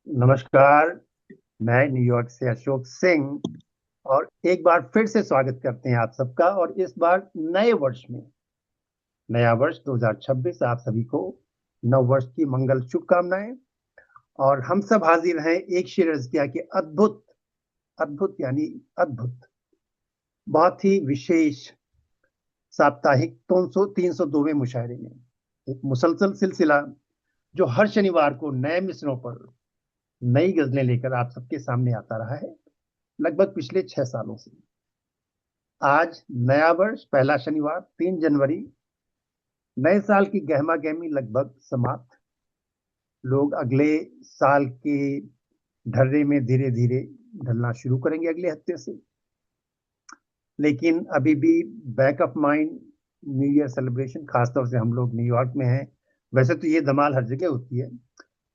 नमस्कार। मैं न्यूयॉर्क से अशोक सिंह और एक बार फिर से स्वागत करते हैं आप सबका। और इस बार नए वर्ष में, नया वर्ष 2026, आप सभी को नव वर्ष की मंगल शुभकामनाएं। और हम सब हाजिर हैं एक शिरस्तिया के अद्भुत, अद्भुत यानी अद्भुत, बहुत ही विशेष साप्ताहिक 302वें मुशायरे में। एक मुसलसल सिलसिला जो हर शनिवार को नए मिसरों पर नई गजलें लेकर आप सबके सामने आता रहा है, लगभग पिछले 6 सालों से। आज नया वर्ष, पहला शनिवार 3 जनवरी, नए साल की गहमा गहमी लगभग समाप्त। लोग अगले साल के ढर्रे में धीरे धीरे ढलना शुरू करेंगे अगले हफ्ते से। लेकिन अभी भी back of mind new year celebration, खासतौर से हम लोग न्यूयॉर्क में हैं। वैसे तो ये धमाल हर जगह होती है,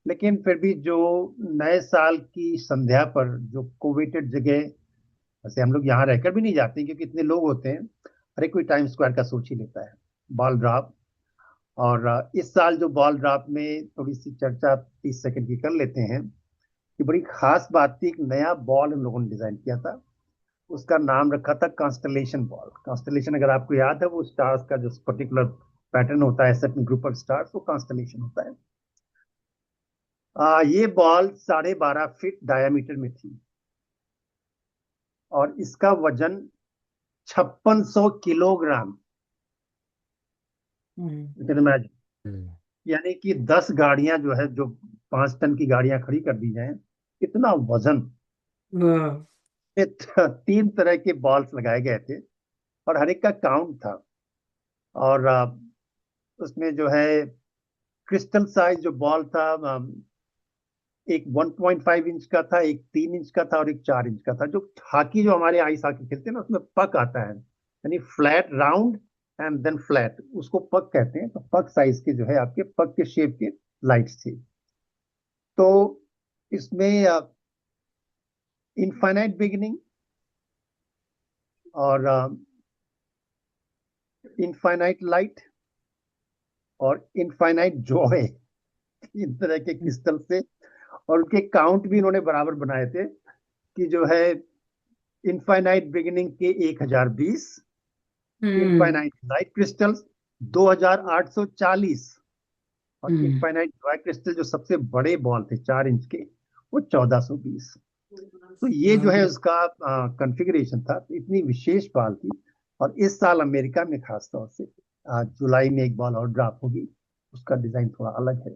लेकिन फिर भी जो नए साल की संध्या पर जो कोविटेड जगह, वैसे हम लोग यहाँ रहकर भी नहीं जाते क्योंकि इतने लोग होते हैं। हर एक कोई टाइम स्क्वायर का सोच ही लेता है। Ball drop. और इस साल जो बॉल ड्रॉप में थोड़ी सी चर्चा 30 सेकंड की कर लेते हैं कि बड़ी खास बात थी। एक नया बॉल हम लोगों ने डिजाइन किया था। उसका नाम रखा था कॉन्स्टलेशन बॉल। कॉन्स्टलेशन अगर आपको याद है, वो स्टार्स का जो पर्टिकुलर पैटर्न होता है, सर्टेन ग्रुप ऑफ स्टार्स, वो कॉन्स्टलेशन होता है। ये बॉल 12.5 फीट डायामीटर में थी और इसका वजन 5600 kilogram. Hmm. You can imagine. यानी कि 10 गाड़ियां जो है, जो 5 टन की गाड़ियां खड़ी कर दी जाएं, इतना वजन। वाह। 3 तरह के बॉल्स लगाए गए थे और हर एक का काउंट था। और उसमें जो है क्रिस्टल साइज जो बॉल था, एक 1.5 इंच का था, एक 3 इंच का था और एक 4 इंच का था। जो हॉकी, जो हमारे आइस हॉकी खेलते हैं ना, उसमें पक आता है, यानी flat round and then flat, उसको पक कहते हैं। तो पक साइज के जो है, आपके पक के शेप के लाइट्स थी। तो इसमें इनफाइनाइट बिगिनिंग और इनफाइनाइट लाइट और इनफाइनाइट जॉय, 3 तरह के क्रिस्टल से। और उनके काउंट भी इन्होंने बराबर बनाए थे कि जो है इनफाइनाइट बिगिनिंग के 1020, हम्म। इनफाइनाइट लाइट क्रिस्टल्स 2840, और हम्म। इनफाइनाइट जॉय क्रिस्टल जो सबसे बड़े बॉल थे 4 इंच के, वो 1420। तो ये जो है हाँ। उसका कॉन्फ़िगरेशन था। तो इतनी विशेष बॉल थी। और इस साल अमेरिका में खास तौर से जुलाई में एक बॉल और ड्रॉप होगी। उसका डिजाइन थोड़ा अलग है,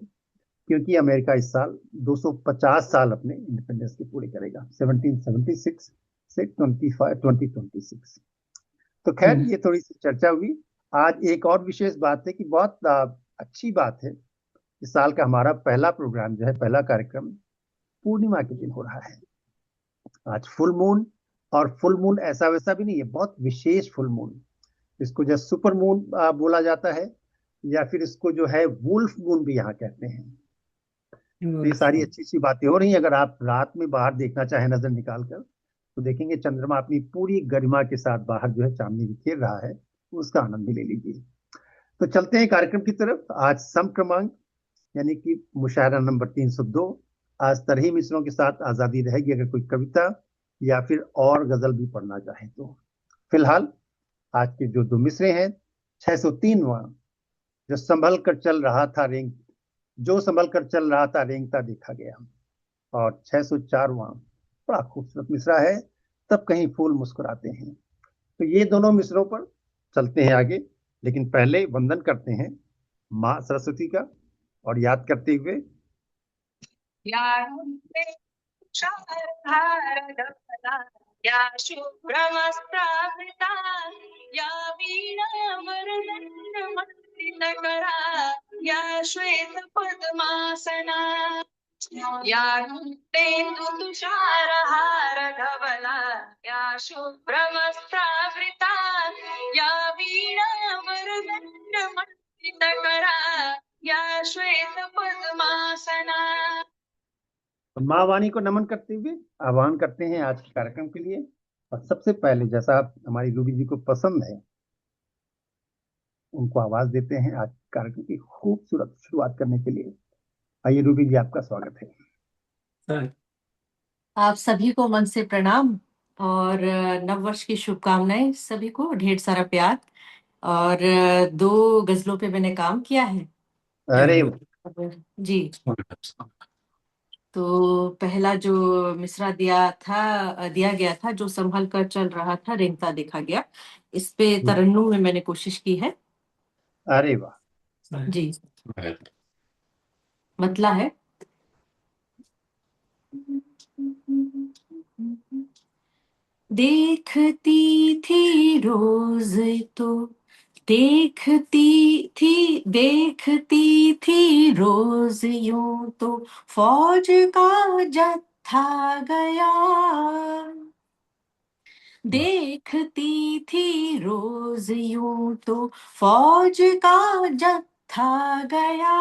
क्योंकि अमेरिका इस साल 250 साल अपने इंडिपेंडेंस के पूरे करेगा, 1776 से 2026। तो खैर, हम्म। ये थोड़ी सी चर्चा हुई। आज एक और विशेष बात है कि बहुत अच्छी बात है। इस साल का हमारा पहला प्रोग्राम जो है, पहला कार्यक्रम, पूर्णिमा के दिन हो रहा है। आज फुल मून। और फुल मून ऐसा वैसा भी नहीं है, बहुत विशेष फुल मून। इसको जो सुपर मून बोला जाता है, या फिर इसको जो है वुल्फ मून भी यहाँ कहते हैं। तो ये सारी वुल्फ। अच्छी अच्छी बातें हो रही हैं। अगर आप रात में बाहर देखना चाहें नजर निकाल कर, तो देखेंगे चंद्रमा अपनी पूरी गरिमा के साथ बाहर जो है चांदनी बिखेर रहा है। उसका आनंद भी ले लीजिए। तो चलते हैं कार्यक्रम की तरफ। आज सम क्रमांक, यानी कि मुशायरा नंबर 302। आज तरही मिसरों के साथ आजादी रहेगी, अगर कोई कविता या फिर और गजल भी पढ़ना चाहे तो। फिलहाल आज के जो दो मिसरे हैं, 603वां, जो संभल कर चल रहा था रेंग जो संभल कर चल रहा था रेंगता देखा गया, और 604वां बड़ा खूबसूरत मिसरा है, तब कहीं फूल मुस्कुराते हैं। तो ये दोनों मिसरों पर चलते हैं आगे, लेकिन पहले वंदन करते हैं माँ सरस्वती का, और याद करते हुए या या शुभ्रमस्त्रावृता या वीणावरदण्डमण्डितकरा या श्वेतपद्मासना या तेन्दुतुषारहारधवला या शुभ्रमस्त्रावृता या वीणावरदण्डमण्डितकरा या श्वेतपद्मासना। माँ वाणी को नमन करते हुए आह्वान करते हैं आज के कार्यक्रम के लिए। और सबसे पहले, जैसा हमारी रूबी जी को पसंद है, उनको आवाज देते हैं आज कार्यक्रम की खूबसूरत शुरुआत करने के लिए। आइए रूबी जी, आपका स्वागत है। हाँ, आप सभी को मन से प्रणाम और नववर्ष की शुभकामनाएं। सभी को ढेर सारा प्यार। और दो गजलों पे मैंने काम किया है। अरे जी। तो पहला जो मिसरा दिया गया था, जो संभल कर चल रहा था रेंगता देखा गया, इस पे तरन्नुम में मैंने कोशिश की है। अरे वाह। हाँ, जी। मतला है, देखती थी रोज तो देखती थी रोज यूं तो फौज का जत्था गया। देखती थी रोज यूं तो फौज का जत्था गया।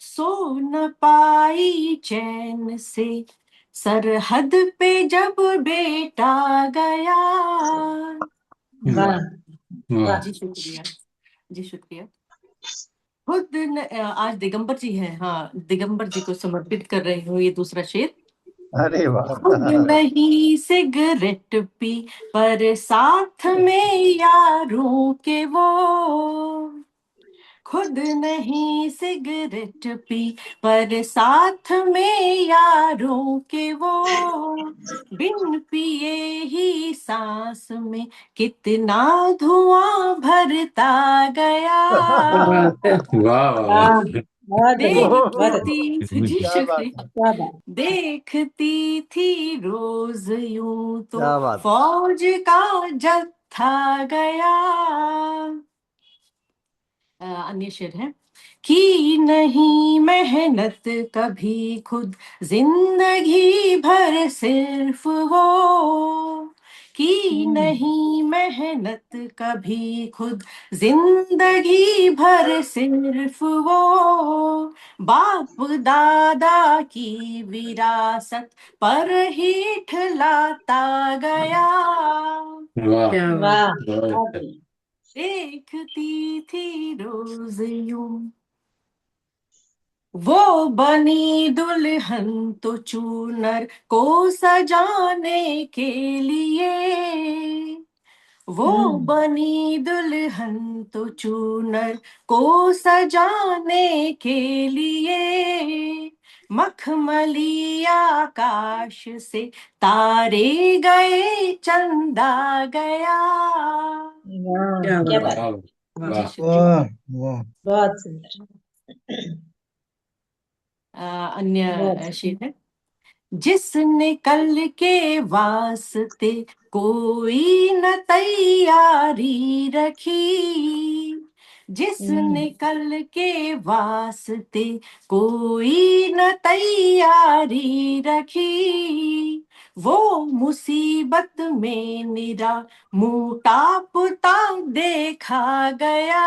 सो न पाई चैन से सरहद पे जब बेटा गया। वाह वाह। जी शुक्रिया। जी शुक्रिया। आज दिगंबर जी हैं। हाँ, दिगंबर जी को समर्पित कर रही हूँ ये दूसरा शेर। अरे वाह। खुद नहीं सिगरेट पी पर साथ में यारों के वो। खुद नहीं सिगरेट पी पर साथ में यारों के वो। बिन पिए ही सांस में कितना धुआं भरता गया। वाह वाह वाह, वाह। बहुत बढ़िया, बहुत अच्छा। देखती जी क्या बात शुक्रिया। है। क्या बात। देखती थी रोज यूं तो क्या बात। फौज का जत्था गया। अन्य शेर है कि नहीं मेहनत कभी खुद जिंदगी भर सिर्फ वो। कि नहीं मेहनत कभी खुद जिंदगी भर सिर्फ वो। बाप दादा की विरासत पर ही ठलाता गया। वाह वाह, बहुत बहुत अच्छा। बढ़िया। देखती थी रोज यूं वो बनी दुल्हन तो चूनर को सजाने के लिए। वो बनी दुल्हन तो चूनर को सजाने के लिए। मखमली आकाश से तारे गए चंदा गया। वाह, क्या क्या बात। बात। वाह जी वाह। शुक्रिया। वाह। बहुत सुंदर। बहुत अन्य शेर सुंदर। है। जिसने कल के वास्ते कोई न तैयारी रखी। जिसने कल के वास्ते कोई न तैयारी रखी। वो मुसीबत में निरा मुंह टापता देखा गया।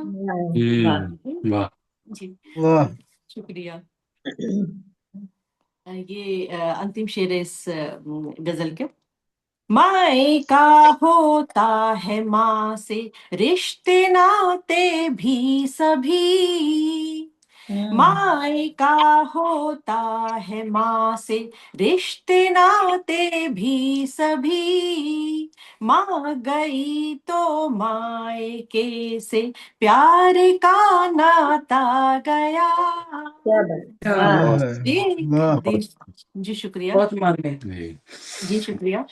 वाह, वाह। जी वाह। शुक्रिया। ये अंतिम शेर है इस गजल के। माए का होता है माँ से रिश्ते नाते भी सभी। माए का होता है माँ से रिश्ते नाते भी सभी। माँ गई तो मायके से प्यार का नाता गया। क्या बात। क्या वाह, बहुत वाह। जी शुक्रिया। बहुत मानने जी। जी शुक्रिया।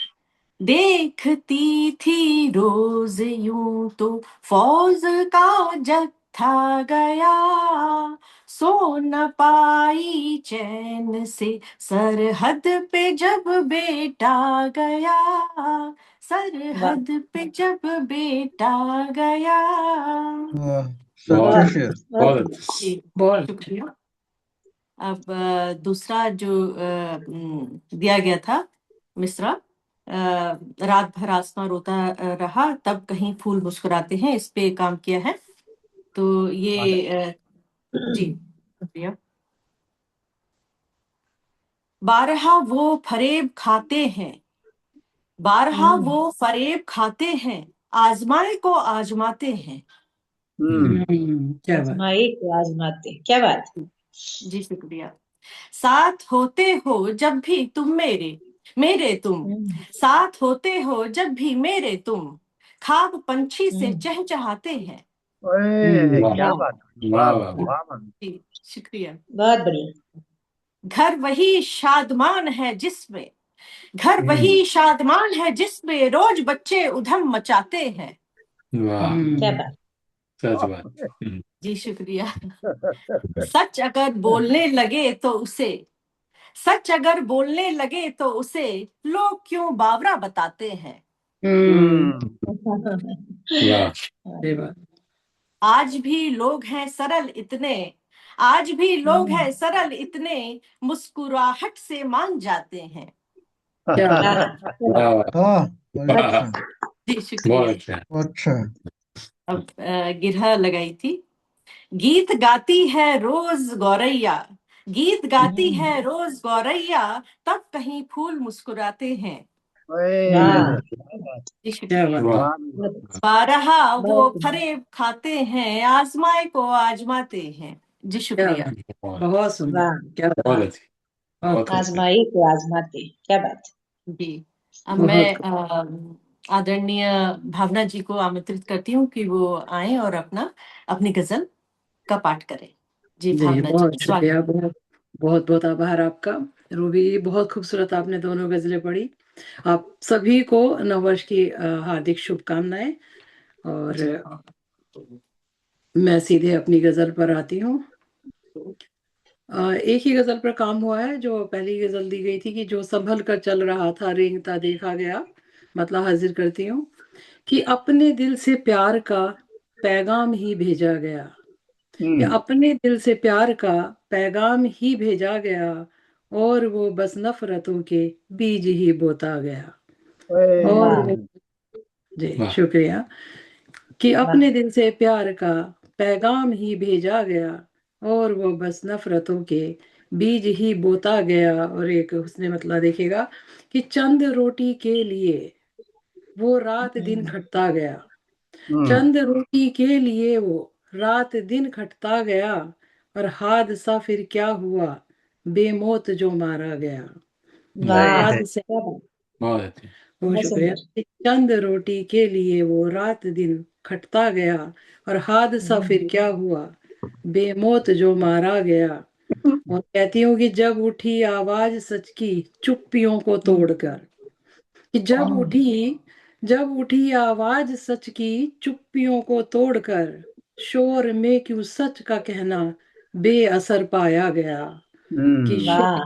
देखती थी रोज यूं तो फौज का जत्था गया। सो न पाई चैन से सरहद पे जब बेटा गया। वाह, सरहद पे जब बेटा गया। वाह। बहुत सच्चा बहुत शेर। बहुत बहुत बढ़िया। अच्छा। जी बहुत शुक्रिया। अब दूसरा जो दिया गया था मिसरा, रात भर आसमां रोता रहा तब कहीं फूल मुस्कुराते हैं, इस पे काम किया है। तो ये जी शुक्रिया। बारहा वो फरेब खाते हैं, बारहा वो फरेब खाते हैं, आजमाए को आजमाते हैं। हम्म। क्या बात। आजमाई को आजमाते, क्या बात। जी शुक्रिया। साथ होते हो जब भी तुम मेरे, मेरे तुम, साथ होते हो जब भी मेरे तुम, ख्वाब पंछी से चहचहाते हैं। ओए वाह क्या बात है, वाह वाह वाह वाह। वाह वाह। जी, शुक्रिया। बहुत बढ़िया। घर वही शादमान है जिसमें, घर हम्म, वही शादमान है जिसमें रोज बच्चे उधम मचाते हैं। वाह क्या बात। सच बात। जी शुक्रिया। सच अगर बोलने लगे तो उसे, सच अगर बोलने लगे तो उसे लोग क्यों बावरा बताते हैं। वाह सही बात। आज भी लोग हैं सरल इतने, आज भी लोग हैं सरल इतने, मुस्कुराहट से मान जाते हैं। क्या बात। वाह वाह बहुत वाह। अच्छा जी बहुत शुक्रिया। अच्छा। अच्छा। अब गिरहा लगाई थी। गीत गाती है रोज गौरैया, गीत गाती है रोज गौरैया, तब कहीं फूल मुस्कुराते हैं। ओए वाह क्या बात, जी क्या शुक्रिया। बात। वाह बहुत बारहा वो बहुत फरेब खाते हैं, आजमाए को आजमाते हैं। जी क्या शुक्रिया। बात। बहुत बहुत सुंदर। वाह। क्या बहुत बात। अच्छी बहुत खूबसूरत। आजमाई को आजमाते, क्या बात। जी अब बहुत मैं आदरणीय भावना जी को आमंत्रित करती हूँ कि वो आए और अपनी गजल का पाठ करें। जी जी भावना जी, बहुत स्वागत। शुक्रिया। बहुत बहुत बहुत आभार आपका रूबी जी। बहुत खूबसूरत आपने दोनों गजलें पढ़ी। आप सभी को नववर्ष की हार्दिक शुभकामनाएं। और मैं सीधे अपनी गजल पर आती हूँ। एक ही गजल पर काम हुआ है। जो पहली गजल दी गई थी कि जो संभल कर चल रहा था रेंगता देखा गया, मतलब हाजिर करती हूँ कि अपने दिल से प्यार का पैगाम ही भेजा गया, या अपने दिल से प्यार का पैगाम ही भेजा गया, और वो बस नफरतों के बीज ही बोता गया। और ओए वो जी वाह शुक्रिया कि वाह अपने दिल से प्यार का पैगाम ही भेजा गया, और वो बस नफरतों के बीज ही बोता गया। और एक उसने मतलब देखिएगा कि चंद रोटी के लिए वो रात दिन खटता गया, चंद रोटी के लिए वो रात दिन खटता गया, और हादसा फिर क्या हुआ, बेमौत जो मारा गया। वाह, हादसा क्या बात। बहुत अच्छी। बहुत बहुत शुक्रिया। सुंदर। चंद रोटी के लिए वो रात दिन खटता गया, और हादसा फिर क्या हुआ, बेमौत जो मारा गया। और कहती हूँ कि जब उठी आवाज सच की चुप्पियों को तोड़कर, कि जब उठी आवाज सच की चुप्पियों को तोड़कर, शोर में क्यों सच का कहना बेअसर पाया गया। कि वाह,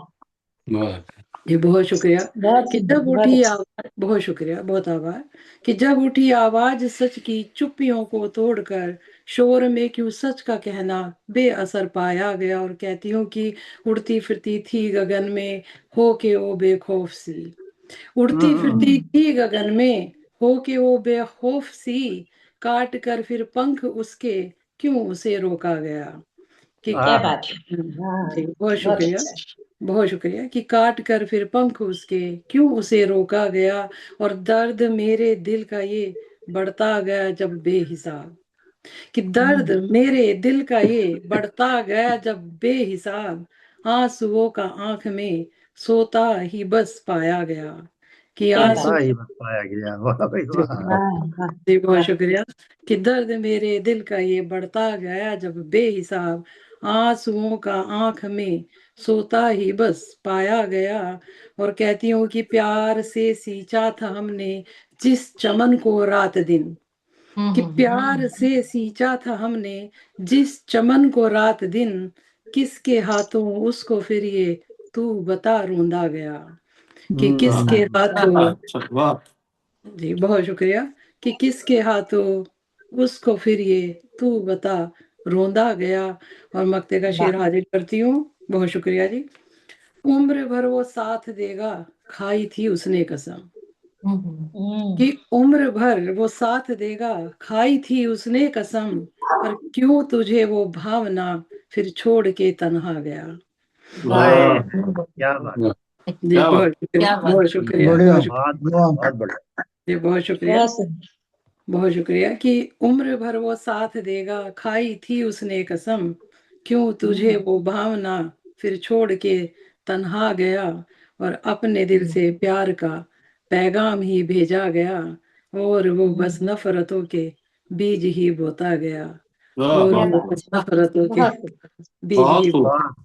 बहुत अच्छा। जी बहुत शुक्रिया बहुत कि सुंदर, जब बहुत उठी अच्छा। आवाज, बहुत शुक्रिया, बहुत आभार कि जब उठी आवाज सच की चुप्पियों को तोड़कर, शोर में क्यों सच का कहना बेअसर पाया गया। और कहती हूँ कि उड़ती फिरती थी गगन में हो के वो बेखौफ सी, उड़ती फिरती थी गगन में हो के वो बेखौफ सी, काट कर फिर पंख उसके क्यों उसे रोका गया। कि क्या बात है। वाह, जी बहुत बहुत शुक्रिया, अच्छा। बहुत शुक्रिया कि काट कर फिर पंख उसके क्यों उसे रोका गया। और दर्द मेरे दिल का ये बढ़ता गया जब बेहिसाब, कि दर्द मेरे दिल का ये बढ़ता गया जब बेहिसाब, आंसुओं का आंख में सोता ही बस पाया गया। कि क्या आंसू बात। सही बताया गया, वाह भाई जी वाह। वाह वाह जी बहुत वाह। शुक्रिया कि दर्द मेरे दिल का ये बढ़ता गया जब बेहिसाब, आंसुओं का आंख में सोता ही बस पाया गया। और कहती हूँ कि प्यार से सींचा था हमने जिस चमन को रात दिन, कि प्यार से सींचा था हमने जिस चमन को रात दिन, किसके हाथों उसको फिर ये तू बता रोंदा गया। कि किसके हाथों, वाह जी बहुत शुक्रिया कि किसके हाथों उसको फिर ये तू बता रोंदा गया। और मक्ते का शेर हाजिर करती हूँ। बहुत शुक्रिया जी। उम्र भर वो साथ देगा खाई थी उसने कसम, कि उम्र भर वो साथ देगा खाई थी उसने कसम, पर क्यों तुझे वो भावना फिर छोड़ के तन्हा गया। ओए वाह क्या बात, वाह। जी क्या बात। बहुत शुक्रिया, क्या बात। बहुत शुक्रिया, बढ़िया बहुत शुक्रिया, बहुत वाह बहुत बढ़िया। जी बहुत शुक्रिया, बहुत सुंदर। बहुत शुक्रिया कि उम्र भर वो साथ देगा खाई थी उसने कसम, क्यों तुझे वो भावना फिर छोड़ के तन्हा गया, और अपने दिल से प्यार का पैगाम ही भेजा गया, और वो बस नफरतों के बीज ही बोता गया, वाह और क्या वाह वो बात बस नफरतों के बहुत सुंदर बीज बहुत ही खूब बहुत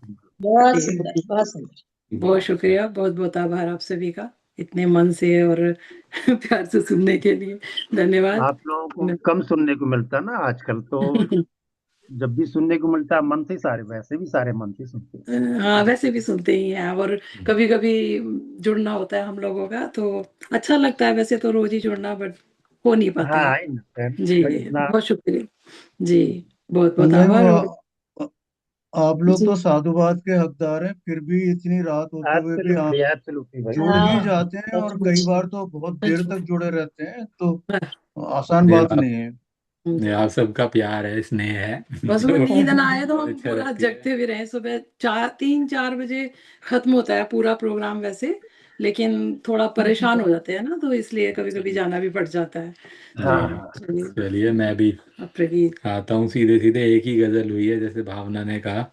बहुत जी। सुंदर बहुत सुंदर बहुत शुक्रिया, बहुत बहुत आभार आप सभी का, इतने मन से और प्यार से सुनने के लिए धन्यवाद। आप लोगों को कम सुनने को मिलता है ना आजकल, तो जब भी सुनने को मिलता है मन से ही सारे, वैसे भी सारे मन से सुनते हैं। हाँ, वैसे भी सुनते ही हैं, और कभी कभी जुड़ना होता है हम लोगों का, तो अच्छा लगता है। वैसे तो रोज ही जुड़ना, बट हो नहीं पाता हाँ है। आई ना, जी, भाई इतना बहुत शुक्रिया जी, बहुत बहुत नहीं आभार। और वो आप लोग जी, तो साधुवाद के हकदार हैं, फिर भी इतनी रात होते हुए भी आप एब्सोल्युटली एब्सोल्युटली भाई। जुड़ ही हाँ जाते हैं, और कई सचमुच बार तो बहुत देर तक जुड़े रहते हैं, तो आसान ये बात नहीं है। ये आप सबका प्यार है, स्नेह है बस वो तो नींद ना आए तो हम अच्छा पूरा लगती है। जगते भी रहे। सुबह 3-4 बजे खत्म होता है पूरा प्रोग्राम वैसे, लेकिन थोड़ा परेशान हो जाते हैं ना, तो इसलिए कभी कभी जाना भी पड़ जाता है। हाँ जी हाँ चलिए, चलिए, मैं भी प्रगीत आता हूँ सीधे सीधे। एक ही गजल हुई है, जैसे भावना ने कहा,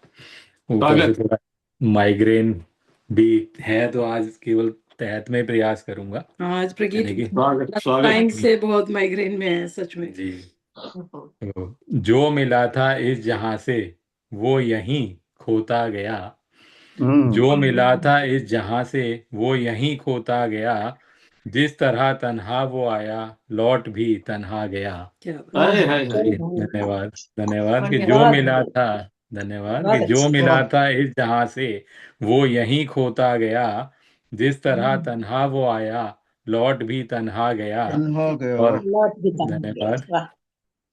ऊपर से थोड़ा माइग्रेन भी है, तो आज केवल तहत में प्रयास करूंगा आज प्रगीत यानी कि स्वागत टाइम स्वागत से बहुत माइग्रेन में है सच में। जी। तो जो मिला था इस जहां से वो यहीं खोता गया, जो मिला था इस जहां से वो यहीं खोता गया, जिस तरह तन्हा वो आया लौट भी तन्हा गया। क्या हाँ हाय हाँ हाय हाय बहुत धन्यवाद धन्यवाद कि जो बहुत मिला बढ़िया था, धन्यवाद कि बहुत जो अच्छी मिला वाह, था इस जहां से वो यहीं खोता गया, जिस तरह हम्म, तन्हा वो आया लौट भी तन्हा गया। तन्हा गया। और लौट भी तन्हा गया धन्यवाद। वाह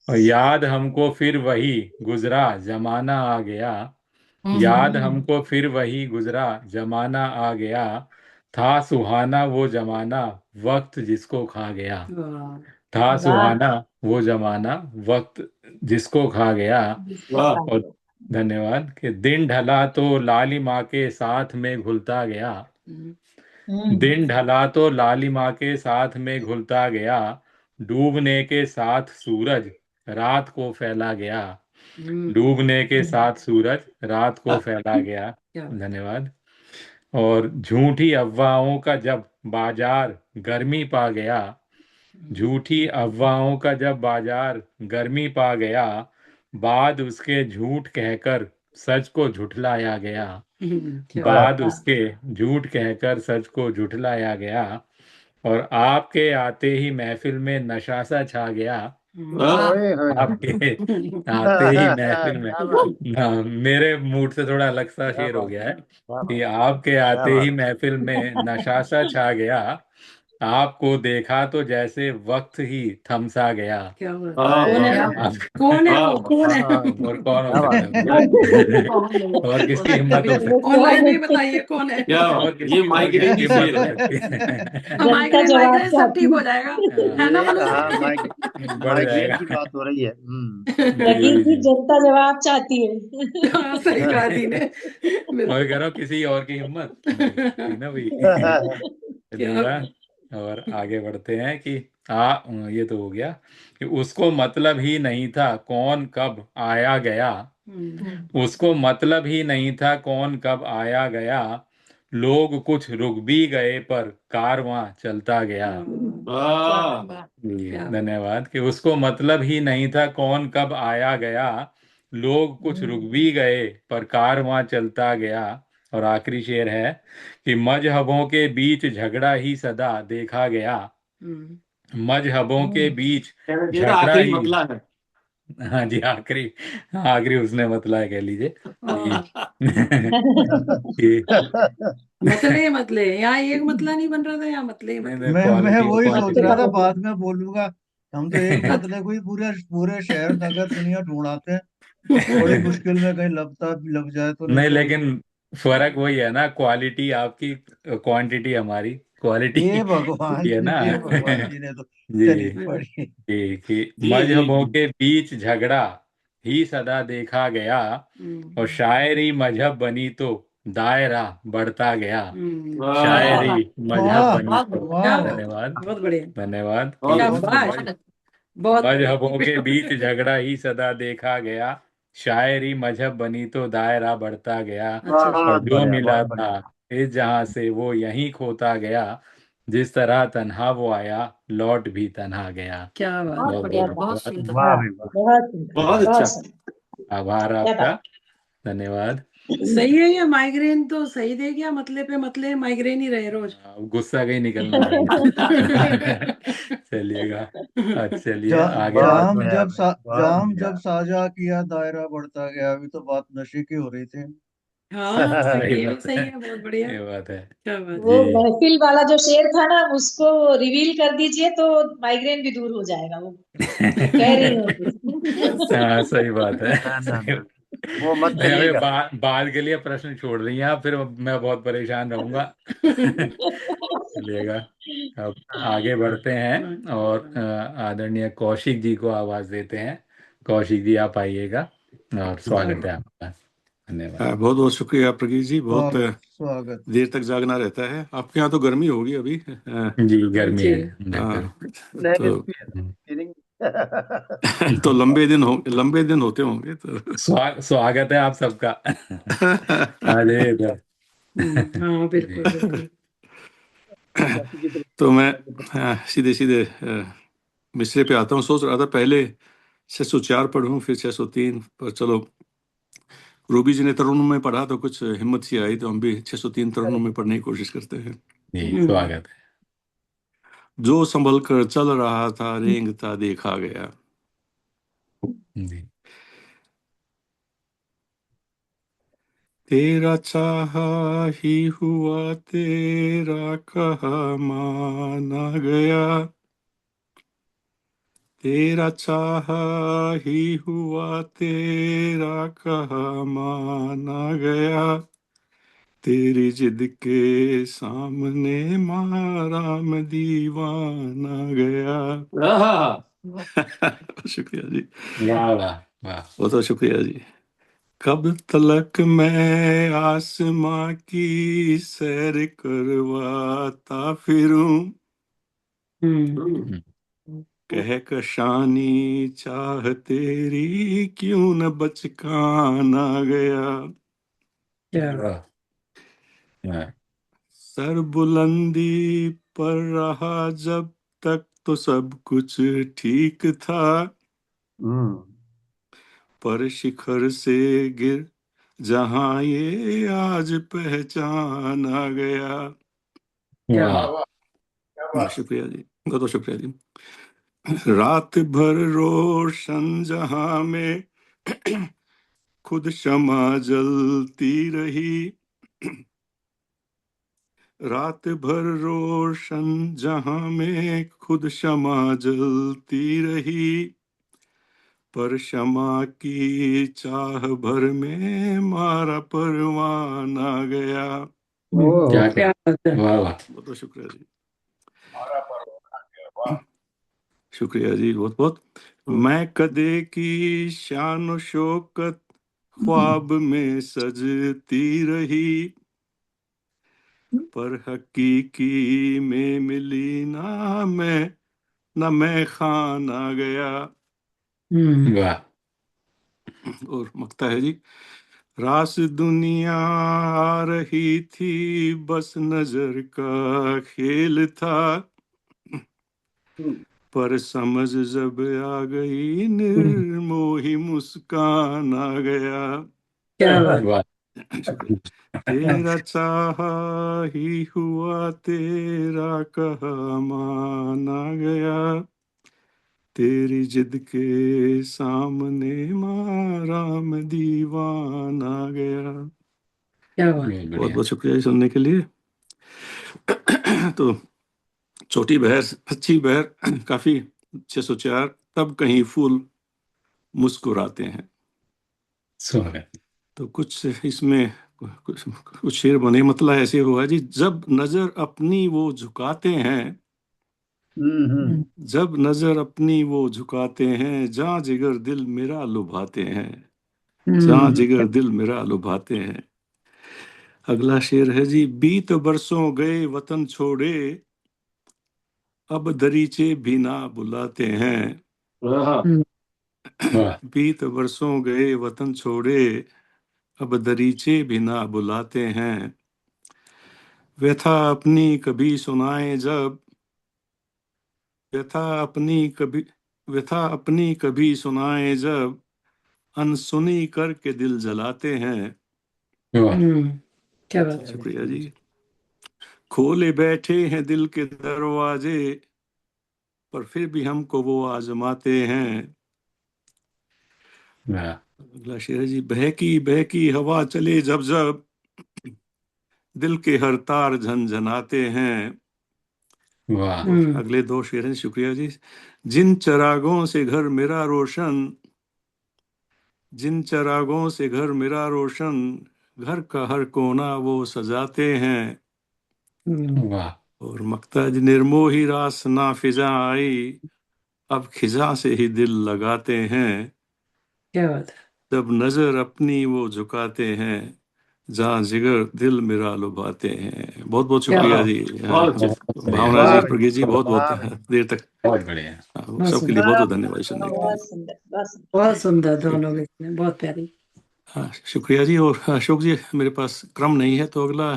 और याद हमको फिर वही गुजरा जमाना आ गया, याद हमको फिर वही गुजरा जमाना आ गया, था सुहाना वो जमाना वक्त जिसको खा गया, वाह, था वाह सुहाना वो जमाना वक्त जिसको खा गया। जिसको वाह। खा और गया धन्यवाद कि दिन ढला तो लालिमा के साथ में घुलता गया, दिन ढला तो लालिमा के साथ में घुलता गया, डूबने के साथ सूरज रात को फैला गया, डूबने के साथ सूरज रात को फैला गया। क्या धन्यवाद। और झूठी अफवाहों का जब बाजार गर्मी पा गया, झूठी अफवाहों का जब बाजार गर्मी पा गया, बाद उसके झूठ कहकर सच को झुठलाया गया, क्या बाद वाह उसके झूठ कहकर सच को झुठलाया गया। और आपके आते ही महफिल में नशा सा छा गया, ओए होए आपके आते ही महफिल में क्या बात ना, मेरे मूड से थोड़ा अलग सा क्या शेर हो बात गया है क्या कि बात आपके क्या आते ही बात महफिल में नशा सा छा गया, आपको देखा तो जैसे वक्त ही थम सा गया। क्या बात वाह कौन है वाह वो? आप कौन है वो? कौन है? हाँ और कौन हो क्या बात सकता है और किसकी हिम्मत हो सकती ऑनलाइन में बताइए कौन है? क्या और किसकी ये माइग्रेन और की किसकी शेर हिम्मत हो है। सकती है जनता माइग्रेन जवाब माइग्रेन सब चाहती ठीक है हो जाएगा, है ना ये मनोज? हाँ बढ़ माइग्रेन जाएगा। की बात हो रही है। प्रगीत जी जी जनता जवाब चाहती है हाँ, सही कहा दी ने, और कह रहा हूँ किसी और की हिम्मत थी ना भाई। क्या चलिएगा और आगे बढ़ते हैं कि ये तो हो गया कि उसको मतलब ही नहीं था कौन कब आया गया, उसको मतलब ही नहीं था कौन कब आया गया, लोग कुछ रुक भी गए पर कारवां चलता गया। वाह जी क्या धन्यवाद कि उसको मतलब ही नहीं था कौन कब आया गया, लोग कुछ रुक भी गए पर कारवां चलता गया। और आखिरी शेर है कि मजहबों के बीच झगड़ा ही सदा देखा गया, मजहबों के बीच ये तो झगड़ा आखिरी ही, मतला है। हाँ जी आखिरी, आखिरी उसने मतला है कह लीजिए कि मतले मतले, यहाँ एक मतला नहीं बन रहा था, यहाँ मतले ही नहीं मतले। नहीं मैं क्वालिटी वही सोच क्वांटिटी रहा था, मतलब बाद में बोलूंगा। हम तो एक मतलब कोई पूरे पूरे शहर नगर दुनिया ढूंढाते हैं, बड़ी मुश्किल में कहीं लग जाए तो, नहीं नहीं तो लेकिन फर्क वही है ना, क्वालिटी आपकी क्वांटिटी हमारी, क्वालिटी ये भगवान है ना ये भगवान जी ने तो। जी चलिए पढ़िए। जी कि जी जी मजहबों जी। के बीच झगड़ा ही सदा देखा गया, और शायरी मजहब बनी तो दायरा बढ़ता गया, वाह शायरी मजहब वाह बनी तो। वाह धन्यवाद बहुत बढ़िया, धन्यवाद बहुत कि बहुत बढ़िया। शाबाश, बहुत मजहबों के बीच झगड़ा ही सदा देखा गया, शायरी मजहब बनी तो दायरा बढ़ता गया, अच्छा बहुत और जो बढ़िया, मिला बहुत था बढ़िया। इस जहां से वो यहीं खोता गया, जिस तरह तन्हा वो आया लौट भी तन्हा गया। क्या बात बहुत बहुत बढ़िया, बहुत बहुत धन्यवाद। सुंदर। वाह वाह, भाई वाह। बहुत सुंदर, बहुत बहुत अच्छा। सुंदर, आभार क्या आपका, बात। धन्यवाद। सही है। ये माइग्रेन तो सही दे गया, मतले पे मतले माइग्रेन ही रहे रोज। गुस्सा कहीं निकलना चाहिए। चलिएगा, चलिए आगे बहुत बढ़ते हैं। बढ़िया भाई, बहुत जाम बढ़िया। जब साझा किया दायरा बढ़ता गया। अभी तो बात नशे की हो रही थी। हाँ सही ये भी बात सही है, है, बहुत बढ़िया। ये बात है क्या बात वो जी। महफिल वाला जो शेर था ना, उसको रिवील कर दीजिए तो माइग्रेन भी दूर हो जाएगा। वो कह रही हूँ कुछ। हाँ सही बात है, ना ना सही ना, बात। वो मत नहीं, हमें करिएगा। बाद के लिए प्रश्न छोड़ रही हैं आप, फिर मैं बहुत परेशान रहूंगा। चलिएगा, अब आगे बढ़ते हैं और आदरणीय कौशिक जी को आवाज देते हैं। कौशिक जी आप आइएगा और स्वागत है आपका। धन्यवाद। बहुत बहुत शुक्रिया प्रगीत जी। बहुत स्वागत स्वागत। देर तक जागना रहता है। आपके यहाँ तो गर्मी होगी अभी। जी गर्मी जी। है बिल्कुल। नहीं, तो फीलिंग। तो लंबे दिन होते होंगे तो। स्वागत है आप सबका। अरे इधर। हाँ बिल्कुल जी। बिल्कुल। तो मैं सीधे सीधे मिसरे पे आता हूँ। सोच रहा था पहले 604 पढ़ूं फिर 603, पर चलो रूबी जी ने तरुण में पढ़ा तो कुछ हिम्मत सी आई, तो हम भी 603 तरुण में पढ़ने की कोशिश करते हैं। जी स्वागत है। जो संभल कर चल रहा था रेंगता देखा गया। जी तेरा चाहा ही हुआ तेरा कहा माना गया। तेरा चाहा ही हुआ तेरा कहा माना गया। तेरी जिद के सामने मारा मैं दीवाना गया। शुक्रिया जी, वाह वाह वाह। बहुत बहुत शुक्रिया जी। कब तलक मैं आसमां की सैर करवाता फिरूं। हम्म। कह कशानी चाह तेरी क्यों न बचकाना गया। क्या वाह वाह। सर बुलंदी पर रहा जब तक तो सब कुछ ठीक था। हम्म। पर शिखर से गिर जहां ये आज पहचाना गया। क्या वाह। शुक्रिया जी, बहुत बहुत शुक्रिया जी। रात भर रोशन जहां में खुद शमा जलती रही। रात भर रोशन जहां में खुद शमा जलती रही। पर शमा की चाह भर में मारा परवाना गया। क्या क्या बात है। वाह वाह। बहुत बहुत शुक्रिया जी, शुक्रिया जी, बहुत बहुत। मैं कदे की शान शौकत ख्वाब में सजती रही। पर हकीकी में मिली ना मैं खाना गया। वाह और मकता है जी। रास दुनिया आ रही थी बस नजर का खेल था। पर समझ जब आ गई निर्मोही मुस्कान आ गया। क्या बात। वाह। शुक्रिया। तेरा चाहा ही हुआ तेरा कहा माना गया। तेरी जिद के सामने मारा मैं दीवाना गया। क्या बात। बहुत बहुत बढ़िया। बहुत शुक्रिया जी सुनने के लिए। तो छोटी बहर अच्छी बहर काफी 604 तब कहीं फूल मुस्कुराते हैं। स्वागत। तो कुछ इसमें कुछ शेर बने, मतलब ऐसे हुआ जी। जब नजर अपनी वो झुकाते हैं। जब नजर अपनी वो झुकाते हैं जहाँ जिगर दिल मेरा लुभाते हैं। जहाँ जिगर दिल मेरा लुभाते हैं। अगला शेर है जी। बीत बरसों गए वतन छोड़े अब दरीचे भी ना बुलाते हैं। वाह बीत बरसों गए वतन छोड़े, अब दरीचे भी ना बुलाते हैं। व्यथा अपनी कभी सुनाए जब, व्यथा अपनी कभी व्यथा अपनी कभी सुनाए जब, अनसुनी करके दिल जलाते हैं। वाह क्या बात है। शुक्रिया जी। खोले बैठे हैं दिल के दरवाजे, पर फिर भी हमको वो आजमाते हैं। वाह अगला शेर है जी। बहकी बहकी हवा चले जब जब, दिल के हर तार झनझनाते हैं। वाह और अगले दो शेर हैं, शुक्रिया जी। जिन चरागों से घर मेरा रोशन, जिन चरागों से घर मेरा रोशन, घर का हर कोना वो सजाते हैं। वाह और मक्ताज निर्मोही रास ना फिजा आई, अब खिजा से ही दिल लगाते हैं। क्या बात है। जब नजर अपनी वो झुकाते हैं, जहाँ जिगर दिल मेरा लुभाते हैं। बहुत बहुत क्या शुक्रिया वाह, जी। बहुत अच्छे। बहुत बढ़िया भावना जी, वाह प्रज्ञा जी, बहुत बहुत वाह भैया, देर तक बहुत बढ़िया बहुत सबके लिए सुंदर, बहुत बहुत धन्यवाद सुनने के लिए। बहुत सुंदर, बहुत सुंदर। बहुत सुंदर दोनों में, बहुत प्यारी। हाँ, शुक्रिया जी। और अशोक जी, मेरे पास क्रम नहीं है, तो अगला।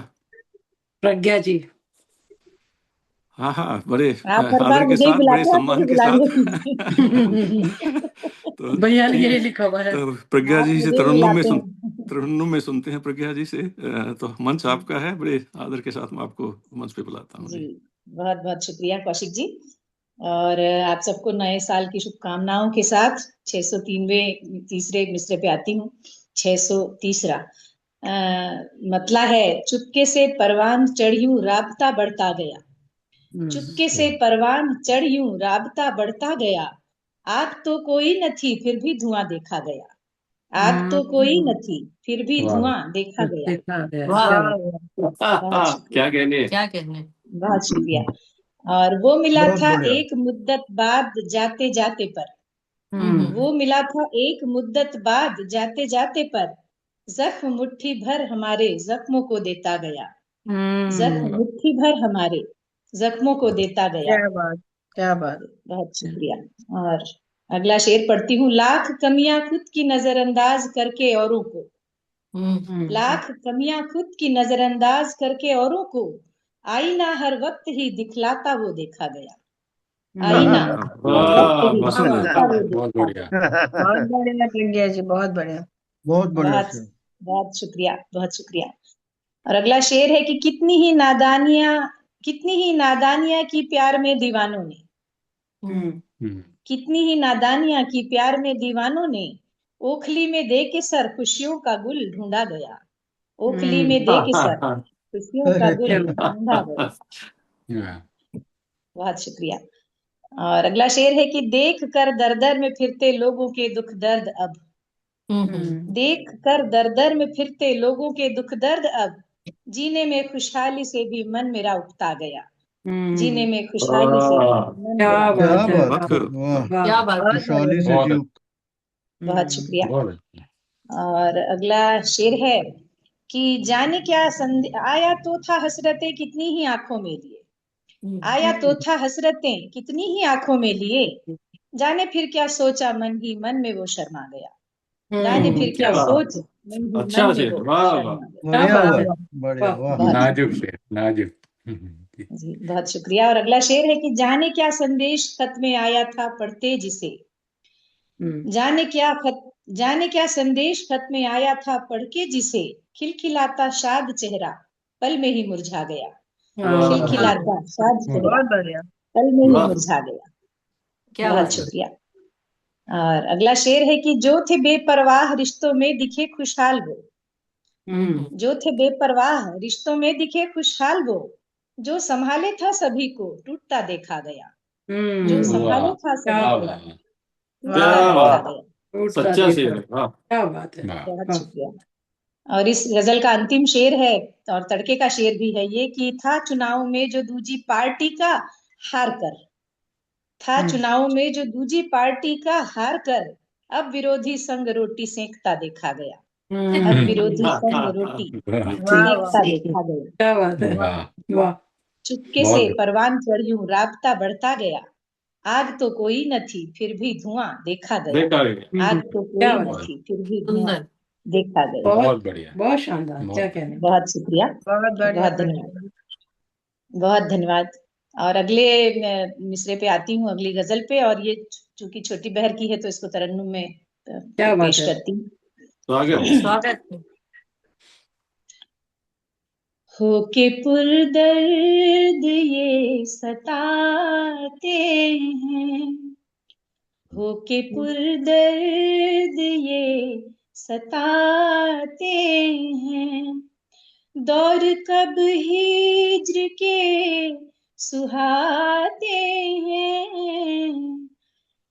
प्रज्ञा जी। हाँ हाँ, बड़े आप हर आदर बार के मुझे ही साथ, बड़े बुलाते हैं, सम्मान के बुलाएंगे साथ। कीजिए। तो भैया ठीक यही है, लिखा हुआ है। तो प्रज्ञा आप जी से मुझे ही बुलाते हैं। तरन्नुम में सुनते हैं प्रज्ञा जी से। तो मंच आपका है, बड़े आदर के साथ मैं आपको मंच पे बुलाता हूँ जी, जी। बहुत बहुत शुक्रिया कौशिक जी। और आप सबको नए साल की शुभकामनाओं के साथ 603वें तीसरे मिसरे पे आती हूँ। 603 मतला है, चुपके से परवान चढ़ियूं राबता बढ़ता गया। चुपके से परवान चढ़ियूं राबता बढ़ता गया। आग तो कोई न थी फिर भी धुआं देखा गया। आग तो कोई न थी फिर भी वाह धुआं देखा गया। देखा गया। वाह क्या बात। बहुत शुक्रिया, क्या कहने। क्या कहने। बहुत शुक्रिया। और वो मिला बहुत था बढ़िया। एक मुद्दत बाद जाते जाते पर। वो मिला था एक मुद्दत बाद जाते जाते पर। जख्म मुट्ठी भर हमारे जख्मों को देता गया। जख्म मुट्ठी भर हमारे जख्मों को देता गया। क्या बात, क्या बात। बहुत शुक्रिया। और अगला शेर पढ़ती हूँ। लाख कमियां खुद की नजरअंदाज करके औरों को, लाख कमियां खुद की नजरअंदाज करके औरों को, आईना हर वक्त ही दिखलाता वो देखा गया। आईना हर वक्त ही बहुत सुंदर। दिखलाता वो बहुत देखा बढ़िया गया। बहुत बढ़िया प्रज्ञा जी, बहुत बढ़िया। बहुत बढ़िया बहुत शेर। बहुत शुक्रिया, बहुत शुक्रिया। और अगला शेर है कि कितनी ही नादानियां की प्यार में दीवानों ने, कितनी ही नादानियां की प्यार में दीवानों ने, ओखली में दे के सर खुशियों का गुल ढूंढा गया। ओखली में दे के सर खुशियों का गुल ढूंढा गया। बहुत शुक्रिया। और अगला शेर है कि देख कर दर दर में फिरते लोगों के दुख दर्द अब, देख कर दर दर में फिरते लोगों के दुख दर्द अब, जीने में खुशहाली से भी मन मेरा उकता गया। जीने में खुशहाली से भी मन क्या मेरा बात क्या है। बात है, वाह। क्या बात है। खुशहाली से बहुत जीव। बहुत शुक्रिया। बहुत अच्छा। और अगला शेर है कि जाने क्या आया तो था हसरतें कितनी ही आंखों में लिए, आया तो था हसरतें कितनी ही आंखों में लिए, जाने फिर क्या सोचा मन ही मन में वो शर्मा गया। जाने फिर क्या क्या सोच मन ही अच्छा मन में शेर, वो वाह वाह। शर्मा गया। क्या बढ़िया बात हुआ, है। बढ़िया, वाह। बहुत नाजुक शुक्रिया से नाजुक जी, बहुत शुक्रिया। और अगला शेर है कि जाने क्या संदेश खत में आया था पढ़ते जिसे, जाने क्या संदेश खत में आया था पढ़ के जिसे, खिलखिलाता शाद चेहरा पल में ही मुरझा गया। खिलखिलाता शाद चेहरा बहुत बढ़िया। पल में ही वाह। मुरझा गया। क्या बहुत बात है। शुक्रिया। और अगला शेर है कि जो थे बेपरवाह रिश्तों में दिखे खुशहाल वो, जो थे बेपरवाह रिश्तों में दिखे खुशहाल वो, जो संभाले था सभी को टूटता देखा गया। जो संभाले था सभी वाह को वाह, टूटता क्या देखा बात, गया। सच्चा शेर है, वाह। क्या बात है। बहुत शुक्रिया। और इस गजल का अंतिम शेर है और तड़के का शेर भी है ये कि था चुनाव में जो दूजी पार्टी का हार कर, था चुनाव में जो दूजी पार्टी का हार कर, अब विरोधी संग रोटी सेकता देखा गया। अब विरोधी संग रोटी सेकता देखा गया। क्या बात है। वाह वाह। चुपके से बहुत परवान चढ़ियूं राबता बढ़ता गया। आग तो कोई न थी फिर भी धुआं देखा गया। देखा गया। आग तो क्या कोई न बात है, थी फिर भी धुआं सुंदर। देखा गया। बहुत बहुत बढ़िया, बहुत शानदार, क्या बहुत कहने। बहुत शुक्रिया, बहुत बढ़िया बहुत धन्यवाद, बहुत धन्यवाद। और अगले मिसरे पे आती हूँ, अगली गजल पे। और ये चूंकि छोटी बहर की है तो इसको तरन्नुम में क्या बात पेश है। करती हूँ। स्वागत। स्वागत है। होके पुरदर्द ये सताते हैं, होके पुरदर्द ये सताते हैं। दौर कब हिज्र के सुहाते हैं,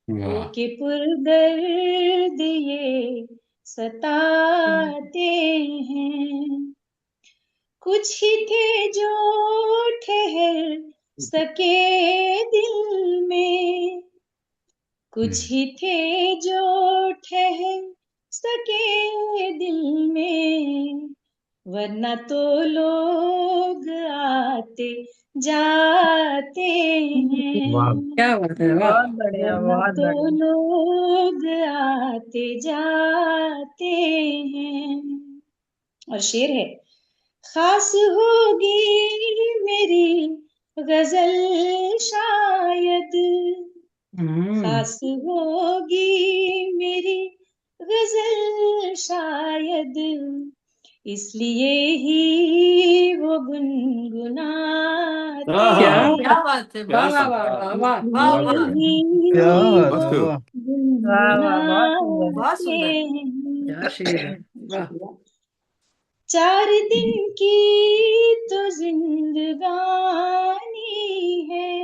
वाह, होके पुरदर्द ये सताते हैं। कुछ ही थे जो ठहर सके दिल में, कुछ ही थे जो ठहर सके दिल में। वरना तो लोग आते जाते वाह, हैं, क्या बात है, वाह। बहुत बढ़िया, वरना बहुत तो बढ़िया। लोग आते जाते हैं। और शेर है, खास होगी मेरी गजल शायद, खास होगी मेरी गजल शायद, इसलिए ही वो गुनगुनाते क्या हैं, क्या बात है, वाह क्या वाह बात वाह वाह वाह बहुत इसलिए बढ़िया, ही क्या बात वो है, वाह। वाह वाह, बहुत सुंदर। बहुत गुनगुनाते सुंदर। हैं। क्या शेर है, वाह। शुक्रिया। 4 दिन की तो जिंदगानी है,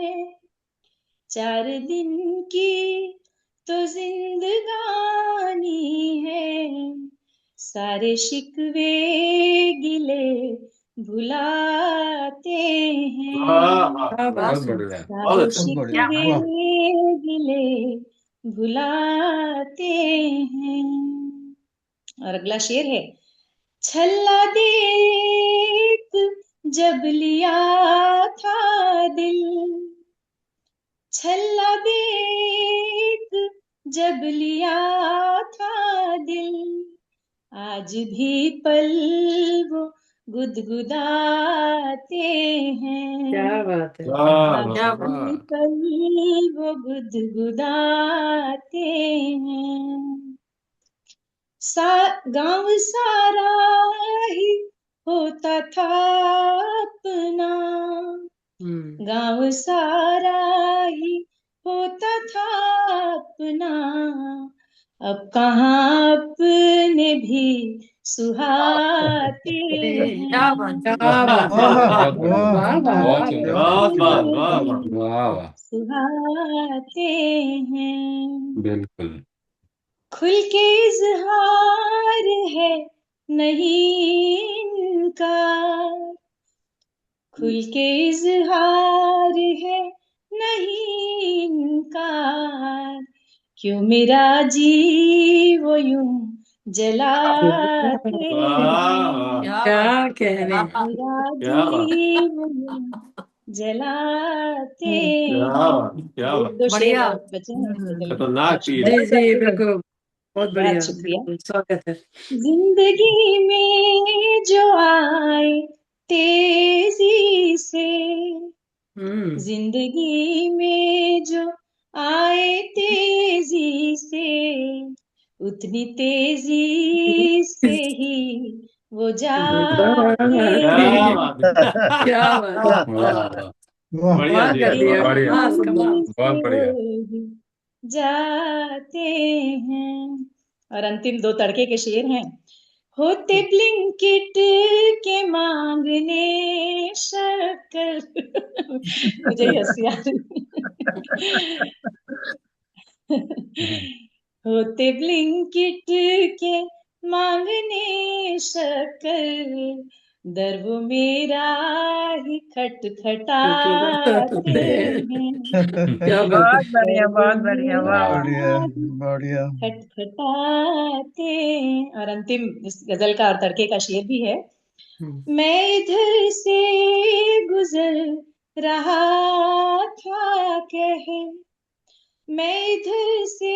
4 दिन की तो जिंदगानी है। सारे शिकवे गिले भुलाते हैं, क्या बात बहुत है, बढ़िया, बहुत सारे अच्छा। बहुत बढ़िया, शिकवे वाह। गिले भुलाते हैं। और अगला शेर है, छल्ला देख जब लिया था दिल, छल्ला देख जब लिया था दिल। आज भी पल वो गुदगुदाते हैं, क्या बात है। आज क्या वाह बात। भी पल वो गुदगुदाते हैं। गांव सारा ही होता था अपना, गांव सारा ही होता था अपना। अब कहाँ अपने भी सुहाते क्या बात हैं, है। क्या बात है, वाह वाह बहुत बढ़िया, वाह वाह वाह बहुत वाह। सुंदर, क्या बहुत क्या बात, बात वाह है। वाह। वाह वाह, सुहाते हैं। बिल्कुल, खुल के इजहार है नहीं इनका, खुल के इजहार है नहीं इनका। क्यों मेरा जी वो यूं जलाते हैं, वाह क्या बात क्या है। कहने। मेरा क्या बात, जी वो यूं जलाते क्या हैं। बात, क्या एक बात। दो शेर बढ़िया। और बचे हैं इस गजल में। खतरनाक बहुत चीज। शुक्रिया, जी जी बिल्कुल, बहुत बढ़िया, बहुत शुक्रिया। बिल्कुल स्वागत है। जिंदगी में जो आए तेजी से, जिंदगी में जो आए तेजी से, उतनी तेजी से ही वो जाते क्या हैं, बात है। क्या बात है, वाह वाह, वाह बढ़िया कमाल जी, कर दिया, बढ़िया। बढ़िया, कमाल कमाल। तेजी से बहुत बढ़िया, ही जाते हैं। और अंतिम 2 तड़के के शेर हैं, होते ब्लिंकिट के मांगने शक्कर। मुझे ही हंसी आ रही। होते ब्लिंकिट के मांगने शक्कर, दर वो मेरा ही खटखटाते हैं, क्या बात है। बहुत बढ़िया, दर वो बहुत बढ़िया, वाह वाह। बढ़िया मेरा ही बढ़िया। खटखटाते हैं। और अंतिम इस गजल का और तड़के का शेर भी है, हम्म, मैं इधर से गुजर रहा था कह, मैं इधर से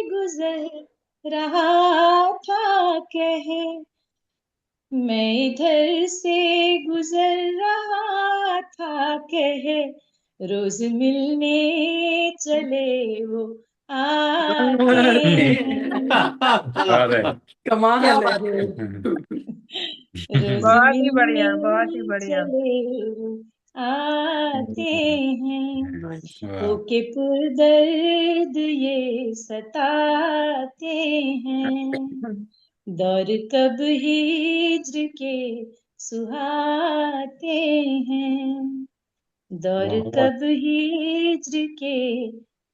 गुजर रहा था कहे, मैं इधर से गुजर रहा था कहे, रोज मिलने चले वो आते हैं, अरे कमाल क्या है बात है। रोज बहुत ही मिलने बढ़िया, बहुत ही बढ़िया। चले वो आते हैं, वाह होके पुरदर्द ये सताते हैं, दौर कब हिज्र के सुहाते हैं, दौर बहुत कब हिज्र के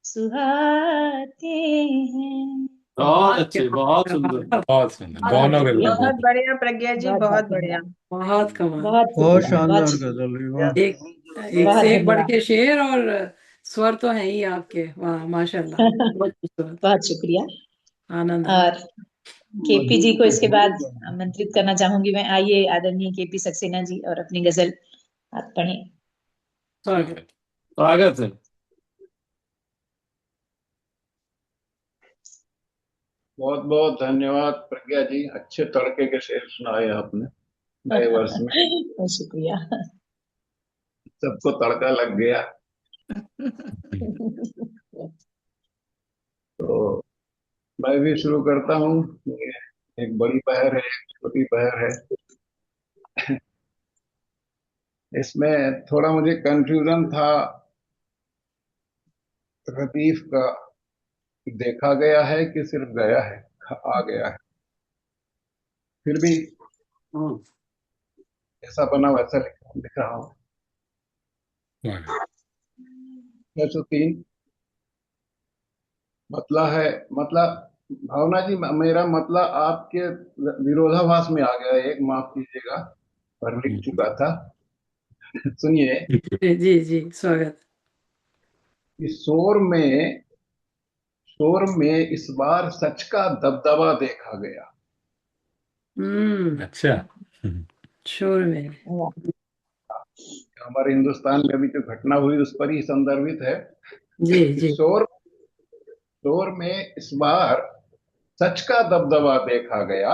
सुहाते हैं। बहुत अच्छे, बहुत सुंदर। बहुत सुंदर, दोनों के शुक्रिया, बहुत बढ़िया प्रज्ञा जी, बहुत बहुत बहुत बढ़िया। धन्यवाद, बहुत कमाल। बहुत बहुत शुक्रिया, बहुत शानदार शुक्रिया, गजल हुई, वाह। एक एक बहुत से एक बढ़ धन्यवाद। के शेर और स्वर तो है ही आपके, वाह माशाल्लाह, बहुत खूबसूरत, बहुत शुक्रिया। आनंद आया। और केपी जी को इसके बाद आमंत्रित करना चाहूंगी मैं। आइए आदरणीय केपी सक्सेना जी, और अपनी गजल आप पढ़ें। स्वागत। स्वागत है। बहुत बहुत धन्यवाद प्रज्ञा जी, अच्छे तड़के के शेर सुनाए आपने नए वर्ष में। बहुत शुक्रिया। सबको तड़का लग गया। तो मैं भी शुरू करता हूँ। ये एक बड़ी पहर है, एक छोटी पहर है। इसमें थोड़ा मुझे कंफ्यूजन था रदीफ का, देखा गया है कि सिर्फ गया है, आ गया है। फिर भी ऐसा बना वैसा लिख रहा हूँ। 603 मतलब है, मतलब भावना जी, मेरा मतलब आपके विरोधाभास में आ गया एक, माफ कीजिएगा, पर लिख चुका था। सुनिए जी जी स्वागत। कि शोर में इस बार सच का दबदबा देखा गया। अच्छा। शोर में हमारे हिंदुस्तान में अभी जो घटना हुई उस पर ही संदर्भित है। जी जी। शोर में इस बार सच का दबदबा देखा गया,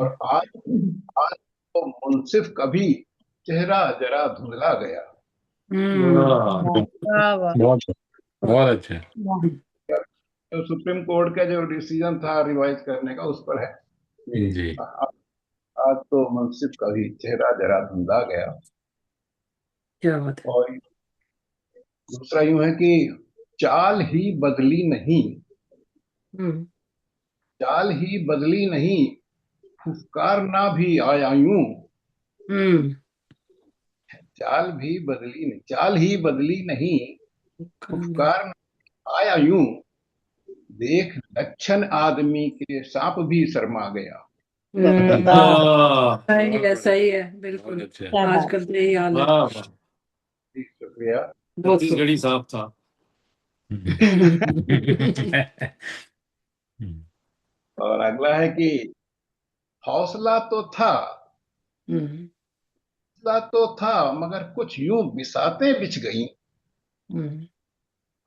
और आज तो मुंसिफ कभी चेहरा जरा धुंधला गया। वाह वाह। बहुत बहुत अच्छा। तो सुप्रीम कोर्ट का जो डिसीजन था रिवाइज करने का, उस पर है। जी। आज तो मुंसिफ कभी चेहरा जरा धुंधला गया। क्या बात है। और दूसरा यूं है कि चाल ही बदली नहीं, चाल ही बदली नहीं, फुफकारना भी आया यूं। चाल भी बदली नहीं, चाल ही बदली नहीं, फुफकारना आया यूं। देख लक्षण आदमी के सांप भी शर्मा गया। सही है, सही है, बिल्कुल। आजकल तो यही हाल है। शुक्रिया। छत्तीसगढ़ी साहब था। और अगला है कि हौसला तो था, हौसला तो था, मगर कुछ यूं बिसातें बिछ गई।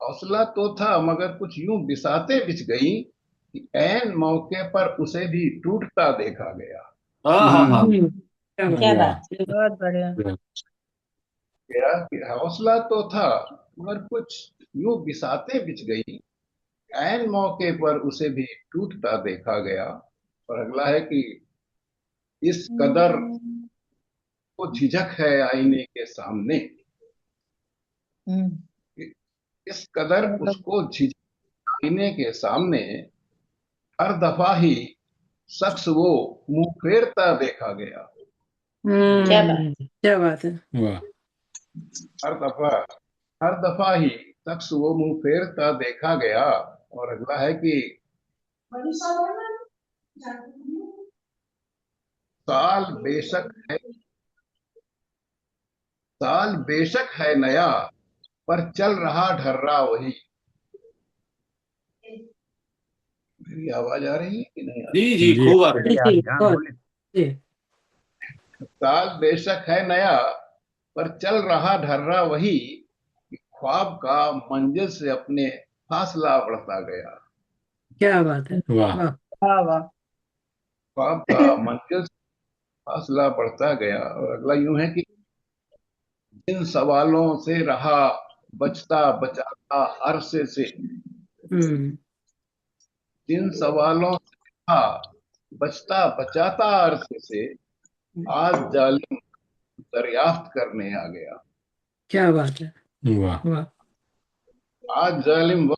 हौसला तो था मगर कुछ यूं बिसातें बिछ गई, कि ऐन मौके पर उसे भी टूटता देखा गया। क्या बात है। बहुत बढ़िया। गया कि हौसला तो था मगर कुछ यूं बिसातें बिछ गई, ऐन मौके पर उसे भी टूटता देखा गया। और अगला है कि इस कदर को झिझक है आईने के सामने, इस कदर उसको झिझक आईने के सामने, हर दफा ही शख्स वो मुंह फेरता देखा गया। क्या बात है। वाह। हर दफा ही शख्स वो मुंह फेरता देखा गया। और अगला है कि साल बेशक है, साल बेशक है नया, पर चल रहा ढर्रा वही। मेरी आवाज आ रही है कि नहीं आ रही? जी जी खूब आ रही है। साल बेशक है नया, पर चल रहा ढर्रा वही, ख्वाब का मंजिल से अपने फासला बढ़ता गया। क्या बात है, वाह वाह वाह वाह। ख्वाब का मंजिल से फासला बढ़ता गया। और अगला यूं है कि जिन सवालों से रहा बचता बचाता अरसे से, हम्म जिन सवालों से रहा बचता बचाता अरसे से, आज जालिम दरियाफ्त करने आ गया। क्या बात है, वाह वाह आज जालिम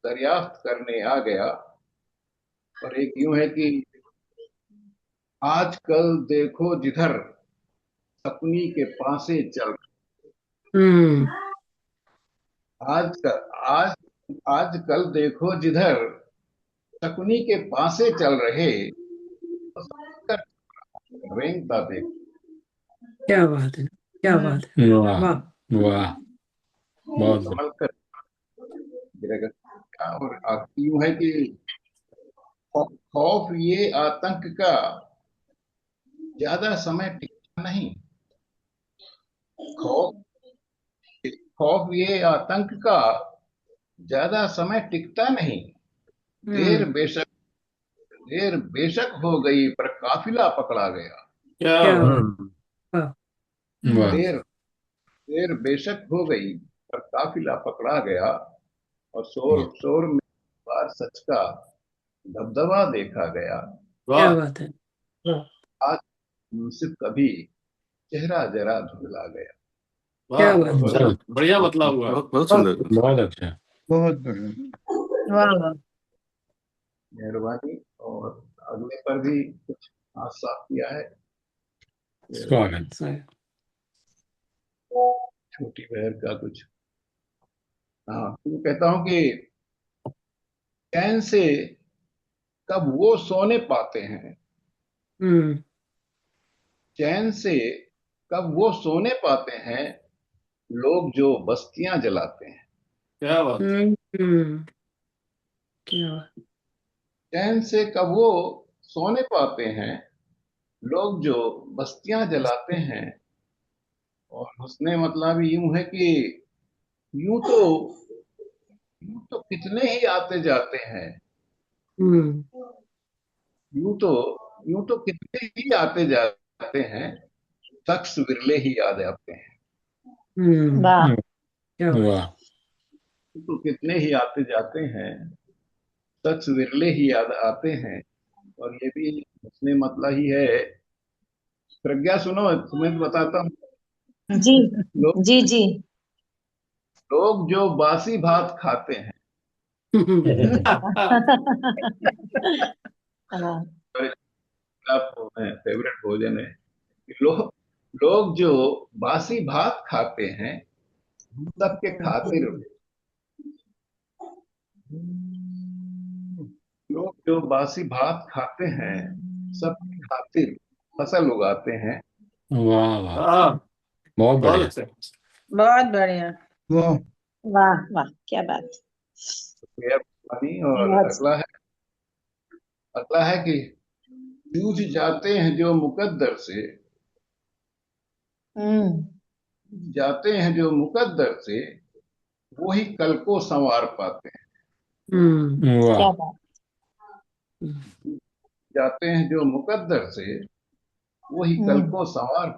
दरियाफ्त करने आ गया। और एक यूं है कि आजकल देखो जिधर सपनी के पासे चल, हम्म आज आज आजकल देखो जिधर शकुनी के पासे चल रहे, रेंगता देख। क्या बात है, क्या बात है, वाह वाह वाह बहुत संभल कर गिरेगा। और आखिरी यूं है कि खौफ ये आतंक का ज्यादा समय टिकता नहीं। खौफ खौफ ये आतंक का ज्यादा समय टिकता नहीं। देर हम्म बेशक हो गई पर काफिला पकड़ा गया। क्या क्या बात। बात, वाह वाह देर देर बेशक हो गई पर काफिला पकड़ा गया। और शोर शोर में बार सच का दबदबा देखा गया। क्या वाह बात है, वाह आज मुंसिफ कभी चेहरा जरा धुंधला गया। क्या वाह, बात है, गजब, बढ़िया मतलब हुआ। बहुत बहुत सुंदर। बहुत अच्छा बहुत बढ़िया। वाह वाह। मेहरबानी। और अगले पर भी कुछ हाथ साफ किया है। स्वागत छोटी बहर का कुछ। हाँ, तो कहता हूं कि चैन से कब वो सोने पाते हैं, हम्म चैन से कब वो सोने पाते हैं, लोग जो बस्तियां जलाते हैं। क्या बात। क्या बात, चैन से कब वो सोने पाते हैं, लोग जो बस्तियां जलाते हैं। और हुस्ने मतलब यूं है कि यूं तो कितने ही आते जाते हैं। हम्म यूं तो कितने ही आते जाते हैं, शख्स विरले ही याद आते हैं। वाह क्या बात, वाह तो कितने ही आते जाते हैं, शख्स विरले ही याद आते हैं। और ये भी उसने मतलब ही है। प्रज्ञा सुनो, तुम्हें बताता हूँ। जी लोग जी जी। लोग जो बासी भात खाते हैं, हाँ, फेवरेट भोजन है। लोग लोग जो बासी भात खाते हैं, सबके खातिर लोग जो बासी भात खाते हैं, सबके खातिर फसल उगाते हैं। वाह वाह हाँ, बहुत बहुत बढ़िया अच्छा। बहुत बढ़िया। वाह वाह वाह क्या बात। मेहरबानी। और बहुत अगला है कि जूझ जाते हैं जो मुकद्दर से, जाते हैं जो मुकद्दर से, वही कल को संवार पाते हैं। वाह क्या बात। जाते हैं जो मुकद्दर से, वही कल को संवार।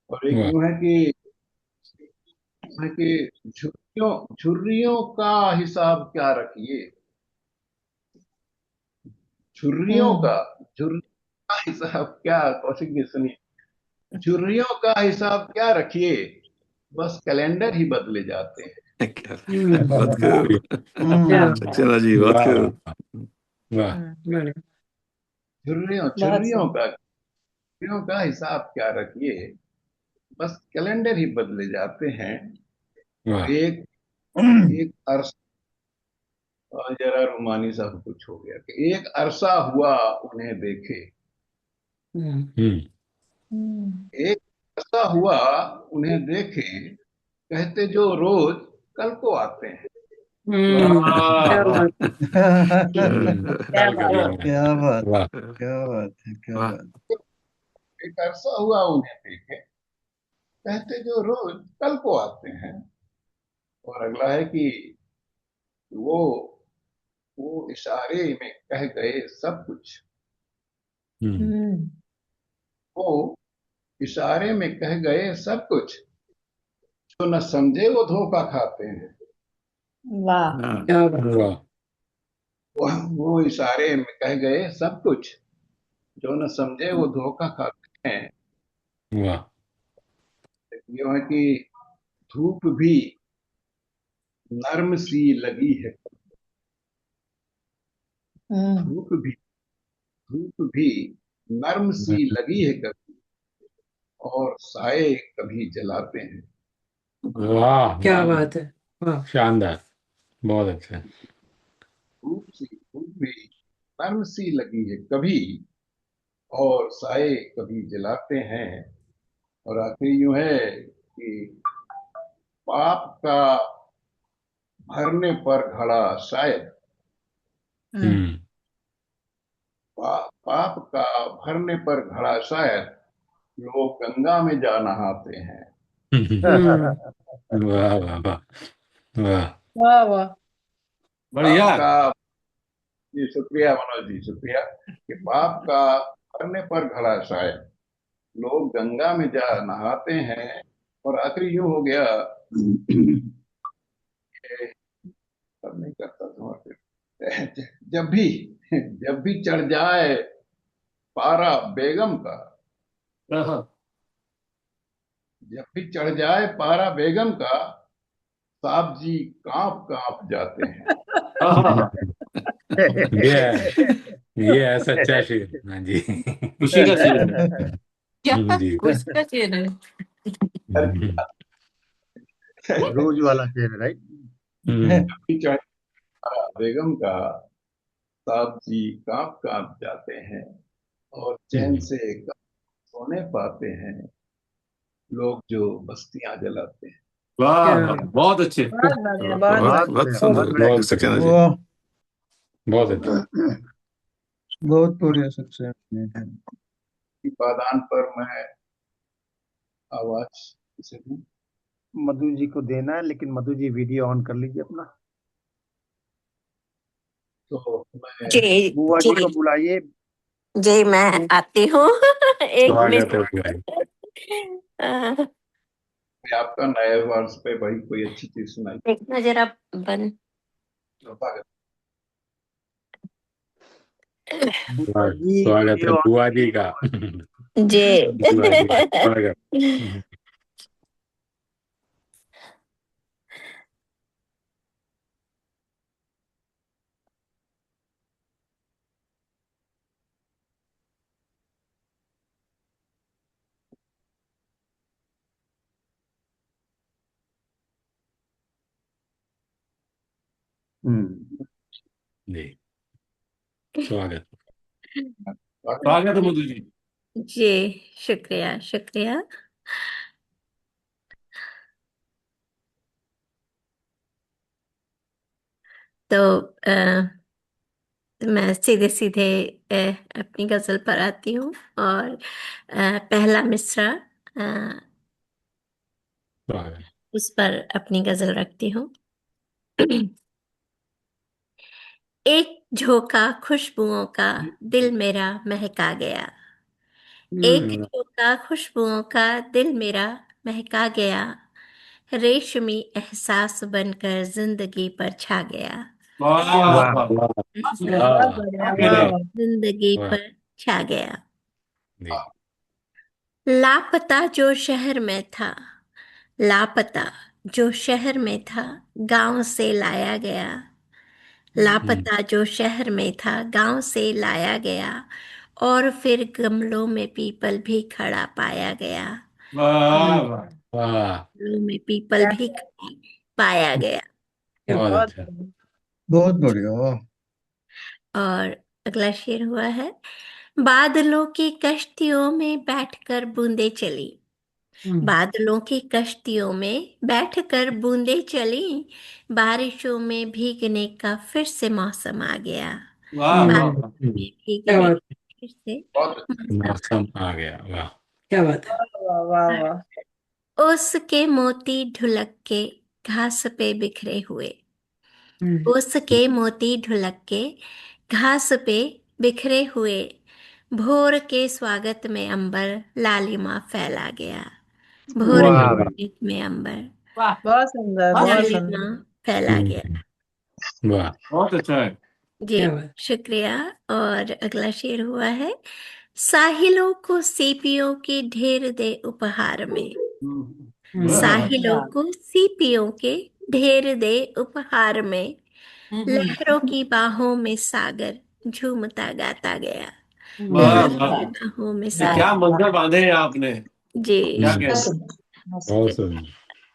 और एक वाह यूं है कि झुर्रियों का हिसाब क्या रखिए। झुर्रियों का हिसाब क्या, कौशिक जी सुनिए। झुर्रियों का हिसाब क्या रखिए, बस कैलेंडर ही बदले जाते हैं। बहुत खूब सक्सेना जी, बहुत वाह खूब। वाह झुर्रियों का हिसाब क्या रखिए, बस कैलेंडर ही बदले जाते हैं। वाह एक एक अरसा, और जरा रुमानी सा कुछ हो गया कि एक अरसा हुआ उन्हें देखे, एक अरसा हुआ उन्हें देखे, कहते जो रोज कल को आते हैं। क्या बात, कल कभी नहीं क्या आता। बात, वाह क्या बात है, क्या वाह। बात। एक अरसा हुआ उन्हें देखे, कहते जो रोज कल को आते हैं। और अगला है कि वो वो इशारे में कह गए सब कुछ। वो इशारे में कह गए सब कुछ, जो न समझे वो धोखा खाते हैं। वाह हाँ, क्या बात है। वाह वो इशारे में कह गए सब कुछ, जो न समझे वो धोखा खाते हैं। वाह ये है कि धूप भी नर्म सी लगी है। धूप भी धूप भी नर्म सी लगी है कभी, और साए कभी जलाते हैं। वाह क्या बात है। वाह। शानदार, बहुत अच्छा। धूप भी नर्म सी लगी है कभी, और साए कभी जलाते हैं। और आखिर यूं है कि पाप का भरने पर घड़ा शायद, हम्म पाप का भरने पर घड़ा शायद, लोग गंगा में जा नहाते हैं। वाह वाह वाह वाह वाह वाह। बढ़िया। पाप का, जी शुक्रिया मनोज जी, शुक्रिया। कि पाप का भरने पर घड़ा शायद, लोग गंगा में जा नहाते हैं। और आखिरी यूं हो गया कि अब नहीं करता था फिर। जब भी चढ़ जाए पारा बेगम का, हाँ। जब भी चढ़ जाए पारा बेगम का, साहब जी कांप कांप जाते हैं। हाँ, ये है सच्चा शेर। हाँ जी। खुशी का शेर है। क्या जी उसका शेर है। रोज वाला शेर है, राइट। जब भी चढ़ पारा बेगम का, साहब जी कांप कांप जाते हैं, और चैन से कब सोने पाते हैं लोग जो बस्तियां जलाते हैं। वाह क्या वाह, बहुत अच्छे। बहुत बढ़िया, बहुत बहुत बढ़िया। बहुत बढ़िया, सुंदर बहुत बढ़िया। बहुत सक्सेना जी। वाह, बहुत अच्छा। बहुत बढ़िया सक्सेस। की पादान पर मैं आवाज किसे दूं? मधु जी को देना है, लेकिन मधु जी वीडियो ऑन कर लीजिए अपना। तो मैं जी बुआ जी को जी बुलाइए। जी, मैं आती हूँ। एक स्वागत है मिनट। भाई। आपका नए वर्ष पे भाई कोई अच्छी चीज सुनाई। देखना जरा बन। स्वागत। बुआ जी स्वागत है वीडियो ऑन। बुआ जी का। जी बुआ जी का स्वागत। जी स्वागत। स्वागत है मधु जी। जी, शुक्रिया शुक्रिया। तो मैं सीधे सीधे अपनी गजल पर आती हूँ। और पहला मिसरा स्वागत। उस पर अपनी गजल रखती हूँ। एक झोंका खुशबुओं का दिल मेरा महका गया। एक झोंका खुशबुओं का दिल मेरा महका गया। रेशमी एहसास बनकर जिंदगी पर छा गया। वाह वाह। वाह, बहुत वाह बढ़िया, अरे वाह। जिंदगी वाह पर छा गया। जी लापता जो शहर में था, लापता जो शहर में था, गांव से लाया गया। लापता जो शहर में था, गांव से लाया गया। और फिर गमलों में पीपल भी खड़ा पाया गया। वाह वाह, वाह गमलों में पीपल भी खड़ा पाया गया। बहुत बहुत अच्छा। बढ़िया। बहुत बढ़िया, वाह। और अगला शेर हुआ है। बादलों की कश्तियों में बैठकर बूंदे चली। बादलों की कश्तियों में बैठकर बूंदे चली। बारिशों में भीगने का फिर से मौसम आ गया। वाह वाह बारिशों वाह, में क्या भीगने बात। का फिर से बहुत मौसम मौसम आ गया। वाह क्या बात है। वाह वाह वाह। ओस के मोती ढुलक के घास पे बिखरे हुए। ओस के मोती ढुलक के घास पे बिखरे हुए। भोर के स्वागत में अंबर लालिमा फैला गया। भोर के वाह स्वागत में अंबर वाह बहुत सुंदर बहुत लालिमा सुंदर फैला गया। वाह बहुत अच्छा है। जी क्या बात। शुक्रिया। और अगला शेर हुआ है, साहिलों को सीपियों की ढेर दे उपहार में। साहिलों को सीपियों के ढेर दे उपहार में। लहरों की बाहों में सागर झूमता गाता गया। वाह लहरों वाह, की बाहों में ये सागर। क्या मंत्र बांधे हैं आपने, जी क्या बहुत कहते हैं। सुंदर बहुत बहुत सुंदर सुंदर।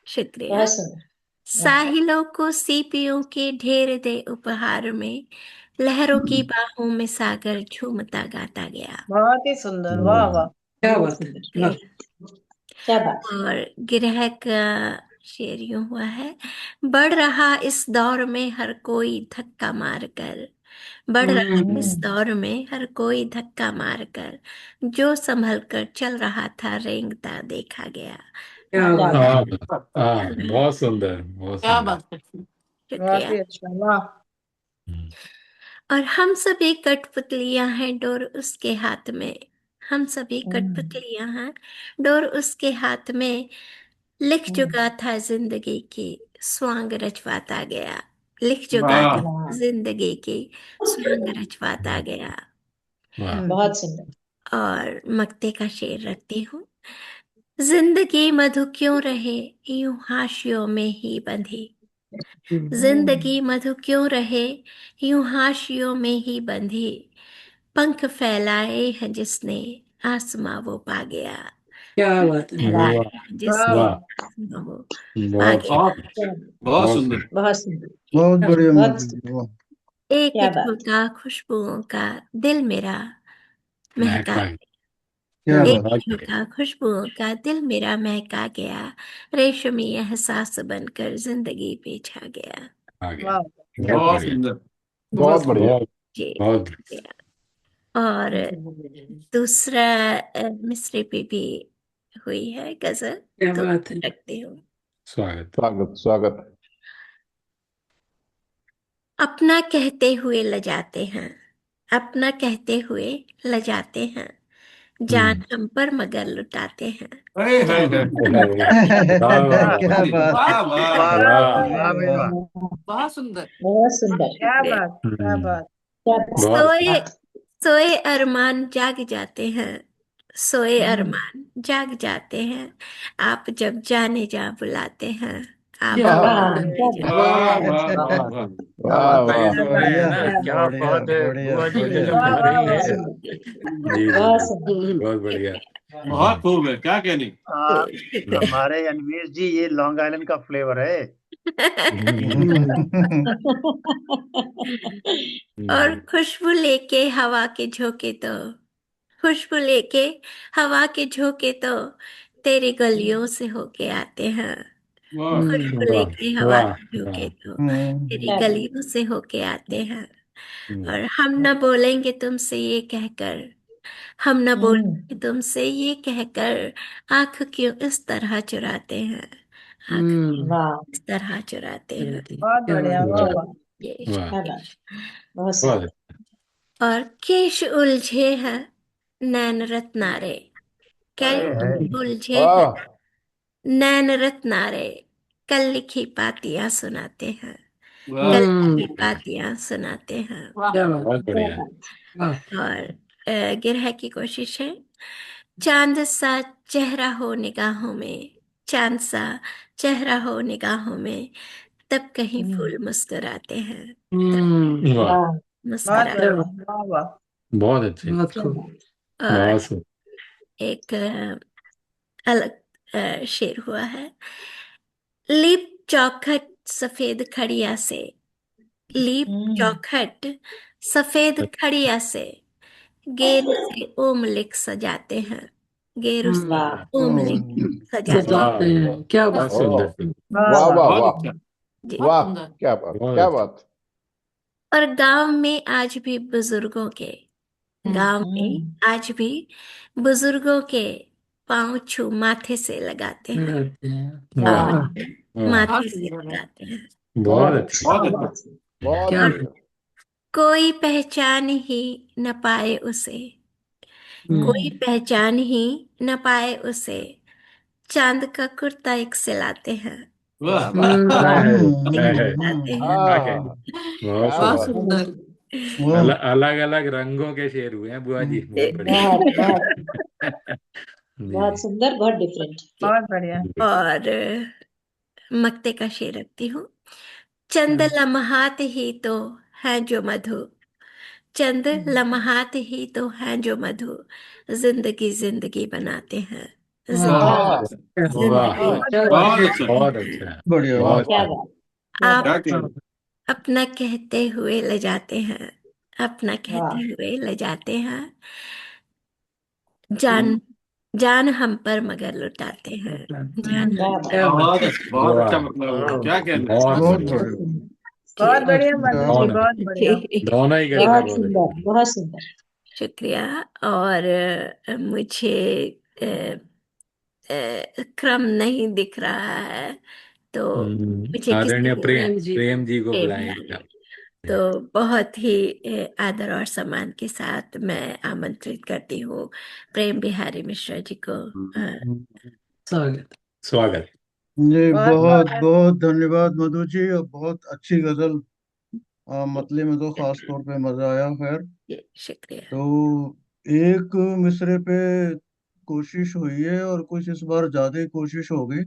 शुक्रिया। बहुत सुंदर। साहिलों को सीपियों के ढेर दे उपहार में। लहरों की बाहों में सागर झूमता गाता गया। बहुत ही सुंदर, वाह वाह। क्या बहुत बात है। सुंदर वाह। क्या बात है। और गिरह का शेर यूं हुआ है, बढ़ रहा इस दौर में हर कोई धक्का मार कर। बढ़ रहा इस दौर में हर कोई धक्का मार कर। जो संभल कर चल रहा था रेंगता देखा गया। क्या क्या बात है। बात बहुत सुंदर, बहुत क्या सुंदर। बात है। बहुत शुक्रिया। ही अच्छा, वाह। और हम सभी कठपुतलियां हैं डोर उसके हाथ में। हम सभी कठपुतलियां हैं डोर उसके हाथ में। लिख चुका था जिंदगी की स्वांग रचवाता गया। लिख चुका वाह था वाह, जिंदगी की स्वांग रचवाता गया। वाह बहुत सुंदर। और मक्ते का शेर रखती हूँ। जिंदगी मधु क्यों रहे यूं हाशियों में ही बंधी। जिंदगी मधु क्यों रहे यूं हाशियों में ही बंधी। पंख फैलाए हैं जिसने आसमां वो पा गया। क्या बात है। फैलाए वाह हैं वाह जिसने वाह, वाह, आसमां वो पा बहुत गया। बहुत क्या बहुत बहुत सुंदर। सुंदर। बहुत सुंदर बहुत बढ़िया बहुत मोदी जी, सुंदर। वाह। एक क्या बात झोंका खुशबुओं का दिल मेरा महका। महका क्या एक बात। बहुत झोंका खुशबुओं का दिल मेरा महका गया। रेशमी एहसास बनकर जिंदगी पे छा गया। आ गया। वाह बहुत बहुत बढ़िया, सुंदर। बहुत बढ़िया। बहुत जी बहुत शुक्रिया। और दूसरा मिसरे पे भी हुई है गजल, क्या तो बात है। रखती हूँ। स्वागत। स्वागत स्वागत। अपना कहते हुए लजाते हैं। अपना कहते हुए लजाते हैं। जान हम पर मगर लुटाते हैं। अरे है जान वाह वाह क्या बात। वाह वाह। वाह वाह, वाह भाई वाह। बहुत सुंदर। बहुत सुंदर। क्या बात, क्या बात। क्या बात। बहुत सोए सोए अरमान जाग जाते हैं। सोए अरमान जाग जाते हैं। आप जब जाने जा बुलाते हैं। आप क्या जब बात है। जाने जा वाह क्या वाह बात। वाह वाह। वाह वाह। क्या बात, बढ़िया क्या बात। क्या बढ़िया बात है बढ़िया बुआ जी, बढ़िया। गजब वाह कर वाह रही वाह। है। जी जी बहुत जी, सुंदर। बहुत बढ़िया। बहुत खूब है, क्या कहनी। आ, शुक्रिया। हमारे अनवीर जी, ये लॉन्ग आइलैंड का फ्लेवर है। और खुशबू लेके हवा के झोंके तो, खुशबू लेके हवा के झोंके तो तेरी गलियों से होके आते हैं। वाह खुशबू वाह लेके हवा वाह के झोंके वाह। तो तेरी क्या बात। गलियों से होके आते हैं। और हम न बोलेंगे तुमसे ये कहकर, हम न बोलेंगे तुमसे ये कहकर, आंख क्यों इस तरह चुराते हैं। आंख वाह इस तरह चुराते हैं। बहुत क्या बढ़िया, बात वाह वाह वाह। ये वाह, क्या बात। बहुत बहुत सुंदर। और केश उलझे हैं नैन रत्नारे। अरे है। केश उलझे हैं वाह नैन रत्नारे। कल लिखी पातियां सुनाते हैं। वाह। कल लिखी पातियां सुनाते हैं। क्या बात। बहुत क्या बढ़िया। बात। वाह। और गिरह की कोशिश है। चांद सा चेहरा हो निगाहों में। चांद सा चेहरा हो निगाहों में। तब कहीं फूल मुस्कुराते हैं। तब वाह, वाह बहुत मुस्कुराते क्या बढ़िया, बात। वाह वाह। बहुत अच्छी, बहुत क्या खूब। बात। हैं। और बहुत सुंदर। एक अलग शेर हुआ है। लीप चौखट सफेद खड़िया से। लीप चौखट सफेद खड़िया से। गेरू से ओम लिख सजाते हैं। गेरू से वाह ओम लिख सजाते हैं। वाह सजाते हैं। क्या बात। बहुत सुंदर। वाह वाह वाह। वाह बहुत वाह अच्छा। बहुत वाह। सुंदर। क्या बात बहुत क्या अच्छा। बात। और गांव में आज भी बुजुर्गों के, गांव में आज भी बुजुर्गों के पाँव छू माथे से लगाते हैं, वाह और वाह, माथे बहुत से सुंदर है। लगाते हैं। बहुत अच्छा। बहुत बहुत अच्छा। बहुत क्या बढ़िया। कोई पहचान ही न पाए उसे, कोई पहचान ही न पाए उसे, चांद का कुर्ता एक सिलाते हैं, वाह क्या बात है। है, एक है, सिलाते हैं। आगे हाँ, बहुत क्या बहुत सुंदर। बात है। सुंदर। वाह। अलग अलग रंगों के शेर हुए हैं बुआ जी, बहुत बढ़िया। बहुत बहुत जी बहुत सुंदर, बहुत डिफरेंट। बहुत बढ़िया। और मक्ते का शेर रखती हूँ। चंद लम्हात ही तो है जो मधु, चंद लम्हात ही तो हैं जो मधु, जिंदगी जिंदगी बनाते हैं, वाह जिंदगी वाह, जिंदगी। बहुत अच्छा। बहुत अच्छा, बढ़िया। बहुत क्या अच्छा। बात, क्या आप क्या बात। कहने। अपना कहते हुए ले जाते हैं, अपना वाह, कहते हुए ले जाते हैं, जान जान हम पर मगर लुटाते हैं, जान क्या हम बात। क्या बात। बहुत अच्छा, बहुत अच्छा वाह, मतलब, क्या कहने। बहुत बहुत बढ़िया। बढ़िया। बहुत बढ़िया पर। मधु जी, दोनों बहुत बढ़िया। दोनों ही करते बहुत बहुत सुंदर, अच्छे। बहुत सुंदर। शुक्रिया। और मुझे अ, क्रम नहीं दिख रहा है, तो मुझे किसी आदरणीय प्रेम जी प्रेम जी को प्रेम बुलाएगा। तो बहुत ही आदर और सम्मान के साथ मैं आमंत्रित करती हूँ प्रेम बिहारी मिश्रा जी को। स्वागत। स्वागत। जी बहुत बहुत बहुत बहुत धन्यवाद मधु जी, और बहुत अच्छी गजल। मतले में तो खास तौर पे मजा आया। खैर, जी, शुक्रिया। तो एक मिसरे पे कोशिश हुई है, और कुछ इस बार ज्यादा ही कोशिश हो गई।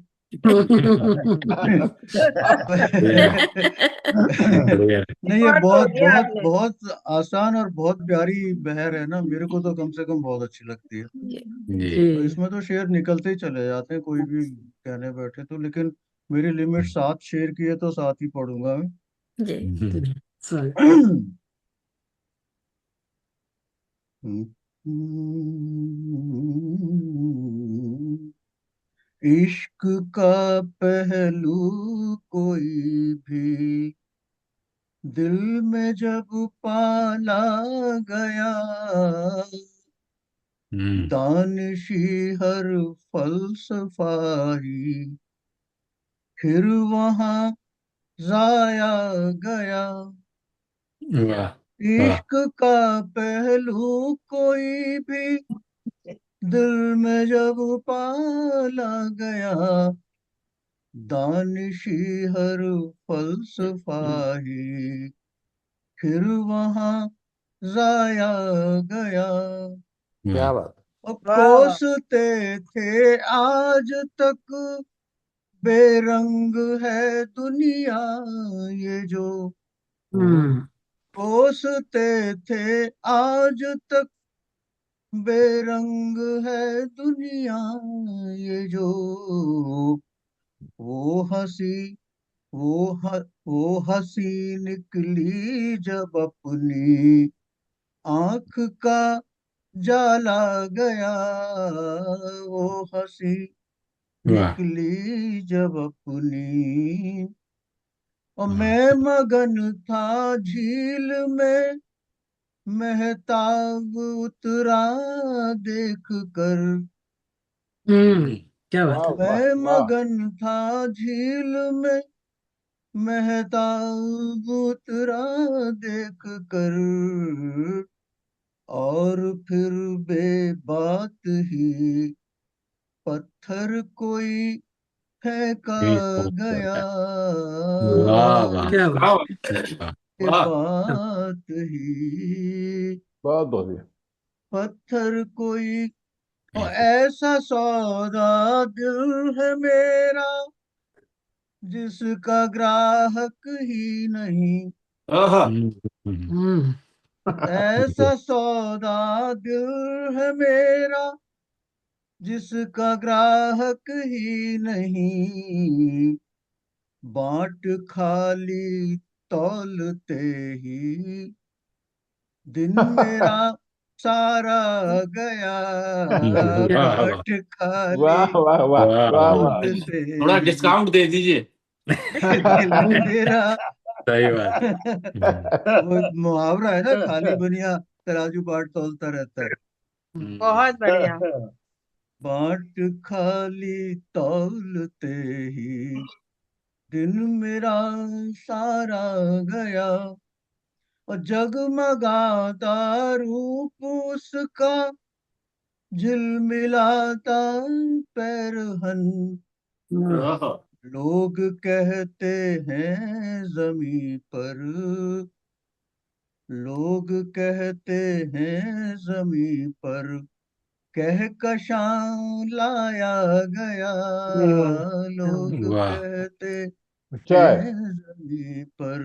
बढ़िया। नहीं, ये और बहुत तो दिया बहुत आपने। बहुत आसान और बहुत प्यारी बहर है ना, मेरे को तो कम से कम बहुत अच्छी लगती है। जी जी तो इसमें तो शेर निकलते ही चले जाते हैं, कोई भी कहने बैठे तो। लेकिन मेरी लिमिट 7 शेर की है, तो 7 ही पढ़ूंगा मैं। जी स्वागत। इश्क का पहलू कोई भी दिल में जब पाला गया, दानिशी हर फलसफा ही फिर वहां जाया गया। वाह वाह। इश्क का पहलू कोई भी दिल में जब पाला गया, दानिशी हर फलसफा ही फिर वहां जाया गया। क्या बात। अब वाह वाह। कोसते थे आज तक बेरंग है दुनिया ये जो, कोसते थे आज तक बेरंग है दुनिया ये जो, वो हंसी वो हंसी निकली जब अपनी आंख का जाला गया। वो हंसी वाह निकली जब अपनी, और मैं मगन था झील में महताब उतरा देख कर। क्या बात वाह है। वाह मैं वाह। मगन था झील में महताब उतरा देख कर, और फिर बेबात ही पत्थर कोई फेंका गया। वाह वाह क्या क्या बात। बात। के वाह बात ही बहुत बढ़िया। पत्थर कोई, और ऐसा सौदा दिल है मेरा जिसका ग्राहक ही नहीं। आहा। ऐसा सौदा दिल है मेरा जिसका ग्राहक ही नहीं। बाट खाली तौलते ही दिन मेरा सारा गया। क्या वाह वाह बाट खाली वाह वाह वाह वाह वाह वाह। वाह। तौलते थोड़ा ही डिस्काउंट दे दीजिए। दिल मेरा। सही बात। वो मुहावरा है ना, खाली बनिया तराजू बाट तौलता रहता है। बहुत बढ़िया। बाट खाली तौलते ही दिन मेरा सारा गया, और जगमगाता रूप उसका झिलमिलाता पैरहन। आहा, लोग कहते हैं जमी पर, लोग कहते हैं जमी पर कहकशां लाया गया। लोग वाह कहते अच्छा है। हैं जमी पर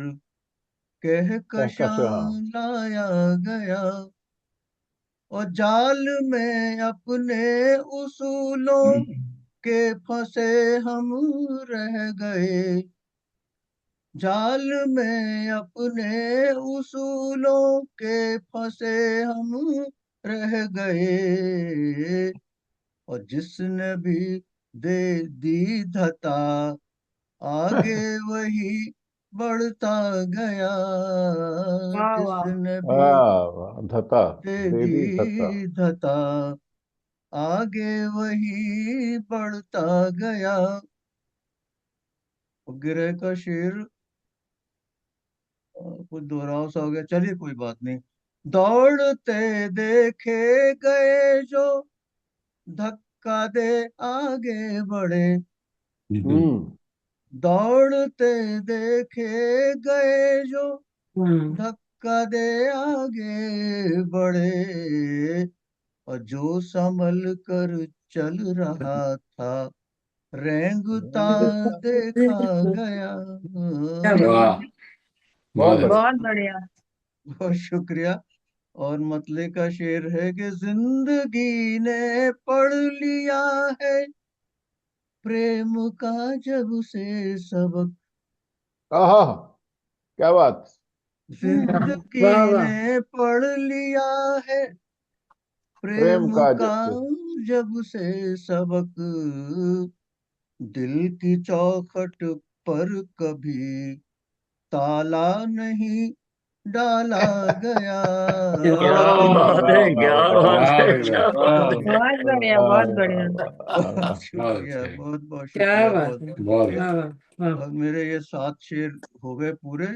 कहकशां कहकशां। लाया गया, और जाल में अपने उसूलों के फंसे हम रह गए। जाल में अपने उसूलों के फंसे हम रह गए, और जिसने भी दे दी धता आगे वही बढ़ता गया। वाह वाह। जिसने भी वाह, धता दे दे दी धता। दी धता आगे वही बढ़ता गया। और गिरह का शेर कुछ दोहराव सा हो गया, चलिए कोई बात नहीं। दौड़ते देखे गए जो धक्का दे आगे बढ़े, हम्म। दौड़ते देखे गए जो हम्म। धक्का दे आगे बढ़े, और जो संभल कर चल रहा था रेंगता देखा गया। क्या बात वाह है। बहुत बहुत बढ़िया। अच्छा। बहुत बढ़िया। बहुत शुक्रिया। और मतले का शेर है कि जिंदगी ने पढ़ लिया है प्रेम का जब से सबक। आहा, क्या बात। जिंदगी वाह वाह। ने पढ़ लिया है प्रेम प्रेम का का जब जब से सबक। दिल की चौखट पर कभी ताला नहीं डाला गया। क्या क्या दिल वाह बात की है, वाह क्या वाह बात वाह है, भाई क्या वाह वाह, बात है। बहुत बढ़िया, वाह बहुत बढ़िया। बहुत बहुत शुक्रिया, अच्छा बहुत बहुत क्या शुक्रिया, बात बहुत है। बहुत बहुत शुक्रिया। वाह वाह वाह। और मेरे ये 7 शेर हो गए पूरे।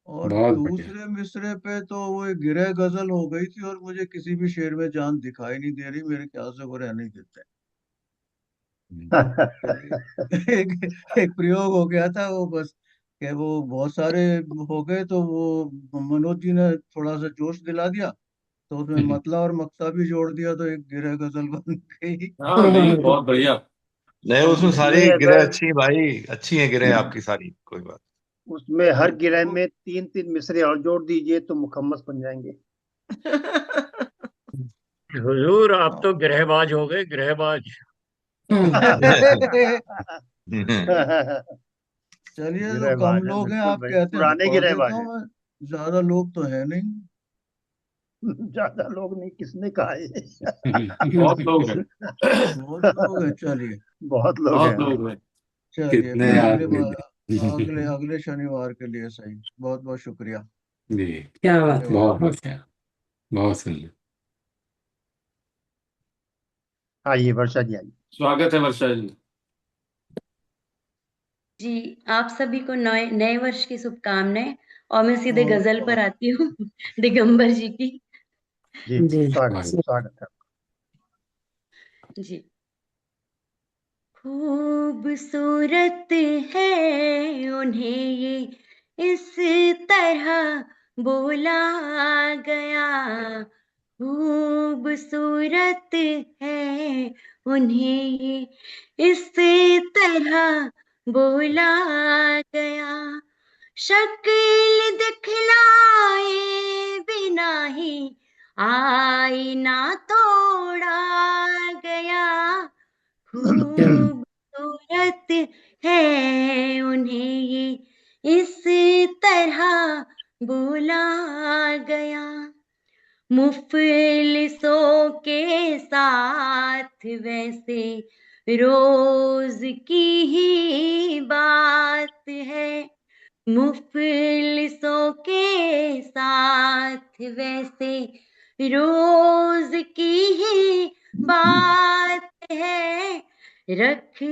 और बहुत बढ़िया। दूसरे मिसरे पे तो वो एक गिरह गजल हो गई थी, और मुझे किसी भी शेर में जान दिखाई नहीं दे रही, मेरे ख्याल से वो रहने ही देते हैं। एक प्रयोग हो गया था वो, बस कि वो बहुत सारे हो गए तो वो मनोज जी ने थोड़ा सा जोश दिला दिया, तो उसमें मतला और मक्ता भी जोड़ दिया, तो एक गिरह गजल बन गई। हाँ, नहीं बहुत बढ़िया। नहीं, उसमें सारी नहीं, गिरह अगर अच्छी है भाई, अच्छी है गिरह आपकी सारी, कोई बात उसमें हर गिरह में 3-3 मिसरे और जोड़ दीजिए तो मुकम्मस बन जाएंगे। हुजूर, आप तो गिरहबाज हो गए, गिरहबाज। चलिए, तो कम गिरहबाज है, लोग हैं बिल्कुल आप भाई, कहते हैं तो पुराने पढ़ देता गिरहबाज हूँ है। मैं। ज्यादा लोग तो है नहीं। ज्यादा लोग नहीं, किसने कहा है? बहुत लोग हैं, बहुत लोग हैं, चलिए। बहुत लोग बहुत हैं। लोग हैं। चलिए, कितने फिर अगले आदमी बार, अगले थे। अगले शनिवार के लिए सही। बहुत बहुत शुक्रिया, जी क्या बात है। धन्यवाद। बहुत बढ़िया, बहुत सुंदर। आइए वर्षा जी, आइए। स्वागत है वर्षा जी। जी, आप सभी को नए नए वर्ष की शुभकामनाएं। और मैं सीधे गजल पर आती हूँ दिगंबर जी की। जी जी स्वागत स्वागत है। जी। खूबसूरत है उन्हें ये इस तरह बोला गया, खूबसूरत है उन्हें ये इस तरह बोला गया, शक्ल दिखलाए बिना ही आईना तोड़ा गया, खूबसूरत है उन्हें ये इस तरह बोला गया, मुफलिसों के साथ वैसे रोज की ही बात है, मुफलिसों के साथ वैसे रोज की ही बात रख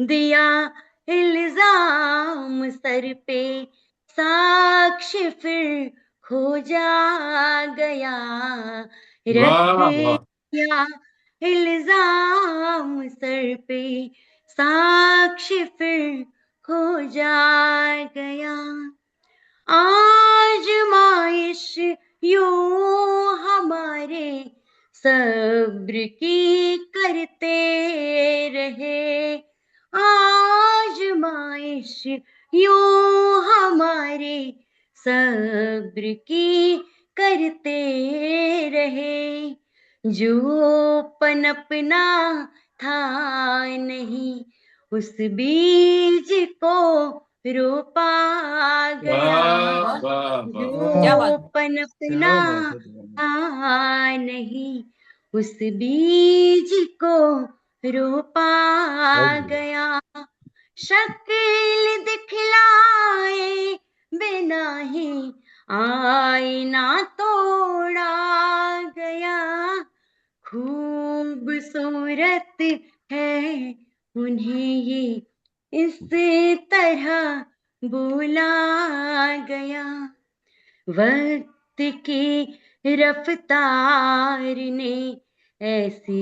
दिया इल्जाम सर पे, साक्ष्य फिर खोजा गया। रख वाह वाह दिया इल्जाम सर पे, साक्ष्य फिर खोजा गया। आजमाइश यूं हमारे सब्र की करते रहे, आजमाइश यूं हमारे सब्र की करते रहे। जो पनपना था नहीं, उस बीज को रोपा गया। वाह वाह वाह क्या जो बात है। पनपना क्या बात है तुम्हारी। था नहीं, उस बीज को रोपा गया। शक्ल दिखलाए बिना ही आईना तोड़ा गया। खूबसूरत है उन्हें ये इस तरह बोला गया। वक्त की रफ्तार ने ऐसी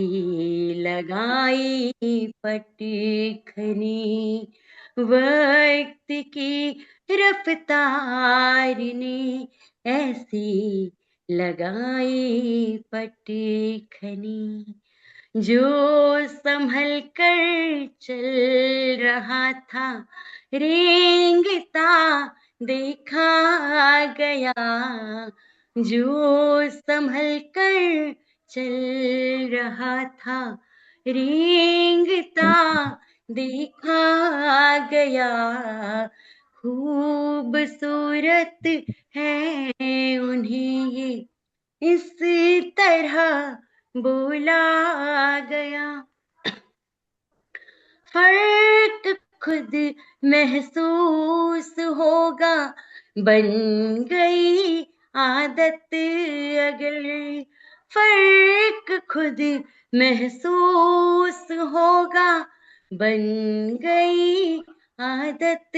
लगाई पटखनी, वक्त की रफ्तार ने ऐसी लगाई पटखनी। जो संभल कर चल रहा था, रेंगता देखा गया। जो संभल कर चल रहा था, रेंगता देखा गया। खूबसूरत है उन्हें ये इस तरह बोला गया। फर्क खुद महसूस होगा, बन गई आदत अगर। फर्क खुद महसूस होगा, बन गई आदत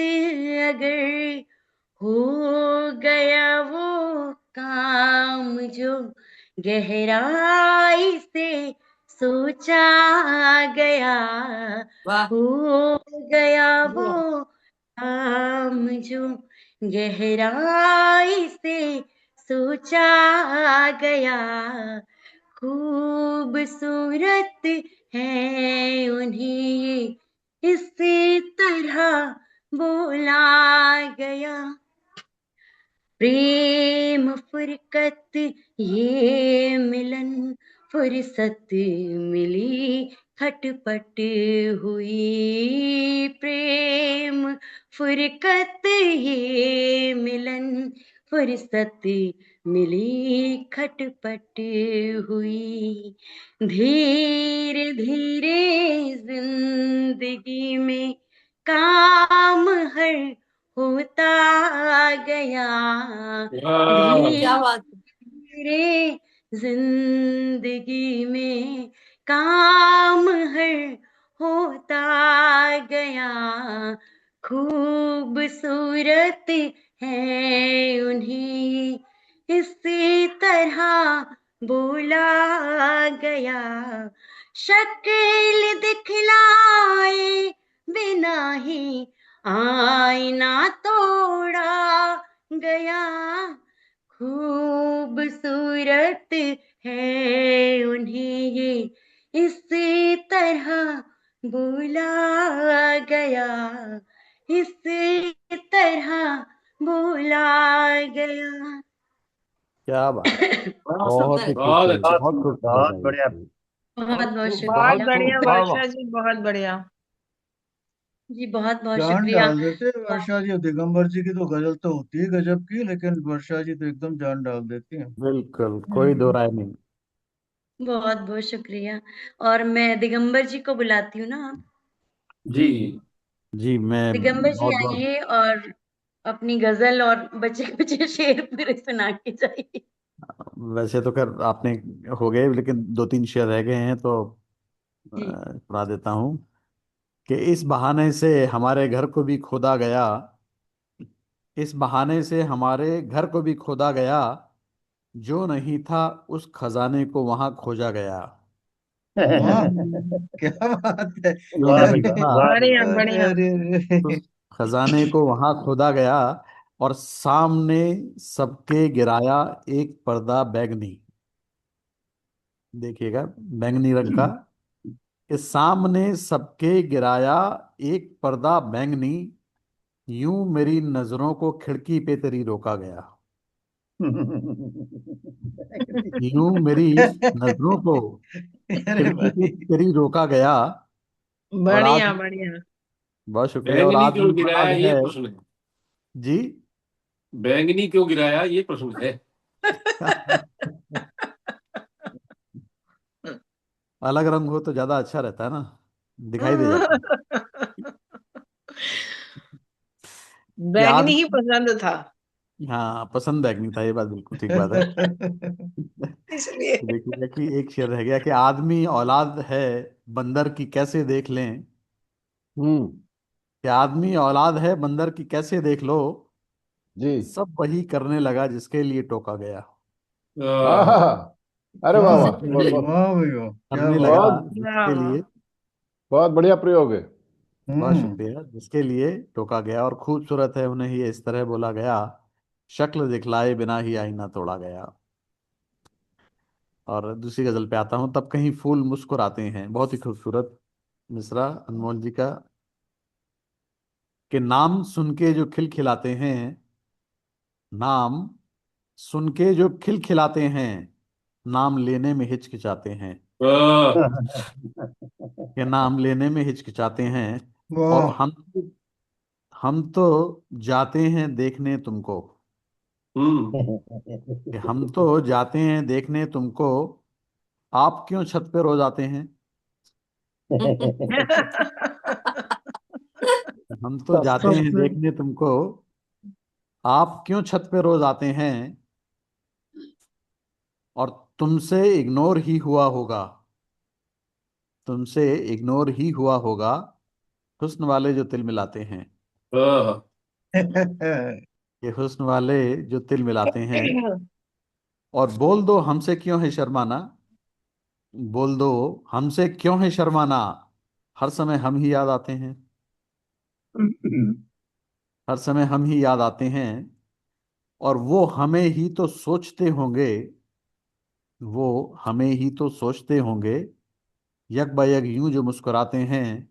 अगर। हो गया वो काम जो गहराई से सोचा गया। वाह। हो गया वो काम जो गहराई से सोचा गया। खूबसूरत है उन्हें ये इस तरह बोला गया। प्रेम फुरकत ये मिलन, फुर्सत मिली खटपट हुई। प्रेम फुरकत ये मिलन, फुर्सत मिली खटपट हुई। धीरे धीरे जिंदगी में काम हर होता गया। वाह क्या बात है। धीरे जिंदगी में काम हर होता गया। खूबसूरत है उन्हें इस तरह बोला गया। शक्ल दिखलाए बिना ही आईना तोड़ा गया। खूबसूरत है उन्हें ये इस तरह बोला गया। इस तरह बोला गया। क्या बात है। बहुत बहुत सुंदर। ही बहुत खूबसूरत, अच्छा बहुत खूबसूरत बहुत है बढ़िया। ये। बहुत बहुत बहुत शुक्रिया। बढ़िया वाह वाह। वर्षा जी, बहुत बढ़िया। जी बहुत बहुत जान शुक्रिया। डाल देते हैं वर्षा जी। दिगंबर जी की तो गजल तो होती है गजब की, लेकिन वर्षा जी तो एकदम जान डाल देती हैं। बिल्कुल, कोई दो राय नहीं। बहुत बहुत शुक्रिया। और मैं दिगंबर जी को बुलाती हूँ ना आप। जी जी, मैं दिगंबर जी बहुत बहुत आइए और अपनी गजल और बचे कुचे शेर पूरे सुना के जाइए। वैसे तो कर आपने हो गए, लेकिन दो तीन शेर रह गए हैं तो जी सुना देता हूँ। कि इस बहाने से हमारे घर को भी खोदा गया, इस बहाने से हमारे घर को भी खोदा गया, जो नहीं था उस खजाने को वहां खोजा गया। वाह, हम्म, क्या बात है। जो वाह नहीं भाई वाह था वाह भाई बढ़िया वाह। बढ़िया। अरे उस खजाने को वहां खोदा गया, और सामने सबके गिराया एक पर्दा बैगनी। देखिएगा, बैंगनी रंग का, कि सामने सबके गिराया एक पर्दा बैंगनी, यूं मेरी नजरों को खिड़की पे तेरी रोका गया। यूं मेरी नजरों को अरे खिड़की पे भाई, तेरी रोका गया। और आज, बढ़िया बढ़िया। बहुत शुक्रिया। और बैंगनी आज क्यों गिराया, मुराद ये है। प्रश्न है। जी। बैंगनी क्यों गिराया, ये प्रश्न है। अलग रंग हो तो ज्यादा अच्छा रहता है ना, दिखाई दे जाता है। कि बैगनी ही आदमी, पसंद था हाँ पसंद बैगनी था, ये बात बिल्कुल ठीक बात है। इसलिए। देखिएगा कि एक शेर रह गया, कि आदमी औलाद है बंदर की कैसे देख लें, हम्म। कि आदमी औलाद है बंदर की कैसे देख लो, जी। सब वही करने लगा जिसके लिए टोका गया। आह, आहा, अरे वाह वाह, वाह, बहुत बहुत वाह भाई वाह, क्या करने बात लगा बहुत वाह जिसके वाह। लिए, बहुत बढ़िया प्रयोग है। बहुत हम्म। शुक्रिया, जिसके लिए टोका गया। और खूबसूरत है उन्हें ये इस तरह बोला गया, शक्ल दिखलाए बिना ही आईना तोड़ा गया। और दूसरी गजल पे आता हूँ, तब कहीं फूल मुस्कुराते हैं। बहुत ही खूबसूरत मिसरा अनमोल जी का, कि नाम सुन के जो खिलखिलाते हैं, नाम सुन के जो खिलखिलाते हैं, नाम लेने में हिचकिचाते हैं। आह, कि नाम लेने में हिचकिचाते हैं। और वाह, हम तो जाते हैं देखने तुमको, हम्म। कि हम तो जाते हैं देखने तुमको, आप क्यों छत पे रोज आते हैं। हम तो जाते हैं देखने तुमको, आप क्यों छत पे रोज आते हैं, और तुमसे इग्नोर ही हुआ होगा, तुमसे इग्नोर ही हुआ होगा, हुस्न वाले जो तिल मिलाते हैं। आह, ये हुस्न वाले जो तिल मिलाते हैं। और बोल दो हमसे क्यों है शर्माना, बोल दो हमसे क्यों है शर्माना, हर समय हम ही याद आते हैं, हर समय हम ही याद आते हैं। और वो हमें ही तो सोचते होंगे, वो हमें ही तो सोचते होंगे, यक बयक यूं जो मुस्कुराते हैं,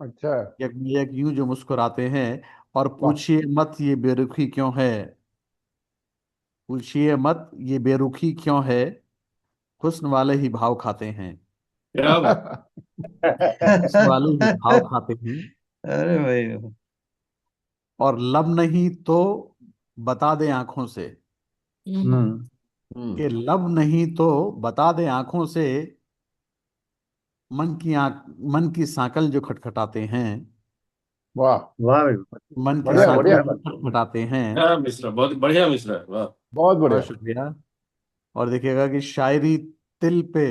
अच्छा। यक बयक यूं जो मुस्कुराते हैं। और वाह। पूछिए मत ये बेरुखी क्यों है, पूछिए मत ये बेरुखी क्यों है, हुस्न वाले ही भाव खाते हैं, क्या बात। हुस्न वाले ही भाव खाते हैं। अरे भाई वाह। और लब नहीं तो बता दे आंखों से, हम्म। कि लब नहीं तो बता दे आंखों से, मन की सांकल जो खटखटाते हैं, वाह, वाह भाई वाह। मन की क्या बढ़िया गजल सांकल बढ़िया, है। जो खटखटाते हैं। क्या मिश्रा, बहुत बढ़िया मिश्रा है, वाह। बहुत बहुत बढ़िया। शुक्रिया। और देखिएगा कि शायरी तिल पे,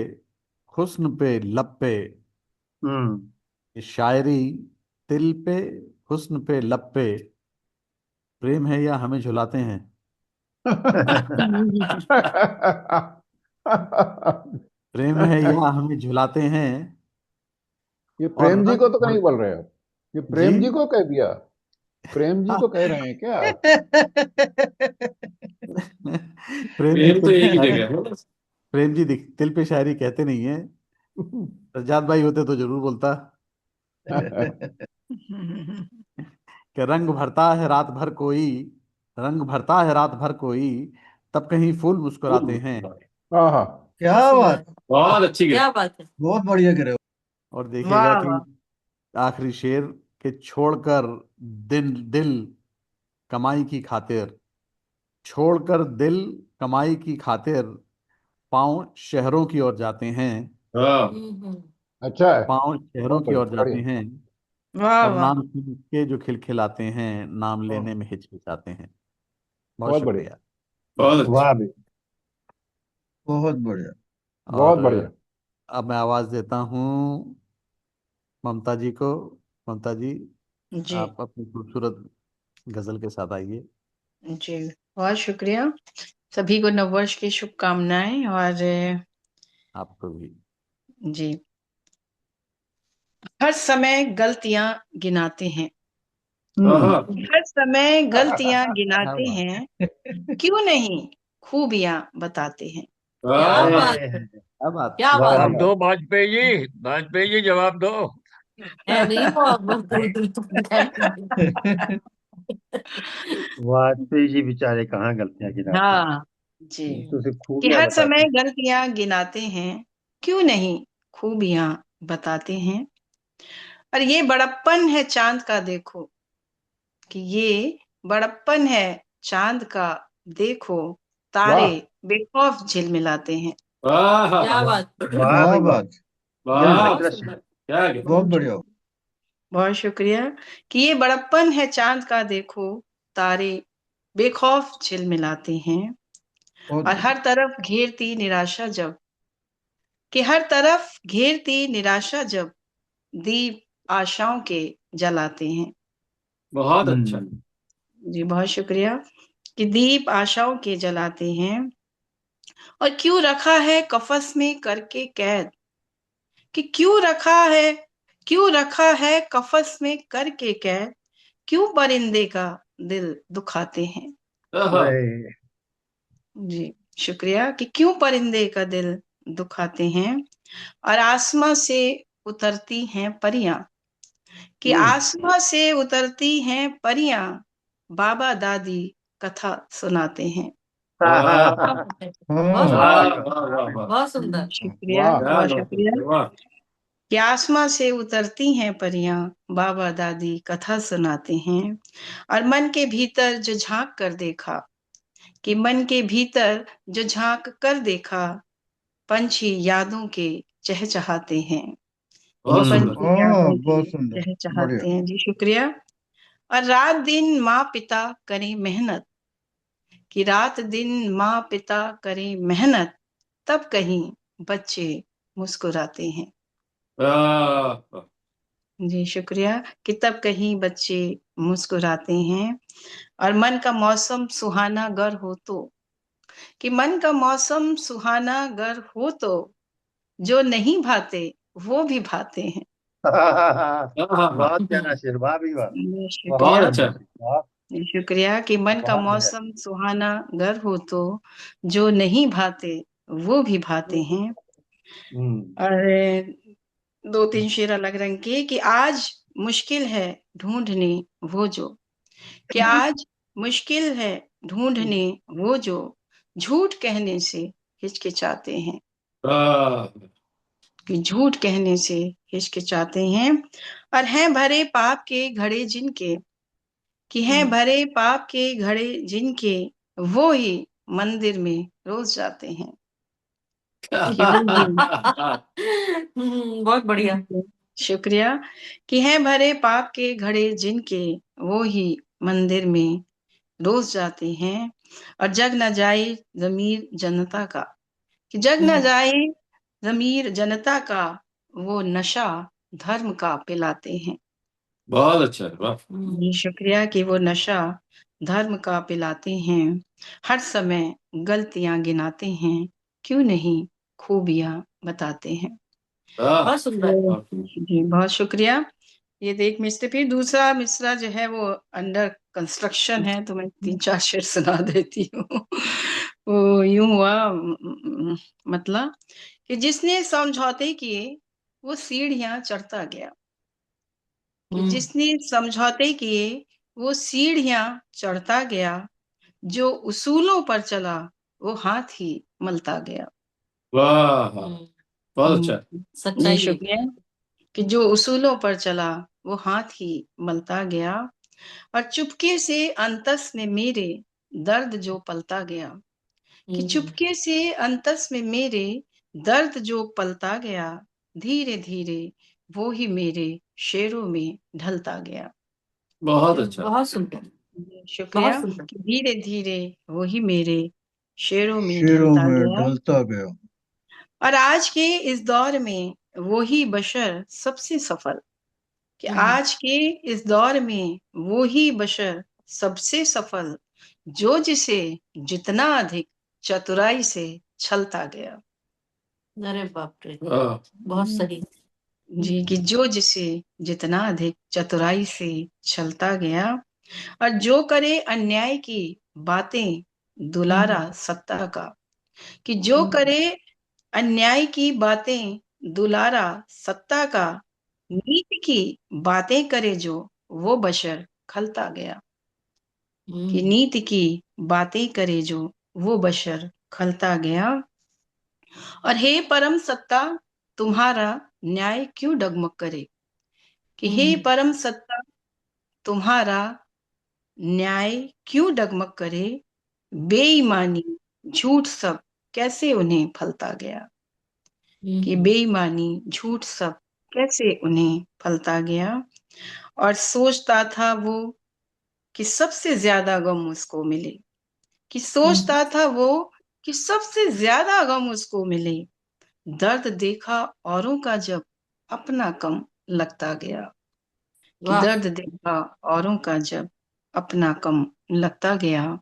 हुस्न पे, लब पे, हम्म। शायरी तिल पे, हुस्न पे, लब पे, प्रेम है या हमें झुलाते हैं। प्रेम है या हमें झुलाते हैं। ये और प्रेम जी को रंग तो भर, नहीं बोल रहे आप, ये जी। प्रेम जी को कह दिया, प्रेम जी को कह रहे हैं क्या? प्रेम जी प्रेम तो तिल पे एक ही शायरी, जगह है ना। प्रेम जी तिल पे शायरी कहते नहीं है। सज्जाद भाई होते तो जरूर बोलता, कि रंग भरता है रात भर कोई, रंग भरता है रात भर कोई, तब कहीं फूल मुस्कुराते हैं। हाँ। क्या बहुत बात, सुंदर। बहुत अच्छी गिर। क्या बात है। बहुत बढ़िया करे हो। और देखिएगा वाह कि वाह। आखिरी शेर, के छोड़कर दिल दिल कमाई की खातिर, छोड़कर दिल कमाई की खातिर, पांव शहरों की ओर जाते हैं, हाँ, हम्म। अच्छा है, पांव शहरों बहुत की बढ़िया ओर जाते बढ़िया। हैं। वाह और वाह। नाम सुन के जो खिलखिलाते हैं, नाम हाँ, लेने में हिचकिचाते हैं। बहुत बहुत बढ़िया, शुक्रिया। बहुत अच्छी। वाह भाई। बहुत बढ़िया। बहुत और बढ़िया। अब मैं आवाज देता हूँ ममता जी को। ममता जी, जी आप अपनी खूबसूरत गजल के साथ आइए। जी, बहुत शुक्रिया। सभी को नववर्ष की शुभकामनाएं। और आपको भी। जी, हर समय गलतियां गिनाते हैं, आहा, हर समय गलतियां क्या गिनाते बात। हैं, क्यों नहीं खूबियां बताते हैं। क्या आहा, बात है, क्या बात। क्या बात जवाब है। दो वाजपेयी जी, वाजपेयी जी जवाब दो। है नहीं, वो अब दूर दूर तक वाजपेयी जी बेचारे कहाँ गलतियां गिनाते हैं, हाँ जी, तो उसे कि खूबियां हर बताते समय हैं। गलतियां गिनाते हैं, क्यों नहीं खूबियां बताते हैं। और ये बड़प्पन है चांद का, देखो कि ये बड़प्पन है चांद का, देखो तारे वाह बेखौफ झिलमिलाते हैं। आहा, क्या बात, वाह क्या भाई वाह, बात, दिल वाह, बहुत गदगद। सुंदर। क्या गिरा। बहुत बढ़िया। बहुत शुक्रिया। कि ये बड़प्पन है चांद का, देखो तारे बेखौफ झिलमिलाते हैं। बहुत और बढ़िया। हर तरफ घेरती निराशा जब, कि हर तरफ घेरती निराशा जब, दीप आशाओं के जलाते हैं। बहुत अच्छा। जी बहुत शुक्रिया। कि दीप आशाओं के जलाते हैं। और क्यों रखा है कफस में करके कैद, कि क्यों रखा है कफस में करके कैद, क्यों परिंदे का दिल दुखाते हैं। आहा, अरे जी शुक्रिया। कि क्यों परिंदे का दिल दुखाते हैं। और आसमां से उतरती हैं परियां, कि आसमां से उतरती हैं परियां, बाबा दादी कथा सुनाते हैं। वाह, बहुत वाह, सुंदर, वाह, वाह, वाह, बहुत सुंदर। शुक्रिया, वाह क्या बहुत बात शुक्रिया। है, वाह। कि आसमां से उतरती हैं परियां, बाबा दादी कथा सुनाते हैं। और मन के भीतर जो झांक कर देखा, कि मन के भीतर जो झांक कर देखा, पंछी यादों के चहचहाते हैं। कि बहुत सुंदर। पंछी यादों के बहुत सुंदर, बढ़िया। चहचहाते हैं। जी शुक्रिया। और रात दिन माँ पिता करें मेहनत, कि रात दिन माँ पिता करें मेहनत, तब कहीं बच्चे मुस्कुराते हैं। आहा, जी शुक्रिया। कि तब कहीं बच्चे मुस्कुराते हैं। और मन का मौसम सुहाना गर हो तो, कि मन का मौसम सुहाना गर हो तो, जो नहीं भाते वो भी भाते हैं। आहा, बहुत प्यारा शेर, वाह भी वाह, जी बहुत शुक्रिया। अच्छा। वाह, जी शुक्रिया। कि मन का बहुत बढ़िया। मौसम सुहाना गर हो तो, जो नहीं भाते वो भी भाते हैं। और दो तीन शेर अलग रंग के। कि आज मुश्किल है ढूंढने वो जो, कि आज मुश्किल है ढूंढने वो जो, झूठ कहने से हिचकिचाते हैं। आहा, कि झूठ कहने से हिचकिचाते हैं। और हैं भरे पाप के घड़े जिनके, कि हैं भरे पाप के घड़े जिनके, वो ही मंदिर में रोज जाते हैं। कि वो ही बहुत बढ़िया। शुक्रिया। कि हैं भरे पाप के घड़े जिनके, वो ही मंदिर में रोज जाते हैं। और जग न जाए जमीर जनता का, कि जग न जाए जमीर जनता का, वो नशा धर्म का पिलाते हैं। बहुत अच्छा, वाह। जी शुक्रिया। कि वो नशा धर्म का पिलाते हैं। हर समय गलतियां गिनाते हैं, क्यों नहीं खूबियां बताते हैं। आह, बहुत सुंदर। तो जी बहुत शुक्रिया। ये देख मिस्टर, फिर दूसरा मिसरा जो है वो अंडर कंस्ट्रक्शन है, तो मैं 3-4 शेर सुना देती हूँ। वो यूं हुआ, मतलब कि जिसने समझौते किए वो सीढ़ियां चढ़ता गया, कि जिसने समझौते किए वो सीढ़ियां चढ़ता गया, जो उसूलों पर चला वो हाथ ही मलता गया। वाह, बहुत अच्छा। जी सच्चाई है। शुक्रिया। कि जो उसूलों पर चला वो हाथ ही मलता गया। और चुपके से अंतस में मेरे दर्द जो पलता गया, कि चुपके से अंतस में मेरे दर्द जो पलता गया, धीरे धीरे वो ही मेरे शेरों में ढलता गया। बहुत अच्छा। बहुत सुंदर, शुक्रिया। बहुत सुंदर। कि धीरे धीरे वो ही मेरे शेरों में शेरों ढलता में गया। ढलता गया। और आज के इस दौर में वो ही बशर सबसे सफल, कि आज के इस दौर में वो ही बशर सबसे सफल, जो जिसे जितना अधिक चतुराई से छलता गया। अरे बाप रे, वाह बहुत सही। जी, कि जो जिसे जितना अधिक चतुराई से छलता गया, और जो करे अन्याय की बातें दुलारा सत्ता का, कि जो करे अन्याय की बातें दुलारा सत्ता का, नीति की बातें करे जो वो बशर खलता गया। कि नीति की बातें करे जो वो बशर खलता गया। और हे परम सत्ता तुम्हारा न्याय क्यों डगमग करे, कि हे परम सत्ता तुम्हारा न्याय क्यों डगमग करे, बेईमानी झूठ सब कैसे उन्हें फलता गया। कि बेईमानी झूठ सब कैसे उन्हें फलता गया। और सोचता था वो कि सबसे ज्यादा गम उसको मिले, कि सोचता था वो कि सबसे ज्यादा गम उसको मिले, दर्द देखा औरों का जब अपना कम लगता गया। कि वाह। दर्द देखा औरों का जब अपना कम लगता गया,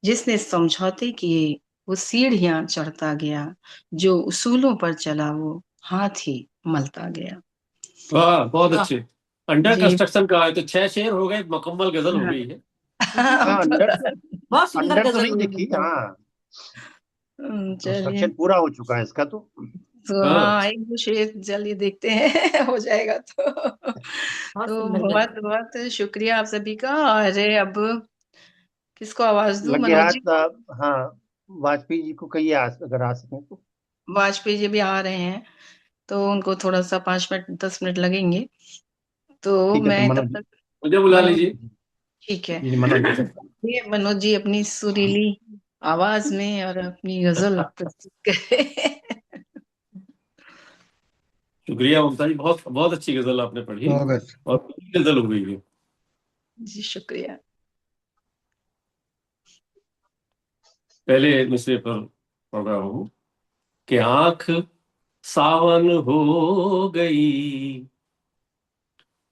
जिसने समझौते किए वो सीढ़ियां चढ़ता गया, जो उसूलों पर चला वो हाथ ही मलता गया। वाह, बहुत वाह। अच्छे। अंडर जी कंस्ट्रक्शन का है तो 6 शेर हो गए, मुकम्मल गजल हो गई है। हाँ, अंडर बहुत सुंदर अंडर तो गजल नहीं हुई लिखी। मतलब। हाँ, चलिए, कंस्ट्रक्शन पूरा हो चुका है इसका तो। तो हाँ हाँ एक दो शेर चलिए देखते हैं हो जाएगा तो। बहुत तो सुंदर बहुत गजल। बहुत शुक्रिया आप सभी का। अरे अब किसको आवाज दूं, लगे मनोज जी? हाथ। हाँ, वाजपेयी जी को कहिए अगर आ सकें तो। वाजपेयी जी भी आ रहे हैं, तो उनको थोड़ा सा 5 मिनट 10 मिनट लगेंगे, तो ठीक है, तो मैं तब मनोज तक मुझे बुला मनोज, लीजिए। ठीक है, जी, मनोज जी। ये मनोज जी अपनी सुरीली आवाज में और अपनी गजल प्रस्तुत करें। शुक्रिया ममता जी, बहुत बहुत अच्छी गजल आपने पढ़ी स्वागत। और पूरी गजल हो गई है। जी शुक्रिया। पहले मिसरे पर पढ़ रहा हूं कि आंख सावन हो गई,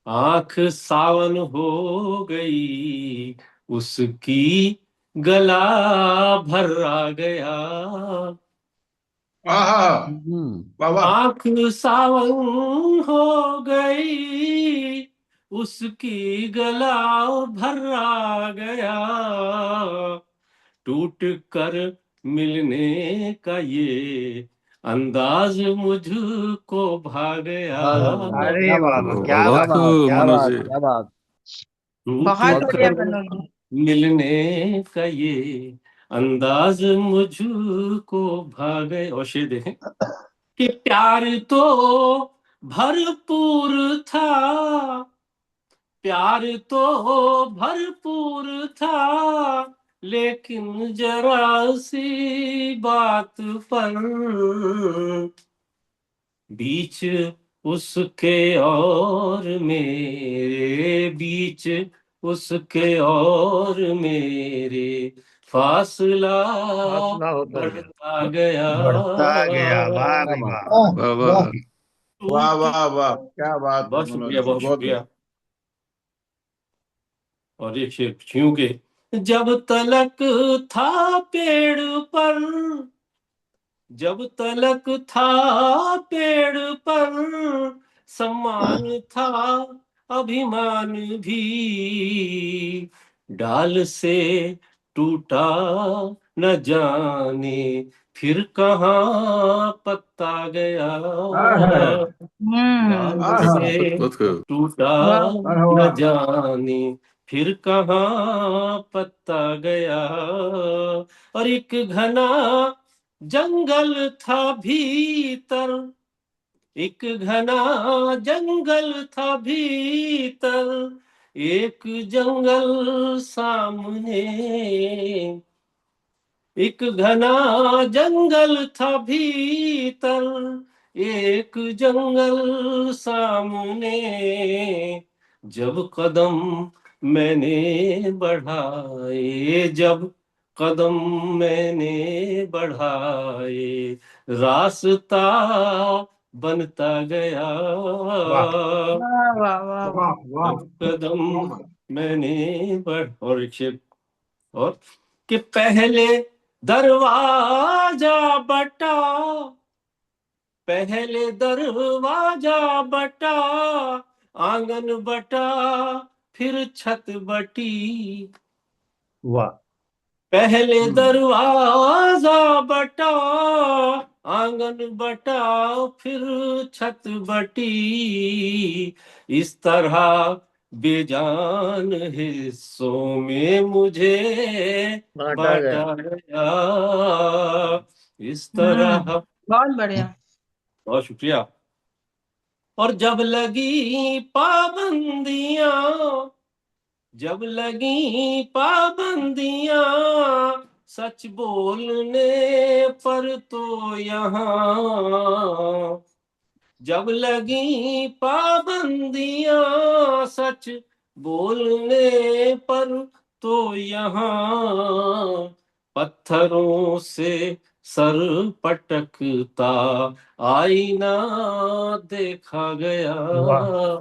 आंख सावन हो गई, उसकी गला भर आ गया। आहा, वाह वाह। आंख सावन हो गई, उसकी गला भर आ गया, टूट कर मिलने का ये अंदाज मुझको भा गया। अरे क्या वाह बात वाह, है, क्या क्या बात है। बात, क्या मनोज बात, जी। क्या बात। टूट बहुत बहुत बढ़िया कर खूब। मनोज जी। मिलने का ये अंदाज मुझको भा गए। और शेर देखें कि प्यार तो भरपूर था, प्यार तो भरपूर था, लेकिन जरा सी बात पर बीच उसके और मेरे, बीच उसके और मेरे फासला फासला होता गया। बढ़ता गया। बढ़ता गया। वाह क्या भाई बात वाह। है। वाह वाह वाह वाह। वाह टूट, वाह वाह, क्या बात है बहुत मनोज शुक्रिया, जी, बहुत बहुत शुक्रिया। और एक शेर यूं के, जब तलक था पेड़ पर, जब तलक था पेड़ पर, सम्मान था अभिमान भी, डाल से टूटा न जाने फिर कहाँ पत्ता गया, बढ़िया। डाल आहा, से बहुत खूब। टूटा वाह वाह न वाह। जाने फिर कहाँ पत्ता गया। और एक घना जंगल था भीतर, एक घना जंगल था भीतर, एक जंगल सामने, एक घना जंगल था भीतर, एक जंगल सामने, जब कदम मैंने बढ़ाए, जब कदम मैंने बढ़ाए, रास्ता बनता गया। वाह वाह वाह वाह वाह वाह कदम मैंने बढ़ और एक शेर और कि पहले दरवाजा बटा, पहले दरवाजा बटा, आंगन बटा, फिर छत बटी। वाह पहले दरवाजा बटा, आंगन बटा, फिर छत बटी। इस तरह बेजान हिस्सों में मुझे बांटा गया। बांटा गया। इस तरह। बहुत बढ़िया। बहुत शुक्रिया। और जब लगी पाबंदियां, जब लगी पाबंदियां, सच बोलने पर तो यहाँ। जब लगी पाबंदियां, सच बोलने पर तो यहाँ। पत्थरों से सर पटकता आईना देखा गया। वाह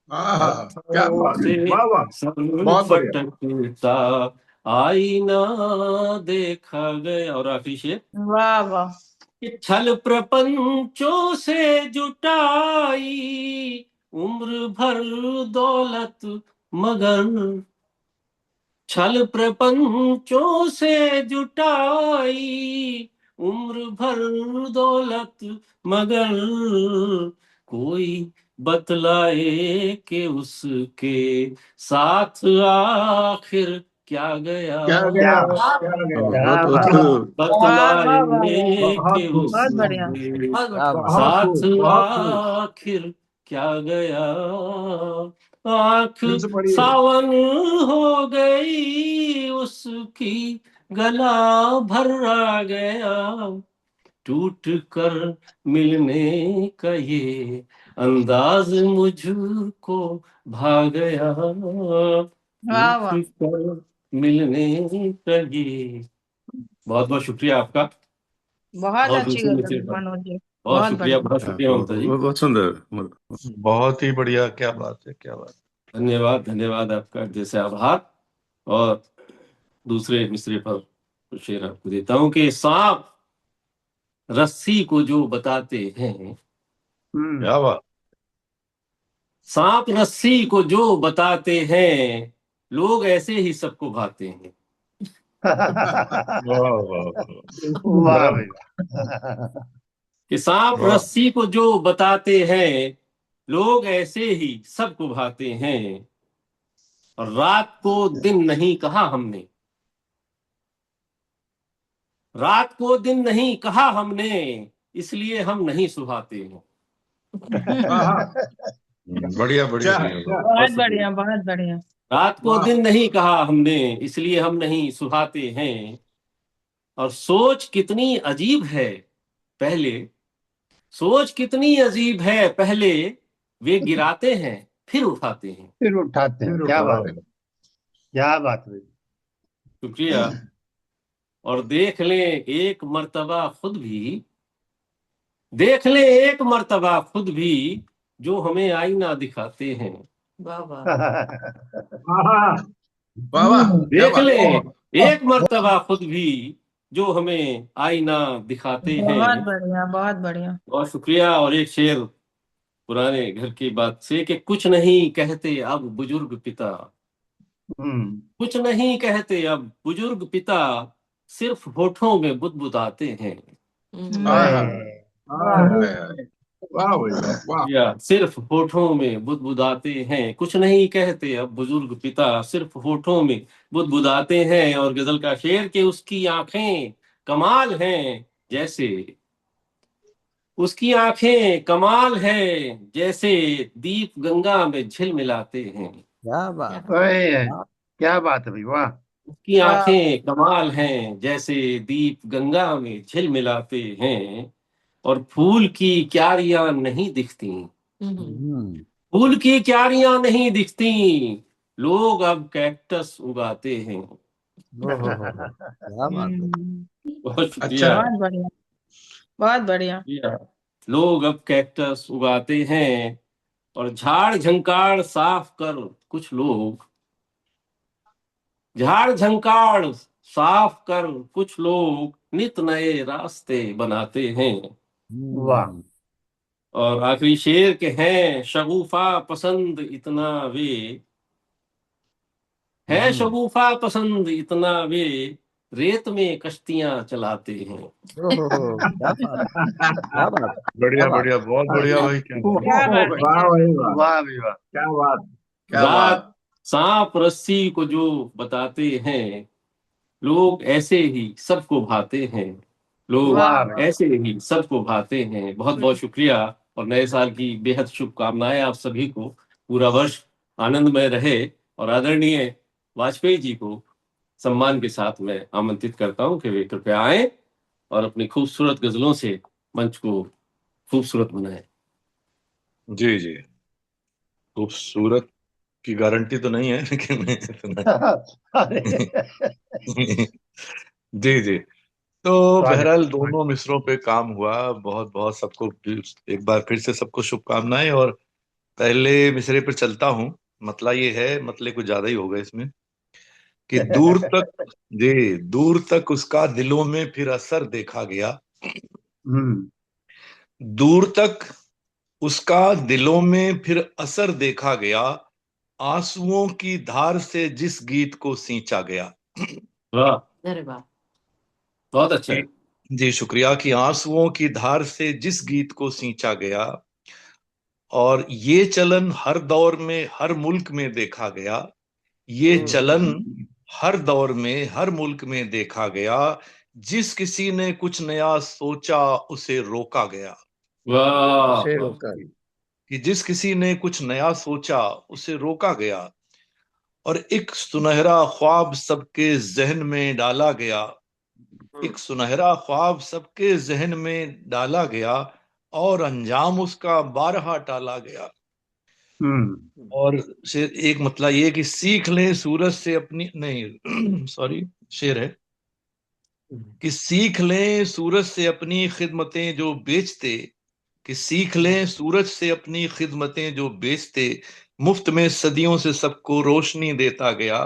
क्या पत्थरों बात है, से वाह वाह, सर बहुत बढ़िया। पटकता आईना देखा गया। और आखिरी शेर वाह वाह। कि छल प्रपंचों से जुटाई उम्र भर दौलत, मगर छल प्रपंचों से जुटाई उम्र भर दौलत, मगर कोई बतलाए कि उसके साथ आखिर क्या गया। क्या क्या गया, बात क्या गया, क्या बहुत बात खूब। वाह वाह वाह बतलाए वाह। कि बहुत खूब, बहुत बढ़िया। उसके क्या बात। बहुत साथ खूब, बहुत खूब। आखिर क्या गया। आंख फिर से पढ़िए। सावन हो गई उसकी, गला भर गया, टूट कर मिलने का ये अंदाज मुझको भा गया। वाह टूट वाह। कर मिलने का ये। बहुत बहुत शुक्रिया आपका। बहुत और अच्छी दूसरे गजल मित्र पर मनोज जी। बहुत बहुत शुक्रिया, बढ़िया। बहुत शुक्रिया ममता जी। बहुत सुंदर। बहुत ही बढ़िया, क्या बात है, क्या बात। धन्यवाद, धन्यवाद आपका जैसे आभार। और दूसरे मिसरे पर शेर आपको देता हूं कि सांप रस्सी को जो बताते हैं, क्या बात। सांप रस्सी को जो बताते हैं, लोग ऐसे ही सबको भाते हैं। वाह वाह वाह। वाह बराबर। भाई वाह कि सांप वाह। रस्सी को जो बताते हैं, लोग ऐसे ही सबको भाते हैं। और रात को दिन नहीं कहा हमने, रात को दिन नहीं कहा हमने, इसलिए हम नहीं सुहाते हैं। बढ़िया बढ़िया क्या है, बढ़िया। क्या बहुत बहुत शुक्रिया। बढ़िया, बहुत बढ़िया। रात को वाह दिन नहीं कहा हमने, इसलिए हम नहीं सुहाते हैं। और सोच कितनी अजीब है पहले, सोच कितनी अजीब है पहले, वे गिराते हैं फिर उठाते हैं। फिर उठाते हैं। फिर क्या उठा। बात है, क्या बात भाई। शुक्रिया। और देख लें एक मर्तबा खुद भी, देख लें एक मर्तबा खुद भी, जो हमें आईना दिखाते हैं। वाह वाह। वाह वाह, क्या देख बात। लें एक मर्तबा खुद भी, जो हमें आईना दिखाते बहुत हैं। बढ़िया, बहुत बढ़िया। बहुत शुक्रिया। और एक शेर पुराने घर की बात से कि कुछ नहीं कहते अब बुजुर्ग पिता, हम्म कुछ नहीं कहते अब बुजुर्ग पिता, सिर्फ होठों में बुदबुदाते हैं। आहा, है। आहा, वाह भाई वाह, वाह। या सिर्फ होठों में बुदबुदाते हैं, कुछ नहीं कहते अब बुजुर्ग पिता, सिर्फ होठों में बुदबुदाते हैं। और गजल का शेर कि उसकी आंखें कमाल हैं जैसे, उसकी आंखें कमाल है जैसे दीप गंगा में झिलमिलाते हैं। क्या बात। ओए, क्या बात है भाई वाह। उसकी वाह। आंखें कमाल हैं जैसे दीप गंगा में झिलमिलाते हैं। और फूल की क्यारियां नहीं दिखती, हम्म। फूल की क्यारियां नहीं दिखती, लोग अब कैक्टस उगाते हैं। क्या बात है। बहुत अच्छा। शुक्रिया। बहुत बढ़िया, बहुत बढ़िया। शुक्रिया। लोग अब कैक्टस उगाते हैं, और झाड़ झंकाड़ साफ कर कुछ लोग, झाड़ झंकाड़ साफ कर कुछ लोग नित नए रास्ते बनाते हैं। वाह। और आखिरी शेर के हैं, शगुफा पसंद इतना वे, है शगुफा पसंद इतना वे, रेत में कश्तियां चलाते हैं। ओहो, क्या बात, क्या बात, क्या बढ़िया बात। बढ़िया, बहुत बढ़िया भाई, क्या बात। क्या बात है, वाह क्या भाई बात वाह, वाह भी वाह। क्या बात, क्या रात बात। सांप रस्सी को जो बताते हैं, लोग ऐसे ही सबको भाते हैं, लोग वाह वाह भाई। वाह। ऐसे ही सबको भाते हैं। बहुत बहुत शुक्रिया, और नए साल की बेहद शुभकामनाएं आप सभी को। पूरा वर्ष आनंदमय रहे, और आदरणीय वाजपेयी जी को सम्मान के साथ मैं आमंत्रित करता हूं कि वे कृपया आए और अपनी खूबसूरत गजलों से मंच को खूबसूरत बनाएं। जी जी, खूबसूरत की गारंटी तो नहीं है, लेकिन मैं सुना। जी जी। तो बहरहाल दोनों मिसरों पे काम हुआ। बहुत बहुत सबको एक बार फिर से सबको शुभकामनाएं। और पहले मिसरे पर चलता हूँ। मतला ये है, मतले कुछ ज्यादा ही होगा इसमें, कि दूर तक, जी, दूर तक उसका दिलों में फिर असर देखा गया। दूर तक उसका दिलों में फिर असर देखा गया, आंसुओं की धार से जिस गीत को सींचा गया। वाह, अरे वाह, बहुत अच्छा है। जी शुक्रिया। कि आंसुओं की धार से जिस गीत को सींचा गया, और ये चलन हर दौर में हर मुल्क में देखा गया। ये चलन हर दौर में हर मुल्क में देखा गया, जिस किसी ने कुछ नया सोचा उसे रोका गया। वाह, उसे रोका। कि जिस किसी ने कुछ नया सोचा उसे रोका गया, और एक सुनहरा ख्वाब सबके जहन में डाला गया। एक सुनहरा ख्वाब सबके जहन में डाला गया, और अंजाम उसका बारहा टाला गया। और शेर एक मतलब ये कि सीख लें सूरज से अपनी, नहीं सॉरी, शेर है कि सीख लें सूरज से अपनी खिदमतें जो बेचते, कि सीख लें सूरज से अपनी खिदमतें जो बेचते, मुफ्त में सदियों से सबको रोशनी देता गया।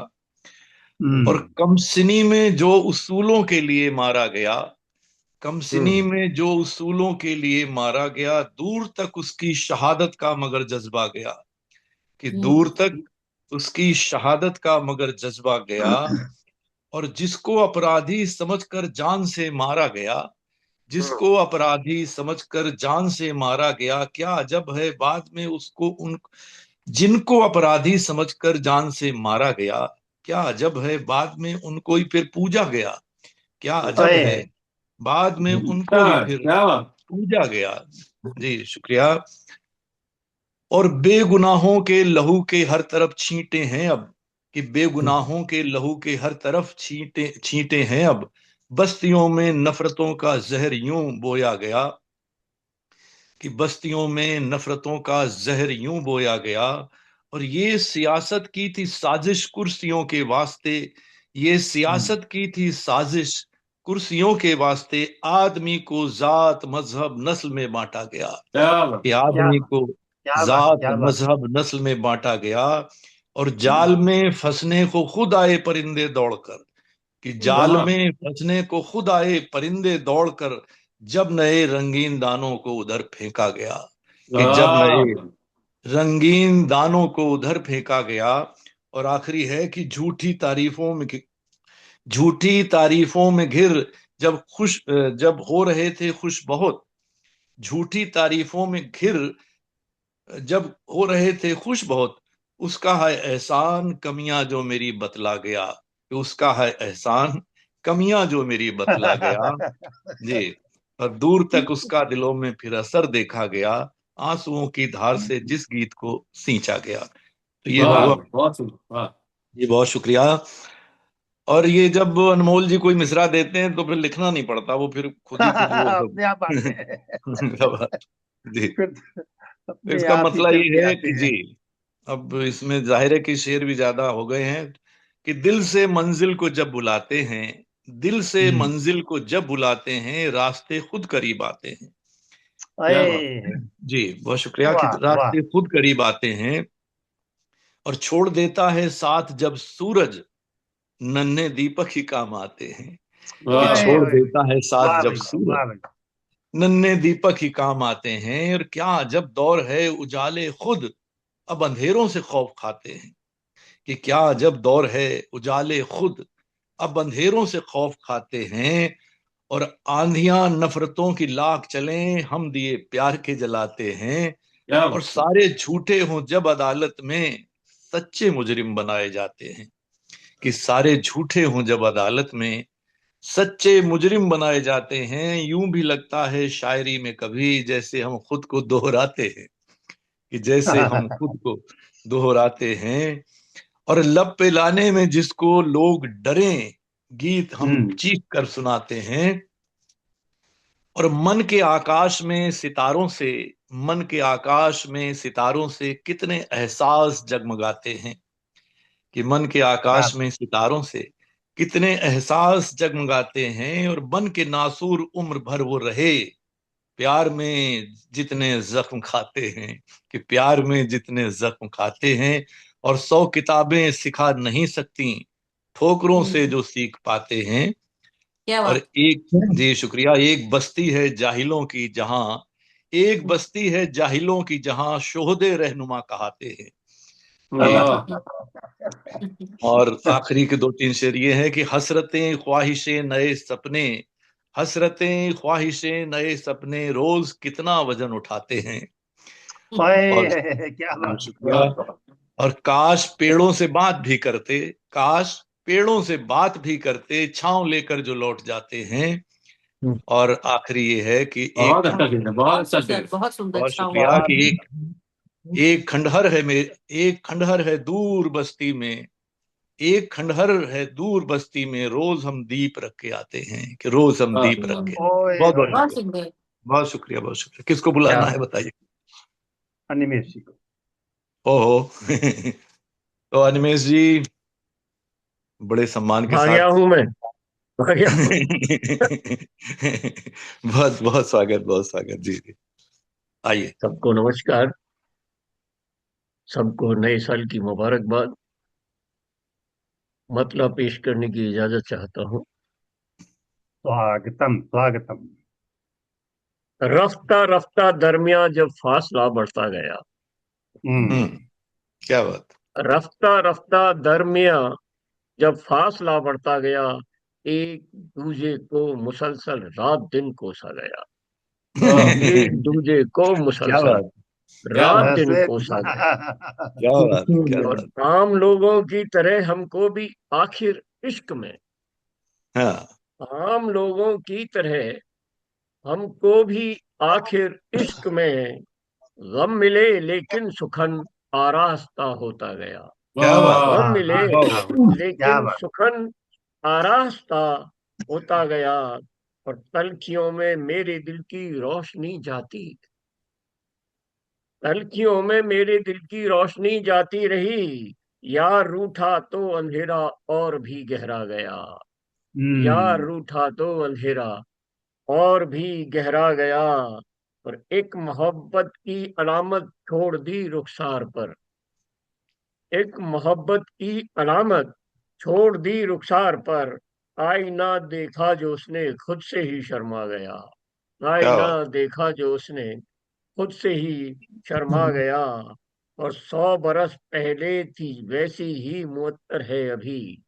और कमसिनी में जो उसूलों के लिए मारा गया, कमसिनी में जो उसूलों के लिए मारा गया, दूर तक उसकी शहादत का मगर जज्बा गया। कि दूर तक उसकी शहादत का मगर जज्बा गया। और जिसको अपराधी समझकर जान से मारा गया, जिसको अपराधी समझकर जान से मारा गया, क्या अजब है बाद में उसको उन, जिनको अपराधी समझकर जान से मारा गया, क्या अजब है बाद में उनको ही फिर पूजा गया। क्या अजब है बाद में उनको ही फिर पूजा गया। जी शुक्रिया। और बेगुनाहों के लहू के हर तरफ छींटे हैं अब, कि बेगुनाहों के लहू के हर तरफ छींटे छींटे हैं अब, बस्तियों में नफरतों का जहर यूं बोया गया। कि बस्तियों में नफरतों का जहर यूं बोया गया। और ये सियासत की थी साजिश कुर्सियों के वास्ते, ये सियासत की थी साजिश कुर्सियों के वास्ते, आदमी को जात मजहब नस्ल में बांटा गया। कि आदमी को जात मजहब नस्ल में बांटा गया। और जाल में फंसने को खुद आए परिंदे दौड़कर, कि जाल में फंसने को खुद आए परिंदे दौड़कर, जब नए रंगीन दानों को उधर फेंका गया। कि जब नए रंगीन दानों को उधर फेंका गया। और आखिरी है कि झूठी तारीफों में घिर, जब हो रहे थे खुश बहुत, झूठी तारीफों में घिर जब हो रहे थे खुश बहुत, उसका है एहसान कमियां जो मेरी बतला गया। कि उसका है एहसान कमियां जो मेरी बतला गया। जी। और दूर तक उसका दिलों में फिर असर देखा गया, आंसुओं की धार से जिस गीत को सींचा गया। तो ये हुआ। ये बहुत शुक्रिया। और ये जब अनमोल जी कोई मिसरा देते हैं तो फिर लिखना नहीं पड़ता, वो फिर खुद ही खुद वो अपने आप आते हैं। जी। अपने इसका आप ही मतलब चल के ये है आते कि हैं। जी, अब इसमें जाहिर है कि शेर भी ज्यादा हो गए हैं। कि दिल से मंजिल को जब बुलाते हैं, दिल से मंजिल को जब बुलाते हैं, रास्ते खुद करीब आते हैं। अरे जी बहुत शुक्रिया कि वाह वाह रास्ते खुद करीब आते हैं और छोड़ देता है साथ जब सूरज, नन्हे दीपक ही काम आते हैं। कि ओए छोड़ ओए देता है साथ वाह जब भैया सूरज, वाह भैया नन्हे दीपक ही काम आते हैं। और क्या जब दौर है उजाले खुद, अब अंधेरों से खौफ खाते हैं। कि क्या जब दौर है उजाले खुद, अब अंधेरों से खौफ खाते हैं। और आंधियां नफरतों की लाख चलें, हम दिए प्यार के जलाते हैं। और सारे झूठे हों जब अदालत में, सच्चे मुजरिम बनाए जाते हैं। कि सारे झूठे हों जब अदालत में, सच्चे मुजरिम बनाए जाते हैं। यूं भी लगता है शायरी में कभी जैसे हम खुद को दोहराते हैं। कि जैसे हम खुद को दोहराते हैं। और लब पे लाने में जिसको लोग डरें, गीत हम चीख कर सुनाते हैं। और मन के आकाश में सितारों से, मन के आकाश में सितारों से कितने एहसास जगमगाते हैं। कि मन के आकाश में सितारों से कितने एहसास जगमगाते हैं। और बन के नासूर उम्र भर वो रहे, प्यार में जितने जख्म खाते हैं। कि प्यार में जितने जख्म खाते हैं। और 100 किताबें सिखा नहीं सकती ठोकरों से जो सीख पाते हैं। क्या और बात। एक, जी शुक्रिया, एक बस्ती है जाहिलों की जहां, एक बस्ती है जाहिलों की जहां शोहदे रहनुमा कहाते हैं। और आखिरी के 2-3 शेर ये है कि हसरतें ख्वाहिशें नए सपने, हसरतें ख्वाहिशें नए सपने रोज कितना वजन उठाते हैं। और ओए क्या बात शुक्रिया। और काश पेड़ों से बात भी करते, काश पेड़ों से बात भी करते, छांव लेकर जो लौट जाते हैं। और आखिरी ये है कि बहुत एक, अच्छा शेर है, बहुत अच्छा शेर। बहुत सुंदर बहुत छाँव शुक्रिया वाला। कि एक खंडहर है एक खंडहर है दूर बस्ती में, एक खंडहर है दूर बस्ती में, रोज हम दीप रख के आते हैं। कि रोज हम दीप रख के, ओए बहुत बहुत बहुत शुक्रिया, सुंदर। बहुत शुक्रिया, बहुत शुक्रिया। किसको बुलाना है बताइए? अनिमेश जी को। ओहो तो अनिमेश जी बड़े सम्मान के आ गया साथ हूं मैं, आ गया हूं। बहुत बहुत स्वागत, बहुत स्वागत। जी जी आइए। सबको नमस्कार, सबको नए साल की मुबारकबाद। मतलब पेश करने की इजाजत चाहता हूँ। स्वागतम स्वागतम। रफ्ता रफ्ता दरमिया जब फासला बढ़ता गया, क्या बात। रफ्ता रफ्ता दरमिया जब फासला बढ़ता गया, एक दूजे को मुसलसल रात दिन कोसा गया। एक दूजे को क्या मुसलसल बात, क्या रात बात, दिन ऐसे कोसा गया। क्या बात, क्या और बात। आम लोगों की तरह हमको भी आखिर इश्क में, हाँ आम लोगों की तरह हमको भी आखिर इश्क में गम मिले, लेकिन सुखन आरास्ता होता गया। क्या बात, गम हाँ मिले हाँ क्या बात क्या लेकिन बात। सुखन आरास्ता होता गया। और तलखियों में मेरे दिल की रोशनी जाती, तलखियों में मेरे दिल की रोशनी जाती रही। यार रूठा तो अंधेरा और भी गहरा गया, यार रूठा तो अंधेरा और भी गहरा गया। और एक मोहब्बत की अलामत छोड़ दी रुखसार पर, एक मोहब्बत की अलामत छोड़ दी रुखसार पर। आईना देखा जो उसने खुद से ही शर्मा गया, क्या आईना बात। देखा जो उसने खुद से ही शर्मा गया। और 100 बरस पहले थी वैसी ही मुअत्तर है अभी,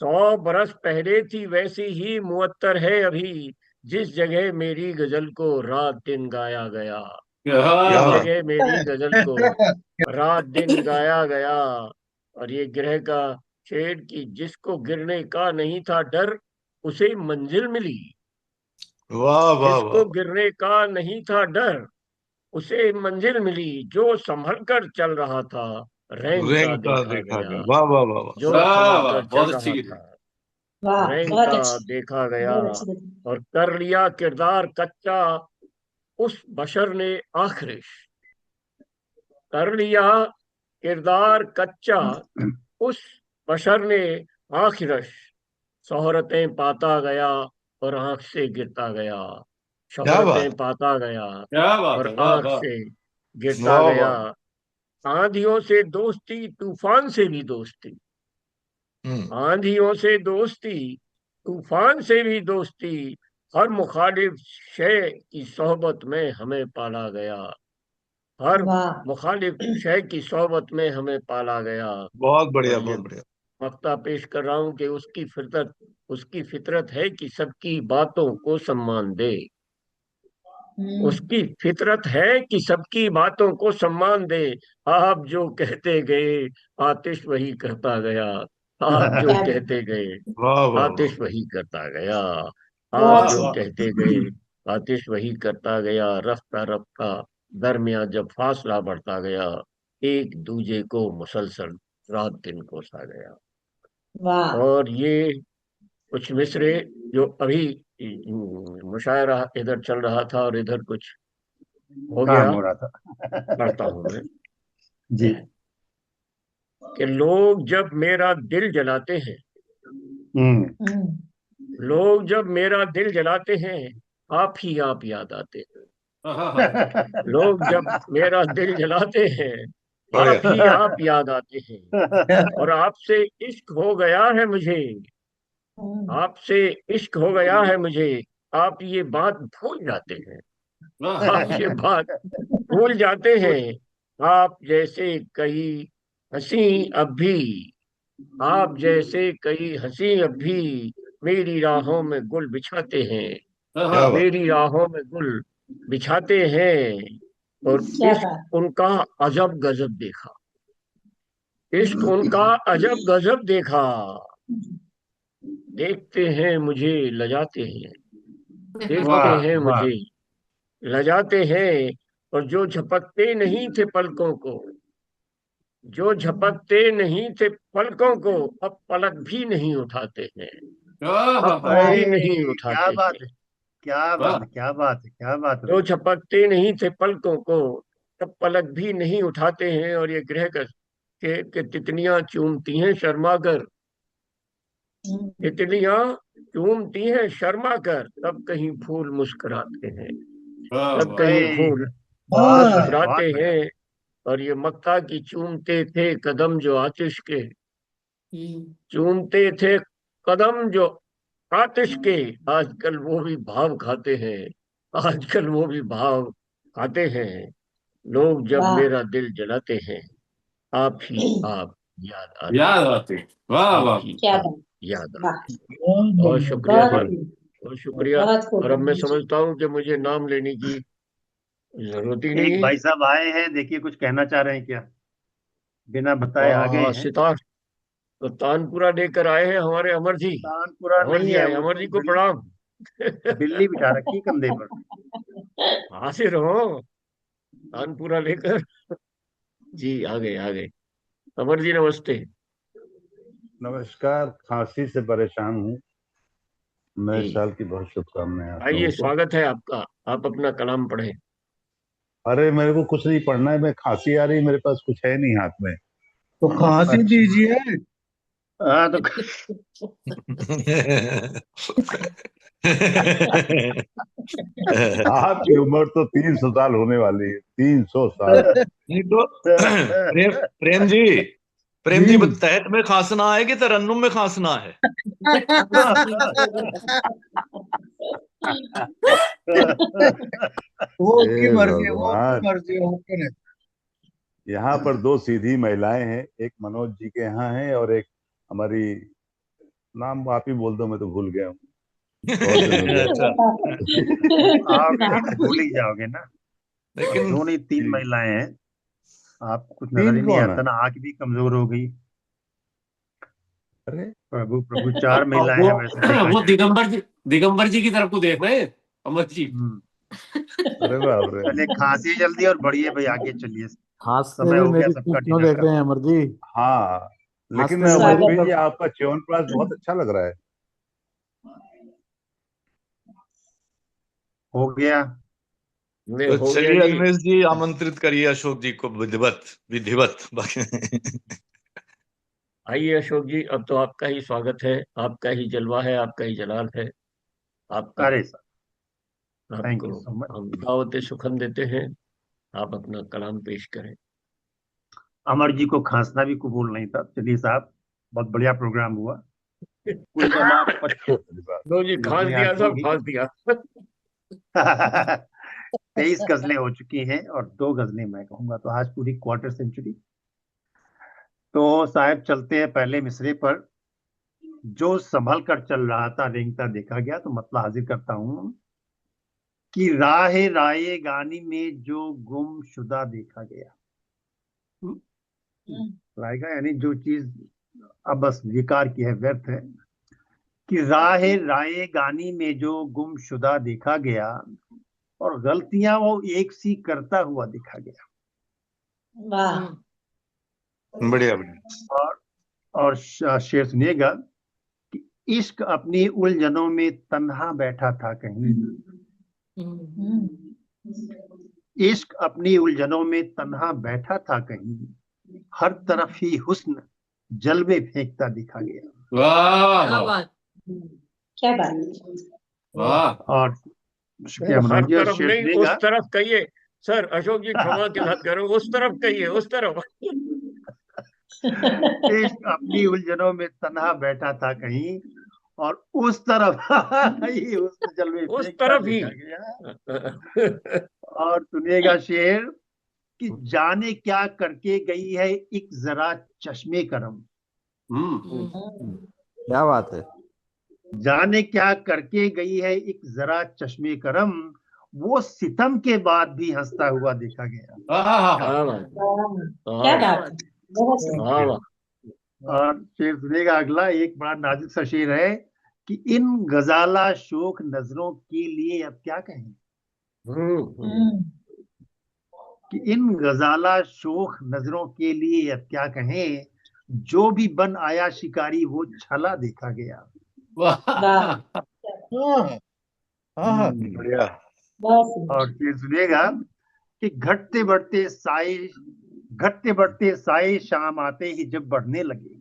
100 बरस पहले थी वैसी ही मुअत्तर है अभी। जिस जगह मेरी गजल को रात दिन गाया गया, क्या जिस बात। जगह मेरी गजल को रात दिन गाया गया। और ये ग्रह का शेर की जिसको गिरने का नहीं था डर, उसे मंजिल मिली, वाह वाह वाह। जिसको गिरने का नहीं था डर, उसे मंजिल मिली। जो संभल कर चल रहा था रेंगता रेंगता देखा देखा गया, गया, वाह वाह वाह वाह। जो वाह संभल वाह, कर बहुत चल अच्छी रहा गीत है। था वाह बहुत रेंगता अच्छी, देखा गया। बहुत अच्छी लगी। और कर लिया किरदार कच्चा उस बशर ने आखिरिश, कर लिया किरदार कच्चा उस बशर ने आखिरश। शोहरतें पाता गया और आंख से गिरता गया, क्या शोहरतें बात, पाता गया क्या बात और है, वाह आंख वाह से गिरता वाह गया। वाह। आंधियों से दोस्ती, तूफान से भी दोस्ती। आंधियों से दोस्ती, तूफान से भी दोस्ती, हर मुखालिफ शय की सोहबत में हमें पाला गया। हर वाह मुखालिफ शय की सोहबत में हमें पाला गया। बहुत बढ़िया, और ये बहुत बढ़िया। मक्ता पेश कर रहा हूं कि उसकी फितरत है कि सबकी बातों को सम्मान दे। उसकी फितरत है कि सबकी बातों को सम्मान दे। आप जो कहते गए आतिश वही करता गया। आप जो क्या कहते गए वाह वाह वाह। आतिश वही करता गया। आप बहुत वाह जो वाह कहते गए आतिश वही करता गया। रफ्ता रफ्ता दरमियान जब फासला बढ़ता गया, एक दूजे को मुसलसल रात दिन कोसा गया। वाह और ये कुछ मिसरे जो अभी मुशायरा इधर चल रहा था और इधर कुछ हो काम गया, हो रहा था। पढ़ता हूं मैं जी। कि लोग जब मेरा दिल जलाते हैं, लोग जब मेरा दिल जलाते हैं, आप ही आप याद आते हैं। लोग जब मेरा दिल जलाते हैं, आप ही आप याद आते हैं। और आपसे इश्क हो गया है मुझे, आपसे इश्क हो गया है मुझे, आप ये बात भूल जाते हैं। आप ये बात भूल जाते हैं। आप जैसे कई हंसी अब भी, आप जैसे कई हंसी अब भी मेरी राहों में गुल बिछाते हैं। क्या बात। मेरी राहों में गुल बिछाते हैं। और क्या बात इश्क उनका अजब गजब देखा, इश्क उनका अजब गजब देखा। देखते हैं मुझे लजाते हैं, देखते वाह हैं वाह। मुझे लजाते हैं। और जो झपकते नहीं थे पलकों को, जो झपकते नहीं थे पलकों को, अब पलक भी नहीं उठाते हैं। अब पलक अरे भी नहीं क्या उठाते बात है, हैं। क्या बात है, क्या बात है, क्या बात है जो भाई। झपकते नहीं थे पलकों को, तब पलक भी नहीं उठाते हैं। और ये ग्रह कर के तितलियां चूमती हैं शर्मा कर, तितलियां चूमती हैं शर्मा कर, तब कहीं फूल मुस्कुराते हैं, तब कहीं अरे फूल बहुत बढ़िया, मुस्कुराते बहुत बढ़िया। हैं। और ये मक्का की चूमते थे कदम जो आतिश के, चूमते थे कदम जो आतिश के, आजकल वो भी भाव खाते हैं, आजकल वो भी भाव खाते हैं। लोग जब वाह मेरा दिल जलाते हैं, आप ही आप याद आते याद हैं। आते, वाह आप वाह। ही क्या आप बात याद वाह आते हैं। बहुत बहुत बढ़िया, शुक्रिया बहुत बहुत सर, बढ़िया। खूब बहुत शुक्रिया। बहुत खूब और अब मैं अमन जी समझता हूँ कि मुझे नाम लेने की जरूरत ही एक नहीं। भाई साहब आए हैं, देखिए कुछ कहना चाह रहे हैं क्या? बिना बताए आ गए हैं। सितार तो तानपुरा लेकर आए हैं हमारे अमर जी। तानपुरा अमर नहीं जी है, आए, वो अमर तो जी को प्रणाम। बिल्ली बिठा रखी कंधे पर। हाजिर हो तानपुरा लेकर। जी आ गए आ गए। अमर जी नमस्ते। नमस्कार। खांसी से परेशान हूँ। नए जी साल की बहुत शुभकामनाएं आप आइए, लोगों को। स्वागत है आपका। आप अपना कलाम पढ़ें। अरे मेरे को कुछ नहीं पढ़ना है, मैं खांसी आ रही, मेरे पास कुछ है नहीं हाथ में। तो खांसी अच्छा, दीजिए। हाँ तो आपकी उम्र तो 300 साल होने वाली है, 300 साल। नहीं तो प्रेम प्रेम जी, प्रेम जी, जी तहत में खांसना है कि तरन्नुम में खांसना है? वो हे उसकी मर्जी है, वो उसकी भगवान। मर्जी है, ओके नहीं। यहाँ पर दो सीधी महिलाएं हैं, एक मनोज जी के यहाँ है और एक हमारी, नाम आप ही बोल दो, मैं तो भूल गया हूँ, बहुत दिन हो गया। अच्छा, आप भूल ही जाओगे ना। और लेकिन दो नहीं, तीन महिलाएं हैं। आपको कुछ नजर तीन ही नहीं कौन है? आता ना, आंख भी कमजोर हो गई। अरे प्रभु प्रभु, चार और महिलाएं हैं वैसे देखा वो जाए। दिगंबर जी की तरफ को देख रहे हैं अमर जी। हम्म। अरे बाप रे। चलिए खांसी जल्दी और बढ़िए भाई, आगे चलिए। हंसते समय हुए हो गया मेरी सबका तरफ क्यों डिनर देख का। रहे हैं अमर जी? हाँ, लेकिन हंसते हुए मेरी मनप्रीत स्वागत जी, तरफ। आपका च्यवनप्राश बहुत अच्छा लग रहा है। हो गया। तो हो गया चलिए जी। अजमेर जी, आमंत्रित करिए अशोक जी को विधिवत विधिवत। आइए अशोक जी, अब तो आपका ही स्वागत है, आपका ही जलवा है, आपका ही जलाल है। आपका अरे थैंक यू आपको सो मच। हम दावत सुखन देते हैं, आप अपना कलाम पेश करें। अमर जी को खांसना भी कबूल नहीं था। चलिए साहब, बहुत बढ़िया प्रोग्राम हुआ। कुल जमा 25 लो जी, खास गजलें दिया आज सब, होंगी। खास दिया। 23 गजलें हो चुकी हैं और 2 गजलें मैं कहूंगा, तो आज पूरी क्वार्टर सेंचुरी। तो साहब चलते हैं पहले मिसरे पर। जो संभल कर चल रहा था रेंगता देखा गया। तो मतलब हाजिर करता हूं कि राह राय गानी में जो गुमशुदा देखा गया। लाएगा यानी जो चीज अब बस विकार की है, व्यर्थ है, कि राह राय गानी में जो गुमशुदा देखा गया और गलतियां वो एक सी करता हुआ देखा गया। वाह। बढ़िया बढ़िया। और शेर सुनिएगा कि इश्क अपनी उलझनों में तन्हा बैठा था कहीं। इश्क अपनी उलझनों में तन्हा बैठा था कहीं, हर तरफ ही हुस्न जलवे फेंकता दिखा गया। वाह वाह क्या बात। वाह। और शुक्रिया हर मनोज जी। और तरफ शेर नहीं, उस सुनिएगा। तरफ कहिए सर। अशोक जी क्षमा के साथ करो, उस तरफ कहिए, उस तरफ। इश्क अपनी उलझनों में तन्हा बैठा था कहीं और उस तरफ ही हुस्न जलवे उस फेंकता तरफ ही। देखा गया। और सुनिएगा शेर कि जाने क्या करके गई है एक जरा चश्मे करम। क्या बात है। जाने क्या करके गई है एक जरा चश्मे करम, वो सितम के बाद भी हंसता हुआ देखा गया। क्या बात, क्या बात। बहुत वाह वाह। और शेर सुनेगा अगला, एक बड़ा नाजुक सा शेर है कि इन गजाला शोक नजरों के लिए अब क्या कहें। कि इन गजाला शोक नजरों के लिए अब क्या कहें, जो भी बन आया शिकारी वो छला देखा गया। बढ़िया। और फिर सुनिएगा कि घटते बढ़ते साए शाम आते ही जब बढ़ने लगे।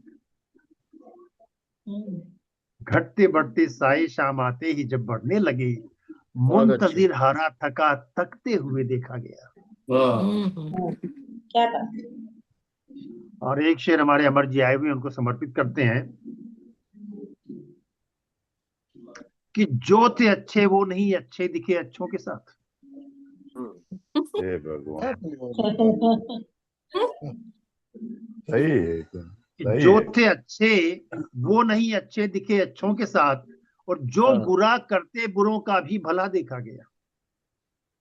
घटते बढ़ते साए शाम आते ही जब बढ़ने लगे, बहुत अच्छे। मुंतजिर हारा थका तकते हुए देखा गया। क्या बात। और एक शेर हमारे अमर जी आए हुए उनको समर्पित करते हैं कि जो थे अच्छे वो नहीं अच्छे दिखे अच्छों के साथ। हे भगवान, सही है एकदम, सही जो है। थे अच्छे वो नहीं अच्छे दिखे अच्छों के साथ, और जो बुरा करते बुरों का भी भला देखा गया।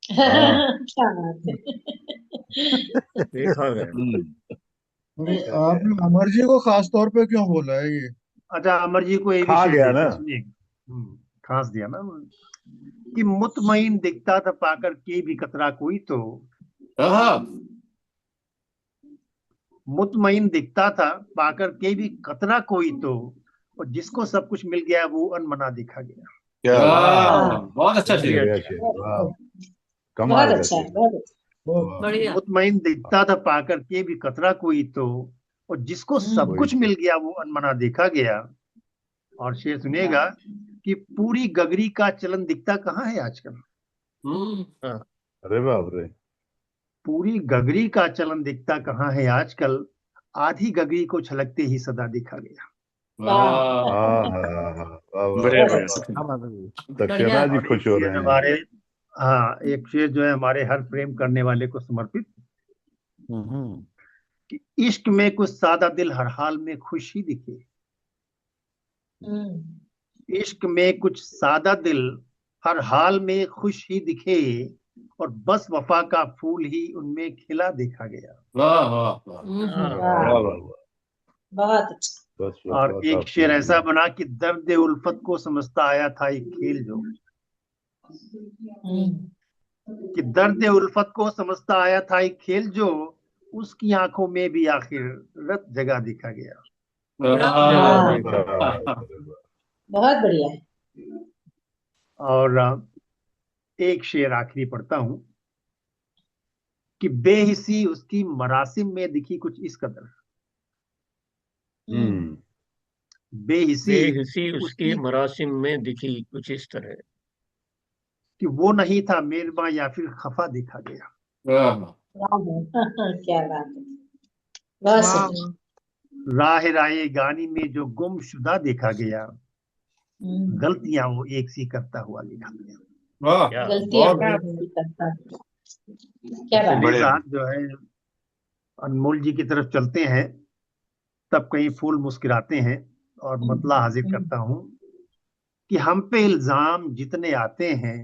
क्या बात है। देखा गया। अरे आपने अमर जी को खास तौर पे क्यों बोला है ये? अच्छा, अमर जी को ये भी खा शेर गया देते ना। हैं, सुनिए। खास दिया ना कि मुतमईन दिखता था पाकर के भी कतरा कोई तो। मुतमईन दिखता था पाकर के भी कतरा कोई तो, और जिसको सब कुछ मिल गया वो अनमना देखा गया। क्या बहुत अच्छा शेर। बढ़िया शेर, वाह, बहुत कमाल का अच्छा है, शेर। बहुत अच्छा। बढ़िया। मुतमईन दिखता था पाकर के भी कतरा कोई तो, और जिसको सब वही कुछ तो। मिल गया वो अनमना देखा गया। और शेर सुनिएगा कि पूरी गगरी का चलन दिखता कहाँ है आजकल। अरे बाप रे, पूरी गगरी का चलन दिखता कहाँ है आजकल, आधी गगरी को छलकते ही सदा देखा गया। बढ़िया बढ़िया। सक्सेना जी और एक खुश हो शेर रहे हैं। हमारे, हाँ, एक शेर जो है हमारे हर प्रेम करने वाले को समर्पित कि इश्क में कुछ सादा दिल हर हाल में खुश ही दिखे। इश्क में कुछ सादा दिल हर हाल में खुश ही दिखे, और बस वफा का फूल ही उनमें खिला देखा गया। वाह वाह वाह। बहुत अच्छा। बस और वफा का एक शेर फूल। ऐसा बना कि दर्द उल्फत को समझता आया था एक खेल जो। कि दर्द उल्फत को समझता आया था एक खेल जो, उसकी आंखों में भी आखिर रत जगह देखा गया। बहुत बढ़िया है। और एक शेर आखिरी पढ़ता हूं कि बेहिसी उसकी मरासिम में दिखी कुछ इस कदर। बेहिसी बेहिसी उसकी मरासिम में दिखी कुछ इस तरह। कि वो नहीं था मेहरबां या फिर खफा देखा गया। क्या बात है, बहुत वाह सुंदर। राह राय गानी में जो गुमशुदा देखा गया, गलतियां वो एक सी करता हुआ लिखा गया। वाह गलतियां बहुत वो भी करता है। क्या चलिए बात है। साहब, जो है अनमोल जी की तरफ चलते हैं। तब कहीं फूल मुस्कुराते हैं, और मतला हाजिर करता हूं कि हम पे इल्जाम जितने आते हैं,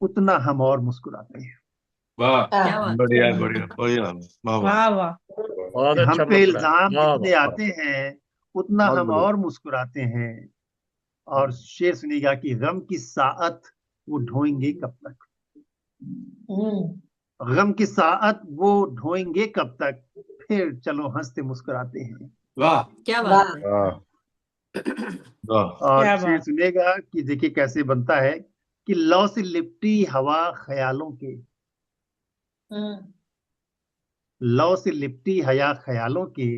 उतना हम और मुस्कुराते हैं। वाह क्या बात बढ़िया बढ़िया बढ़िया, वाह वाह। वाह वाह बहुत कि हम अच्छा पे मतलब है। इल्जाम वाह जितने वाह आते हैं, उतना बहुत हम बढ़िया। और मुस्कुराते हैं। और शेर सुनिएगा कि गम की साअत वो ढोएंगे कब तक, गम की साअत वो ढोएंगे कब तक, फिर चलो हंसते मुस्कुराते हैं। वाह क्या बात है। वाह वाह और क्या शेर बात। सुनिएगा कि देखिए कैसे बनता है कि लौ से लिपटी हवा ख्यालों के, लौ से लिपटी हया ख्यालों के,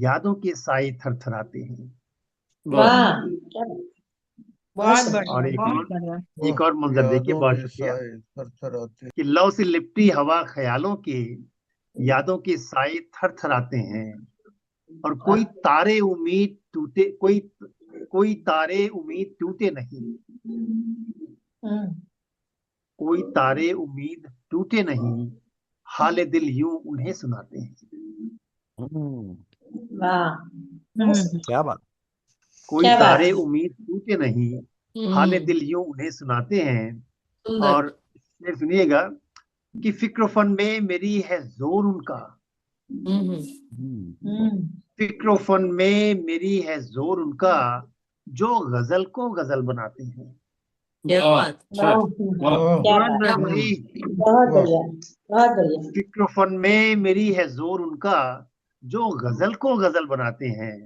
यादों के साए थरथराते हैं। वाह वाह क्या बात है, बहुत बहुत सुंदर। और बढ़िया बहुत बढ़िया। एक और मंजर देखिए, यादों बहुत के शुक्रिया। साए थरथराते। कि लौ से लिपटी हवा ख्यालों के, यादों के साए थरथराते हैं। और कोई तारे उम्मीद टूटे, कोई तारे उम्मीद टूटे नहीं, कोई तारे उम्मीद टूटे नहीं, हाले दिल यूं उन्हें सुनाते हैं। वाह क्या बात। कोई क्या बात तारे है। उम्मीद टूटे नहीं, हाले दिल यूं उन्हें सुनाते हैं। सुंदर। और फिर सुनिएगा कि फिक्र फन में मेरी है जोर उनका, फिक्र फन में मेरी है जोर उनका, जो गजल को गजल बनाते हैं। क्या वाह बात। अच्छा वाह क्या मान बात रहे क्या है, बात। भाई, बहुत बढ़िया बहुत बढ़िया। फिक्र फन में मेरी है जोर उनका, जो गजल को गजल बनाते हैं।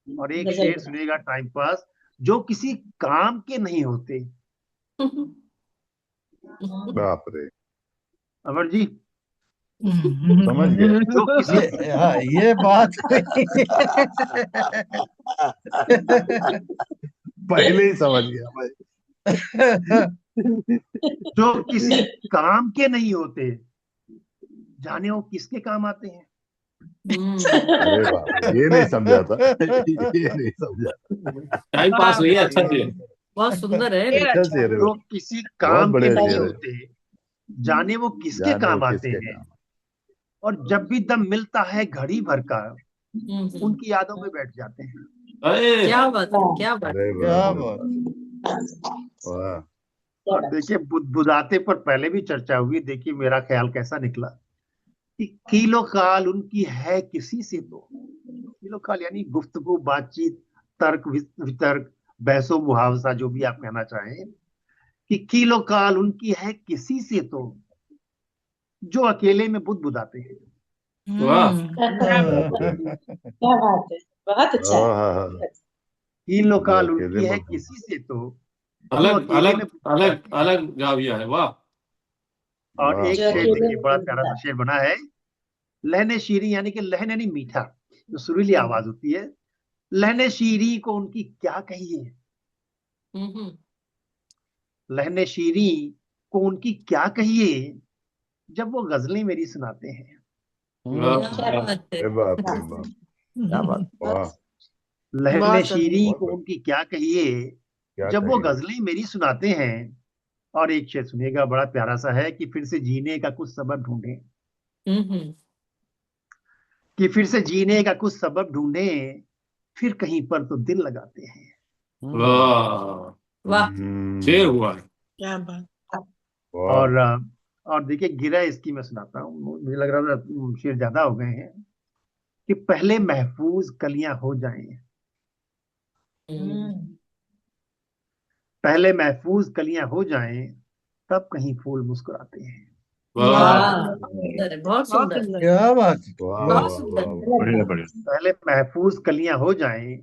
और एक गजल शेर सुनिएगा टाइम पास, जो किसी काम के नहीं होते। बाप रे, अमर जी, समझ गए। जो किसी हाँ, ये बात पहले ही समझ गया भाई। जो किसी काम के नहीं होते, जाने वो किसके काम आते हैं। अरे बाप रे, ये नहीं समझा था। ये नहीं समझा। टाइम पास वाह नहीं है, अच्छा से बहुत सुंदर है। शेर अच्छा अच्छा है। शेर है, जो किसी बहुत काम के बढ़िया नहीं शेर है। होते, जाने वो किसके जाने वो काम आते किसके हैं। काम। और जब भी दम मिलता है घड़ी भर का, उनकी यादों में बैठ जाते हैं। अरे क्या बात है। क्या बात अरे है। क्या बाप रे बात। वाह। और देखिए बुदाते पर पहले भी चर्चा हुई, देखिए मेरा ख्याल कैसा निकला कि कीलो काल उनकी है किसी से, तो कीलो काल यानी गुफ्तगू, बातचीत, तर्क वितर्क, बहसो मुहावजा, जो भी आप कहना चाहें, कि कीलो काल उनकी है किसी से, तो जो अकेले में बुदबुदाते हैं। वाह क्या बात बाप रे। क्या बात है, बहुत अच्छा है। हाँ, कीलो जो काल अकेले उनकी है में किसी से, तो जो अलग अकेले में अलग अलग बुदबुदाते हैं। अलग गाविया है। वाह और वाह एक जो शेर बहुत अकेले देखिए, बढ़िया। में बड़ा प्यारा सा बुदबुदाते शेर बना है। लहने शीरी यानी कि लहन यानी मीठा, जो सुरीली आवाज होती है। लहने शीरी को उनकी क्या कहिए, लहने शीरी को उनकी क्या कहिए, जब वो गजलें मेरी सुनाते हैं। वाह क्या वाह बात है। अरे बाप रे बाप। क्या बात। वाह, लहने बहुत सुंदर। शीरी बहुत को बढ़िया। उनकी क्या कहिए, क्या जब वो कहिए। गजलें मेरी सुनाते हैं। और एक शेर सुनिएगा, बड़ा प्यारा सा है कि फिर से जीने का कुछ सबब ढूंढें, कि फिर से जीने का कुछ सबब ढूंढें, फिर कहीं पर तो दिल लगाते हैं। वाह वाह शेर हुआ है। क्या बात। वाह और देखिए गिरा इसकी मैं सुनाता हूँ, मुझे लग रहा था शेर ज्यादा हो गए हैं। कि पहले महफूज कलियां हो जाएं, पहले महफूज कलियां हो जाएं, तब कहीं फूल मुस्कुराते हैं। वाह वाह सुंदर है। बहुत बहुत सुंदर। सुंदर। क्या बात। वाह बहुत वाह सुंदर। वाह वाह। बढ़िया बढ़िया। पहले महफूज कलियां हो जाएं,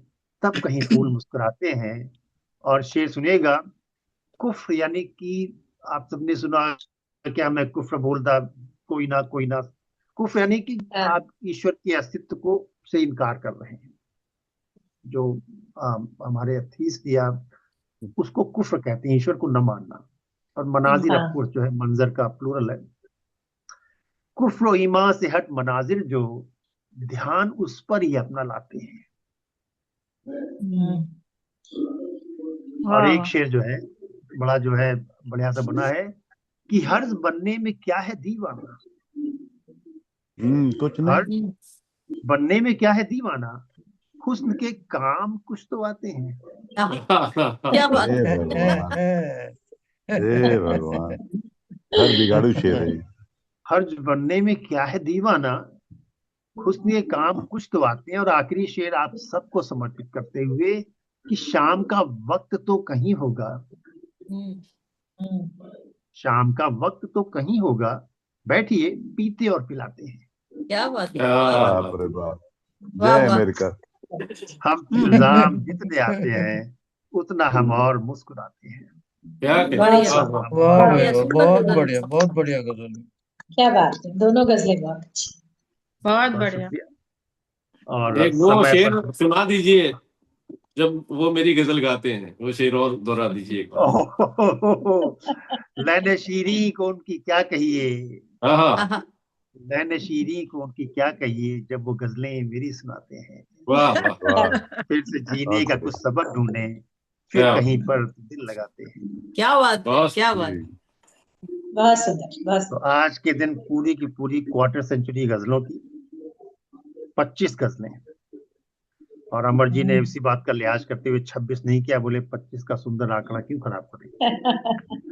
तब कहीं फूल मुस्कुराते हैं। और शेर सुनिएगा, कुफ्र यानी कि आप सबने सुना, क्या मैं कुफ्र बोलता, कोई ना। कुफ्र यानी कि आप ईश्वर के अस्तित्व को से इनकार कर रहे हैं। जो हमारे अथीस्ट या उसको कुफ्र कहते हैं, ईश्वर को न मानना। और मनाजिर हाँ। ऑफकोर्स जो है मंजर का प्लूरल है। कुफ्र और ईमान से हट मनाजिर जो ध्यान उस पर ही अपना लाते हैं। और एक शेर जो है बड़ा जो है बढ़िया सा बना है कि हर्ज बनने में क्या है दीवाना। कुछ नहीं। हर्ज बनने में क्या है दीवाना, हुस्न के काम कुछ तो आते हैं। क्या बात हे है। भगवान, हे भगवान, हर बिगाड़ू शेर है ये। हर्ज बनने में क्या है दीवाना, हुस्न के काम कुछ तो आते हैं। और आखिरी शेर आप सबको समर्पित करते हुए कि शाम का वक्त तो कहीं होगा, शाम का वक्त तो कहीं होगा, बैठिए पीते और पिलाते हैं। क्या बात है। बाप रे बाप, वाह जय वाह। अमेरिका। हम इल्जाम जितने आते हैं उतना हम और मुस्कुराते हैं। क्या बढ़िया वाह वाह बढ़िया, वाह, सुंदर बहुत गजल। बढ़िया, बहुत बढ़िया गजल है। क्या बात है, दोनों गजलें बहुत अच्छी। बहुत बहुत बढ़िया। शुक्रिया। और एक वो समय शेर पर सुना दीजिए जब वो मेरी गजल गाते हैं, वो शेर और दोहरा दीजिए एक बार। लैने शीरी को उनकी क्या कहिए, हाँ, लैने शीरी को उनकी क्या कहिए, जब वो गजलें मेरी सुनाते हैं। वाह वाह, वाह, फिर से जीने का कुछ सबक ढूंढे, फिर क्या कहीं पर दिल लगाते हैं। क्या बात है, बहुत क्या बात है। जी। बहुत सुंदर, बहुत तो सुंदर। आज के दिन पूरी की पूरी क्वार्टर सेंचुरी गजलों की 25 गजलें। और अमर जी ने इसी बात का लिहाज करते हुए 26 नहीं किया, बोले 25 का सुंदर आंकड़ा क्यों खराब करें।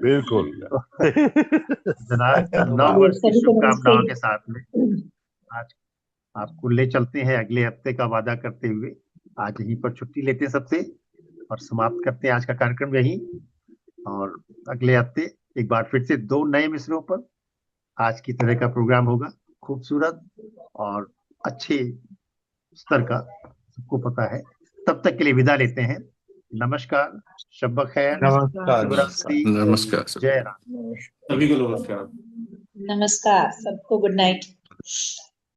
बिल्कुल। जनाब नव चलिए, वर्ष की सभी को शुभकामनाओं नमस्ते। के साथ में आज आपको ले चलते हैं अगले हफ्ते का वादा करते हुए। आज यहीं पर छुट्टी लेते हैं सबसे और समाप्त करते हैं आज का कार्यक्रम यहीं। और अगले हफ्ते एक बार फिर से 2 नए मिसरों पर आज की तरह का प्रोग्राम होगा, खूबसूरत और अच्छे स्तर का, सबको पता है। तब तक के लिए विदा लेते हैं। नमस्कार, शब खैर, नमस्कार, शुभरात्रि, नमस्कार सर। जय राम। सभी को नमस्कार। नमस्कार, सबको गुड नाइट।